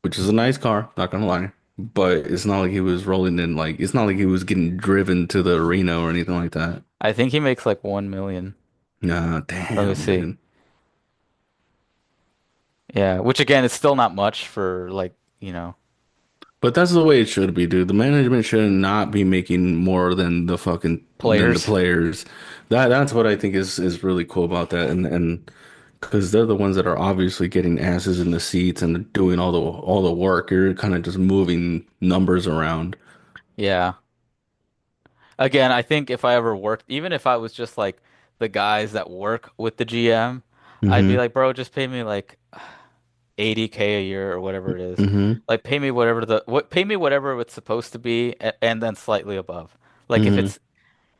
which is a nice car, not gonna lie. But it's not like he was rolling in like it's not like he was getting driven to the arena or anything like that. I think he makes like 1 million. Nah, Let me damn, see. dude. Yeah, which again is still not much for like, you know, But that's the way it should be, dude. The management should not be making more than the players. players. That's what I think is really cool about that, and because they're the ones that are obviously getting asses in the seats and doing all the work. You're kind of just moving numbers around. Yeah. Again, I think if I ever worked, even if I was just like the guys that work with the GM, I'd be Hmm. like, bro, just pay me like 80K a year or whatever it is. Hmm. Like pay me whatever pay me whatever it's supposed to be and then slightly above. Like Hmm.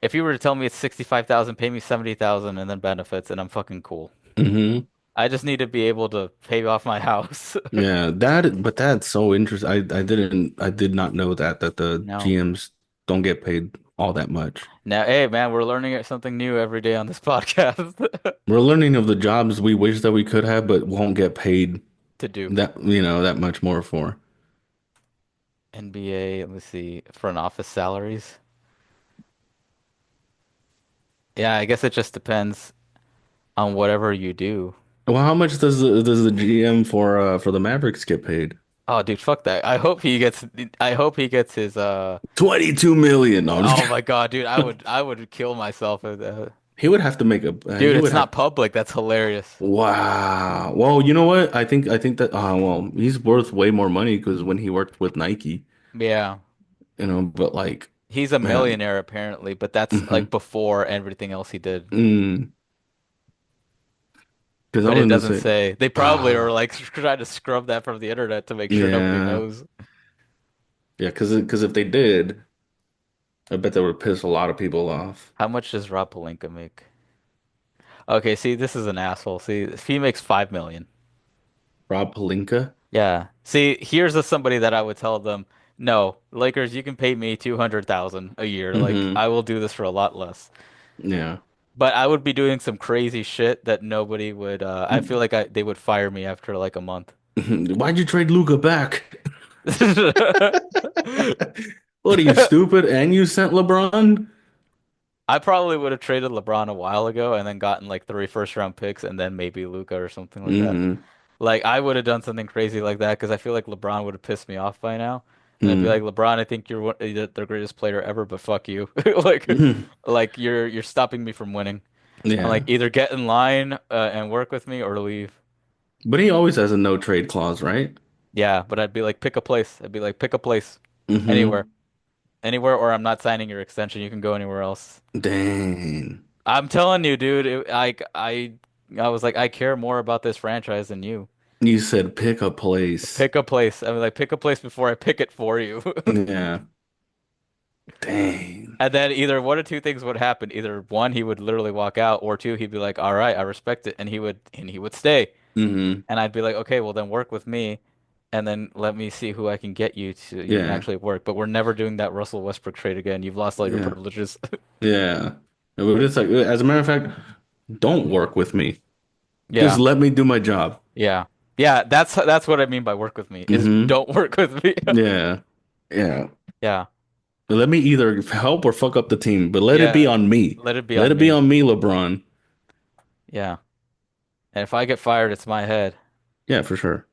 if you were to tell me it's 65,000, pay me 70,000 and then benefits and I'm fucking cool. Hmm. I just need to be able to pay off my house. Yeah, but that's so interesting. I did not know that the No. GMs don't get paid all that much. Now, hey man, we're learning something new every day on this podcast We're learning of the jobs we wish that we could have, but won't get paid to do. that much more for. NBA, let me see, front office salaries. Yeah, I guess it just depends on whatever you do. Well, how much does the GM for the Mavericks get paid? Oh, dude, fuck that. I hope he gets his 22 million. No, I'm just oh kidding. my God, dude, I would kill myself if He would have to make a dude, he would it's have not public. That's hilarious. wow. Well, you know what? I think that well, he's worth way more money because when he worked with Nike, Yeah. but like He's a man, millionaire apparently, but that's like hmm before everything else he did. mm, because I But was it gonna doesn't say say. They probably are ah like trying to scrub that from the internet to make sure nobody yeah. knows. Yeah, because if they did, I bet that would piss a lot of people off. How much does Rob Pelinka make? Okay, see, this is an asshole. See, if he makes 5 million. Rob Pelinka? Yeah. See, here's somebody that I would tell them, no, Lakers, you can pay me 200,000 a year. Like, Hmm. I will do this for a lot less. Yeah. But I would be doing some crazy shit that nobody would I feel like they would fire me after like a month. Why'd you trade Luca back? What are you stupid? And you sent LeBron? I probably would have traded LeBron a while ago and then gotten like 3 first round picks and then maybe Luca or something like that. Hmm. Like I would have done something crazy like that because I feel like LeBron would have pissed me off by now. And I'd be Hmm. like, LeBron, I think you're the greatest player ever, but fuck you. Like, Hmm. like you're stopping me from winning. And like Yeah. either get in line and work with me or leave. But he always has a no trade clause, right? Yeah, but I'd be like, pick a place. I'd be like, pick a place Hmm. anywhere, anywhere, or I'm not signing your extension. You can go anywhere else. Dang. I'm telling you, dude. I was like, I care more about this franchise than you. You said pick a place. Pick a place. I mean, like, pick a place before I pick it for you. Yeah. Dang. And then either one or two things would happen. Either one, he would literally walk out, or two, he'd be like, "All right, I respect it," and he would stay. Hmm. And I'd be like, "Okay, well then work with me, and then let me see who I can get you to, you know, Yeah. actually work." But we're never doing that Russell Westbrook trade again. You've lost all your Yeah. privileges. Yeah. But it's like, as a matter of fact, don't work with me. Just Yeah, let me do my job. yeah, yeah. That's what I mean by work with me is Hmm. don't work with me. Yeah. Yeah. Yeah, Let me either help or fuck up the team, but let it be yeah. on me. Let it be Let on it be me. on me, LeBron. Yeah. And if I get fired, it's my head. Yeah, for sure.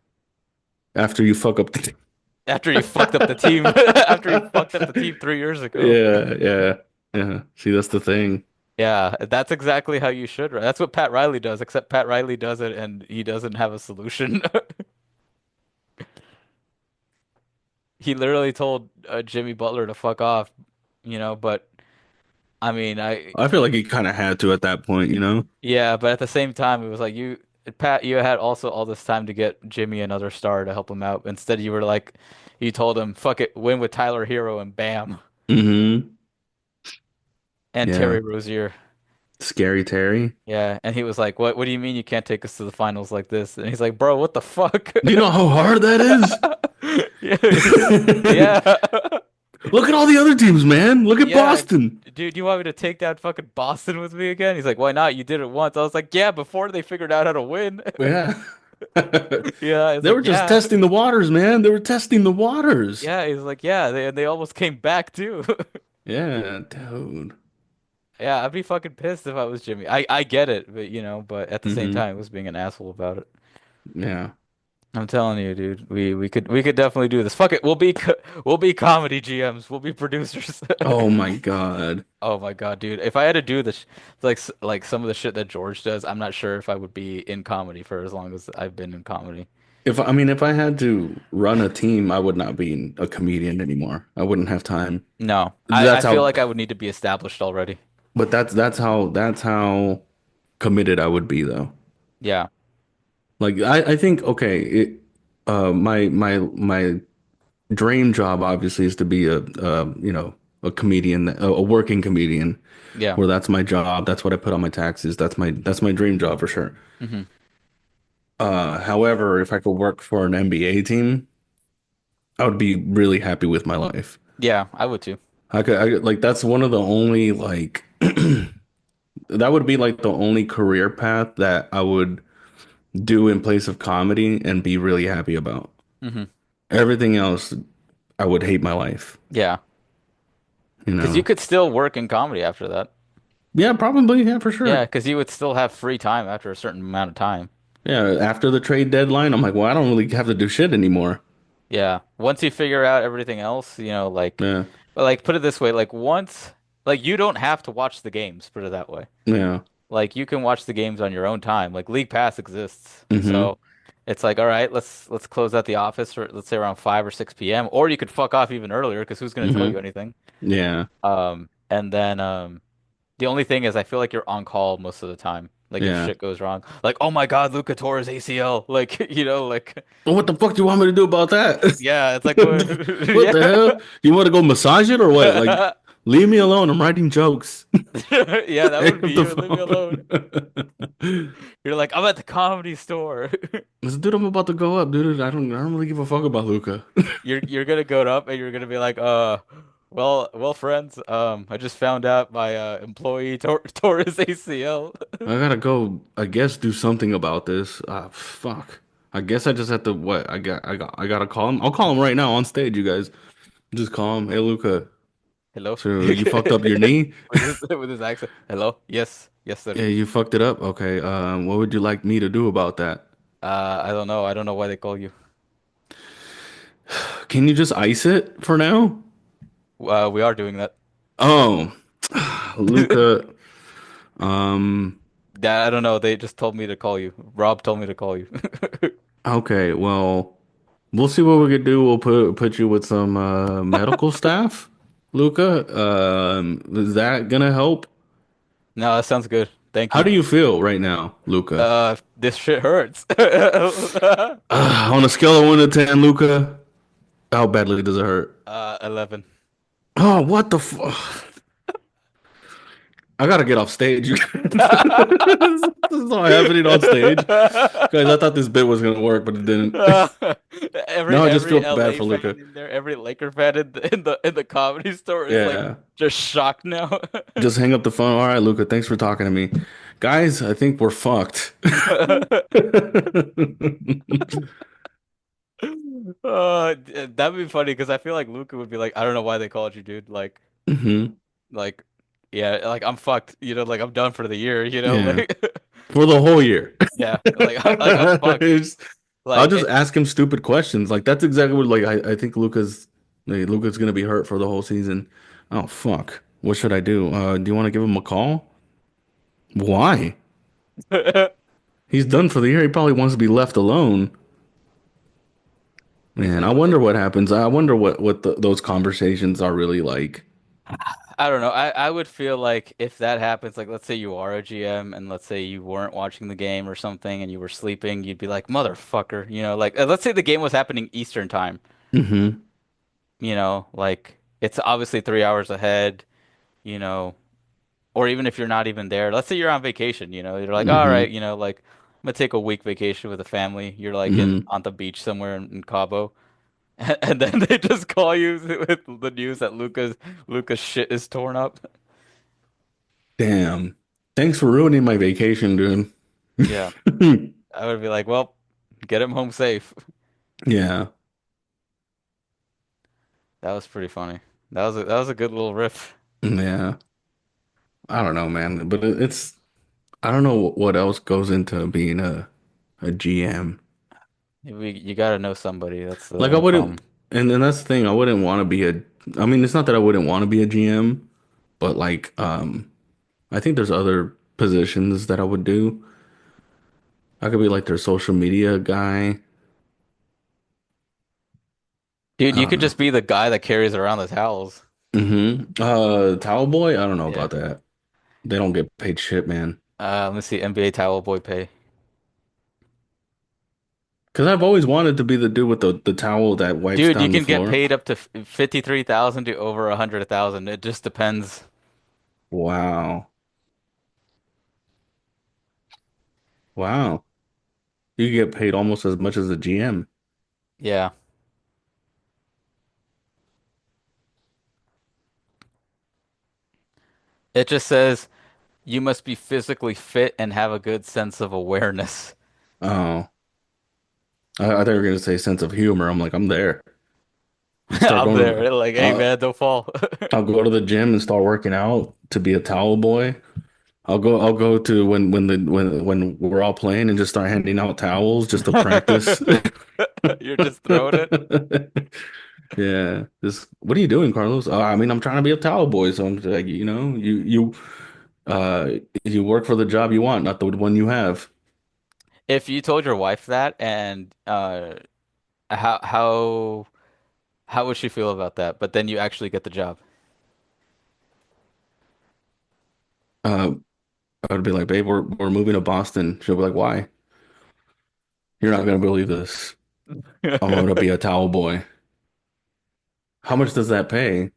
After you fuck up the team. After you fucked up the team, after you fucked up the team 3 years ago. Yeah, yeah, yeah. See, that's the thing. Yeah, that's exactly how you should. That's what Pat Riley does, except Pat Riley does it and he doesn't have a solution. He literally told Jimmy Butler to fuck off, you know, but I mean, I feel like he kind of had to at that point, you know? yeah, but at the same time, it was like Pat, you had also all this time to get Jimmy another star to help him out. Instead, you were like, you told him, fuck it, win with Tyler Hero and bam, Hmm. and Yeah. Terry Rozier. Scary Terry. Yeah, and he was like, What do you mean you can't take us to the finals like this?" And he's like, "Bro, what the fuck?" Do you know how hard that is? Yeah, yeah, Look at all the other teams, man. Look at yeah. Boston. Dude, you want me to take down fucking Boston with me again? He's like, "Why not? You did it once." I was like, "Yeah, before they figured out how to win." Yeah. Yeah, it's They like, were just yeah. testing the waters, man. They were testing the waters. Yeah, he's like, yeah, they almost came back too. Yeah, dude. Yeah, I'd be fucking pissed if I was Jimmy. I get it, but but at the same Hmm. time, it was being an asshole about it. Yeah. I'm telling you, dude, we could definitely do this. Fuck it, we'll be comedy GMs. We'll be producers. Oh my God. Oh my God, dude. If I had to do this, like some of the shit that George does, I'm not sure if I would be in comedy for as long as I've been in comedy. If I had to run a team, I would not be a comedian anymore. I wouldn't have time. No, I That's feel how, like I would need to be established already. but that's how committed I would be though. Yeah, Like I think okay, my dream job obviously is to be a comedian, a working comedian, yeah. where that's my job, that's what I put on my taxes, that's my dream job for sure. Hmm. However, if I could work for an NBA team, I would be really happy with my life. Yeah, I would too. Like that's one of the only like that would be like the only career path that I would do in place of comedy and be really happy about. Hmm. Everything else, I would hate my life, Yeah, you because you know? could still work in comedy after that. Yeah, probably, yeah, for Yeah, sure. because you would still have free time after a certain amount of time. Yeah, after the trade deadline, I'm like, well, I don't really have to do shit anymore. Yeah. Once you figure out everything else, Yeah, like put it this way, like once, like you don't have to watch the games, put it that way. yeah. Like you can watch the games on your own time. Like League Pass exists. Hmm. So it's like, all right, let's close out the office for let's say around 5 or 6 p.m. Or you could fuck off even earlier because who's gonna tell Hmm. you anything? Yeah, And then the only thing is I feel like you're on call most of the time. Like if yeah. shit goes wrong. Like, oh my God, Luca tore his ACL. Like, like Well, what the fuck do you want me to do about that? yeah, it's like what What the yeah. hell? You want to go massage it or what? Like, leave me alone. I'm writing jokes. Yeah, that Hang would be up the you. Leave me alone. phone. You're like, I'm at the comedy store. Listen, dude, I'm about to go up, dude. I don't really give a fuck about Luca. You're gonna go up and you're gonna be like, well, friends, I just found out my employee tore his ACL. I gotta go, I guess, do something about this. Ah, fuck. I guess I just have to, what? I gotta call him. I'll call him right now on stage, you guys. Just call him. Hey, Luca. Hello? So you fucked up your knee? With his accent. Hello? Yes. Yes, sir. Yeah, you fucked it up. Okay. What would you like me to do about that? I don't know. I don't know why they call you. Can you just ice it for now? We are doing that. Oh, Luca. Um, Yeah, I don't know. They just told me to call you. Rob told me to call you. okay, well, we'll see what we could do. We'll put you with some medical staff, Luca. Is that gonna help? No, that sounds good. Thank How you. do you feel right now, Luca? This shit hurts. On a scale of 1 to 10, Luca, how badly does it hurt? 11. Oh, what the fuck? I gotta get off stage. This is all happening on stage. Guys, I thought this bit was gonna work, but it didn't. Uh, Now I just feel every bad LA for fan Luca. in there, every Laker fan in the comedy store is like Yeah. just shocked now. Just hang up the phone. All right, Luca, thanks for talking to me. Guys, I think we're fucked. That'd be funny because I feel like Luca would be like, I don't know why they called you, dude. Hmm. Like, yeah, like I'm fucked. Like I'm done for the year. Yeah. Like, For the whole year. yeah, like I'm fucked. It's- I'll Like, just ask him stupid questions. Like that's exactly what I think Luca's gonna be hurt for the whole season. Oh fuck. What should I do? Do you want to give him a call? Why? He's done for the year. He probably wants to be left alone. he's Man, like, I what the wonder what happens. I wonder what those conversations are really like. I don't know. I would feel like if that happens, like let's say you are a GM and let's say you weren't watching the game or something and you were sleeping, you'd be like, motherfucker, like let's say the game was happening Eastern time, Hmm. like it's obviously 3 hours ahead, you know, or even if you're not even there, let's say you're on vacation, you're like, all right, Hmm. like I'm gonna take a week vacation with the family. You're like in Hmm. on the beach somewhere in Cabo, and then they just call you with the news that Lucas shit is torn up. Damn. Thanks for ruining my vacation, dude. Yeah. I would be like, well, Get him home safe. Yeah, That was pretty funny. That was a good little riff. yeah. I don't know, man, but it's I don't know what else goes into being a GM. You gotta know somebody. That's the Like I only wouldn't, problem. and then that's the thing. I wouldn't want to be a. I mean, it's not that I wouldn't want to be a GM, but like, I think there's other positions that I would do. I could be like their social media guy. Dude, I you don't could know. just be the guy that carries around the towels. Towel boy. I don't know Yeah. about that. They don't get paid shit, man. Let me see. NBA towel boy pay. Because I've always wanted to be the dude with the towel that wipes Dude, you down the can get floor. paid up to 53,000 to over 100,000. It just depends. Wow, wow. You get paid almost as much as a GM. Yeah. It just says you must be physically fit and have a good sense of awareness. Oh, I thought you were gonna say sense of humor. I'm like, I'm there. Start I'm going to there. Like, hey I'll, man, don't fall. I'll go to the gym and start working out to be a towel boy. I'll go to when we're all playing and just start handing out towels just to practice. You're just throwing it. Yeah. Just what are you doing, Carlos? I mean, I'm trying to be a towel boy, so I'm just like, uh you work for the job you want, not the one you have. If you told your wife that and how would she feel about that? But then you actually get the job. Uh I would be like, babe, we're moving to Boston. She'll be like, why? You're not gonna believe this. I'm gonna be a towel boy. How much does that pay?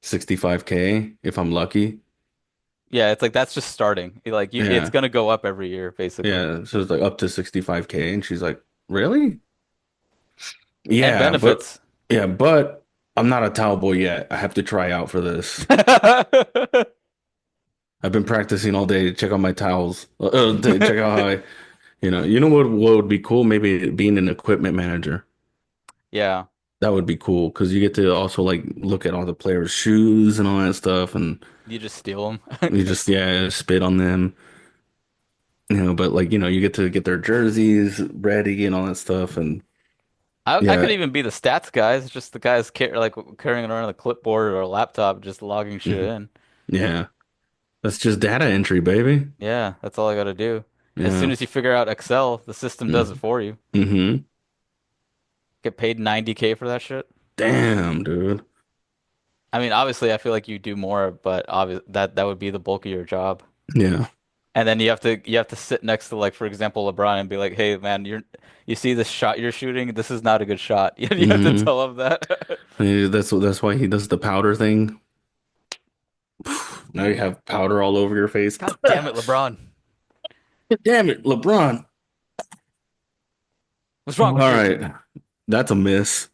65K if I'm lucky. Yeah, it's like that's just starting. It's Yeah. gonna go up every year, basically. Yeah. So it's like up to 65K. And she's like, really? And Yeah, but benefits. yeah, but I'm not a towel boy yet. I have to try out for this. I've been practicing all day to check out my towels. To check out how you know what would be cool? Maybe being an equipment manager. Yeah, That would be cool because you get to also like look at all the players' shoes and all that stuff, and you just steal them. you just yeah spit on them. But like you get to get their jerseys ready and all that stuff, and I yeah, could even be the stats guys, just the guys carrying around a clipboard or a laptop, just logging shit mhm, in. yeah, that's just data entry, baby. Yeah, that's all I gotta do. As soon Yeah. as you figure out Excel, the system does it Mm-hmm. for you. Mm-hmm. Get paid 90K for that shit. Damn, dude. I mean, obviously, I feel like you do more, but obvious that would be the bulk of your job. Yeah. And then you have to sit next to like, for example, LeBron and be like, "Hey, man, you see this shot you're shooting? This is not a good shot." You have to Mm-hmm. tell him that. That's why he does the powder thing. Now you have powder all over your face. God damn it, LeBron. Damn it, LeBron. What's wrong All with you? right. That's a miss.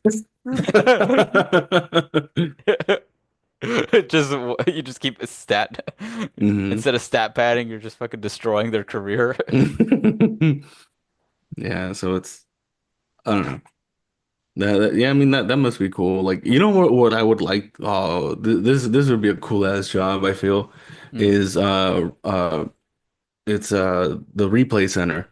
Just you just keep a stat hmm instead of stat padding, you're just fucking destroying their career. Yeah, so it's I don't know. Yeah, I mean that must be cool. Like, you know what I would like this would be a cool ass job, I feel, Hmm. is it's the replay center.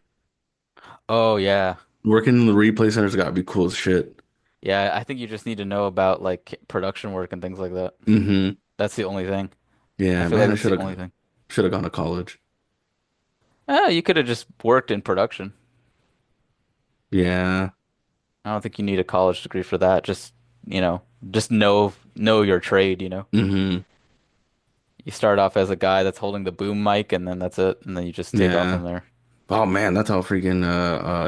Oh yeah. Working in the replay center's gotta be cool as shit. Yeah, I think you just need to know about like production work and things like that. hmm That's the only thing. I Yeah, feel like man, I that's the only thing. should have gone to college. You could have just worked in production. Yeah. I don't think you need a college degree for that. You know, just know your trade. hmm You start off as a guy that's holding the boom mic and then that's it, and then you just take off Yeah. from there. Oh man, that's how freaking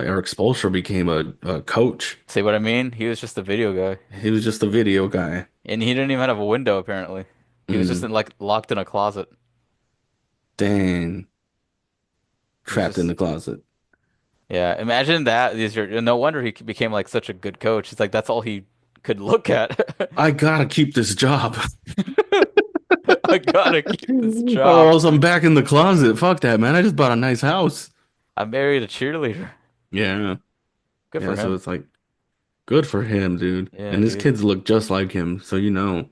Eric Spoelstra became a coach. See what I mean? He was just a video guy. He was just a video guy. And he didn't even have a window apparently. He was just Mm, in like locked in a closet. dang. He was Trapped in just the closet. yeah, imagine that is your no wonder he became like such a good coach. It's like that's all he could look at. I gotta keep this job. I gotta keep this Or job. else I'm back in the closet. Fuck that, man. I just bought a nice house. I married a cheerleader. Yeah. Good for Yeah, so him. it's like good for him, dude. Yeah, And his dude. kids look just like him, so you know.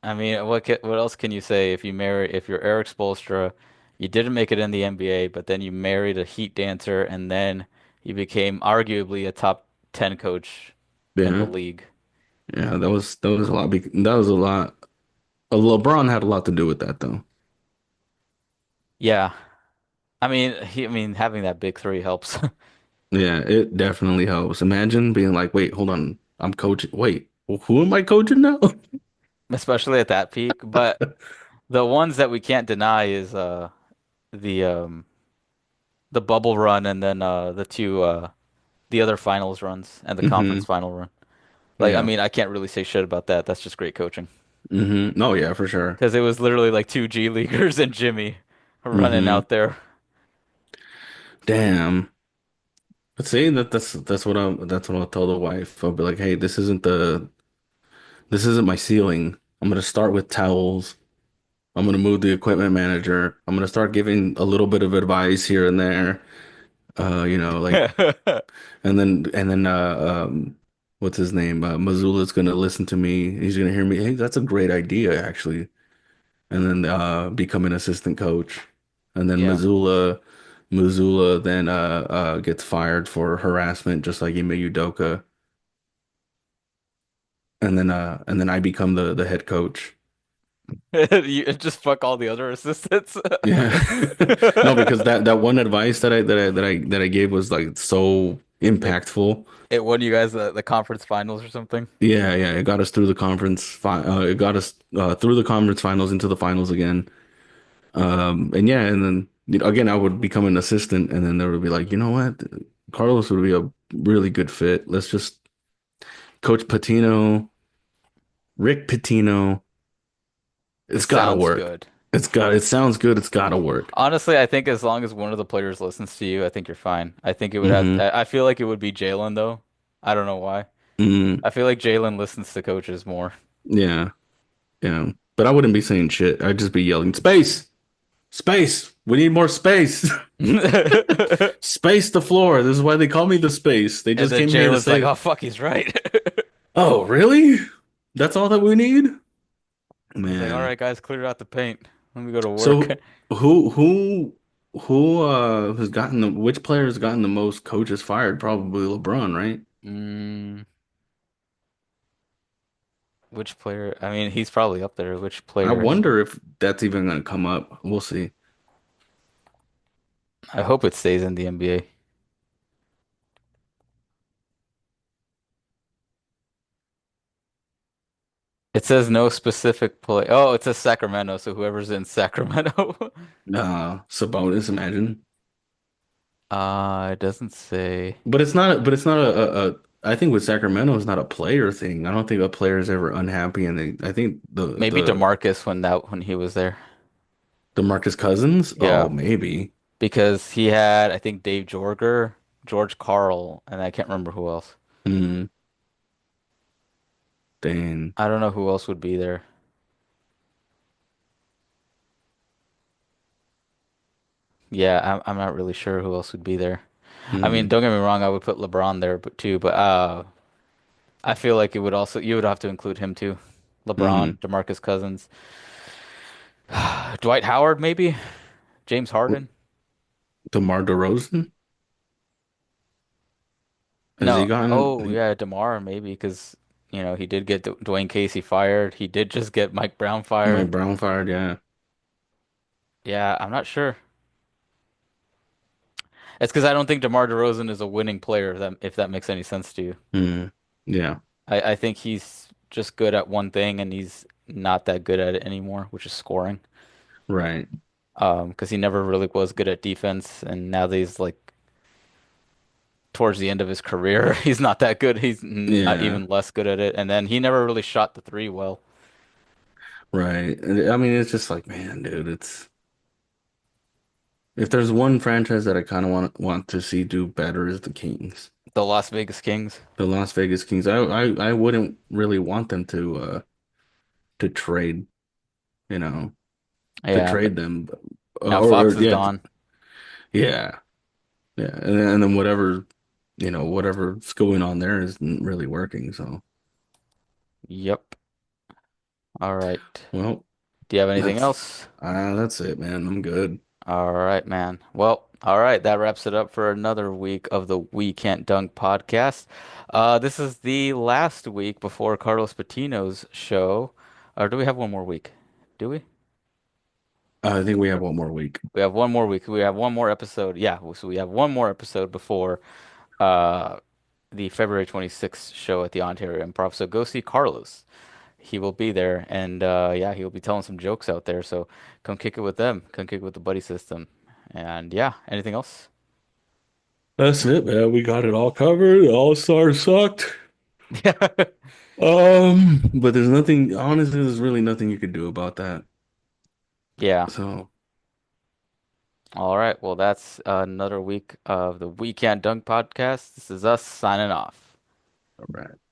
I mean, what else can you say if you're Eric Spoelstra, you didn't make it in the NBA, but then you married a Heat dancer, and then you became arguably a top 10 coach in the Yeah. league. Yeah, that was a lot. That was a lot. LeBron had a lot to do with that, though. Yeah, I mean, having that big three helps, Yeah, it definitely helps. Imagine being like, wait, hold on, I'm coaching. Wait, who am I coaching now? especially at that peak. But the ones that we can't deny is the um the bubble run and then the other finals runs and the conference Hmm. final run. Like, I Yeah. mean, I can't really say shit about that. That's just great coaching. Oh yeah, for sure. Because it was literally like two G Leaguers and Jimmy running Hmm. out there. Damn. But see that's what I'll tell the wife. I'll be like, hey, this isn't my ceiling. I'm gonna start with towels. I'm gonna move the equipment manager. I'm gonna start giving a little bit of advice here and there. Like and then what's his name? Missoula's gonna listen to me. He's gonna hear me. Hey, that's a great idea, actually. And then become an assistant coach. And then Yeah. Missoula then gets fired for harassment, just like Ime Udoka. And then I become the head coach. You just fuck all the other assistants. Yeah. No, because that one advice that I gave was like so It impactful. it won you guys the conference finals or something. Yeah, yeah, it got us through the it got us through the conference finals into the finals again. And yeah, and then again I would become an assistant, and then there would be like, you know what? Carlos would be a really good fit. Let's just Coach Patino, Rick Pitino. It It's gotta sounds work. good. It sounds good. It's gotta work. Honestly, I think as long as one of the players listens to you, I think you're fine. I think it would have. Hmm. I feel like it would be Jalen though. I don't know why. Hmm. I feel like Jalen listens to coaches more. Yeah, yeah. But I wouldn't be saying shit. I'd just be yelling, space, space. We need more space. And Space the floor. This is why they call me the space. They then just came here to Jalen's like, say, "Oh fuck, he's right." oh, really? That's all that we need? He's like, "All Man. right, guys, clear out the paint. Let me go to work." So who who has gotten which player has gotten the most coaches fired? Probably LeBron, right? Mm, which player? I mean, he's probably up there. Which I player? wonder if that's even going to come up. We'll see. I hope it stays in the NBA. It says no specific play. Oh, it says Sacramento, so whoever's in Sacramento. Sabonis, imagine. It doesn't say. But it's not I think with Sacramento it's not a player thing. I don't think a player is ever unhappy and I think Maybe DeMarcus when he was there. the Marcus Cousins, oh, Yeah, maybe. because he had I think Dave Jorger, George Karl, and I can't remember who else. Hmm. Dang. I don't know who else would be there. Yeah, I'm not really sure who else would be there. I mean, Hmm. don't get me wrong, I would put LeBron there, but I feel like it would also you would have to include him too. Hmm. LeBron, DeMarcus Cousins, Dwight Howard, maybe James Harden. DeMar DeRozan? Has he No, oh gotten yeah, DeMar maybe because he did get Dwayne Casey fired. He did just get Mike Brown Mike fired. Brown fired? Yeah. Yeah, I'm not sure. It's because I don't think DeMar DeRozan is a winning player. If that makes any sense to you, Hmm. Yeah. I think he's just good at one thing and he's not that good at it anymore, which is scoring. Right. Because he never really was good at defense, and now that he's like towards the end of his career, he's not that good. He's not Yeah. even less good at it, and then he never really shot the three well. Right. And I mean, it's just like, man, dude, it's if there's one franchise that I kind of want to see do better is the Kings. The Las Vegas Kings. The Las Vegas Kings. I wouldn't really want them to trade, you know, to Yeah, but trade them. now Or Fox is yeah, gone. yeah. Yeah. And then whatever. whatever's going on there isn't really working. So, Yep. All right. well, Do you have anything that's else? that's it, man. I'm good. All right, man. Well, all right. That wraps it up for another week of the We Can't Dunk podcast. This is the last week before Carlos Patino's show. Or do we have one more week? Do we? I think we have one more week. We have one more week. We have one more episode. Yeah, so we have one more episode before uh the February 26th show at the Ontario Improv. So go see Carlos. He will be there, and yeah, he'll be telling some jokes out there. So come kick it with them. Come kick it with the buddy system. And yeah, anything else? That's it, man. We got it all covered. All stars sucked. Yeah. But there's nothing, honestly, there's really nothing you could do about that. Yeah. So, All right. Well, that's another week of the We Can't Dunk podcast. This is us signing off. all right.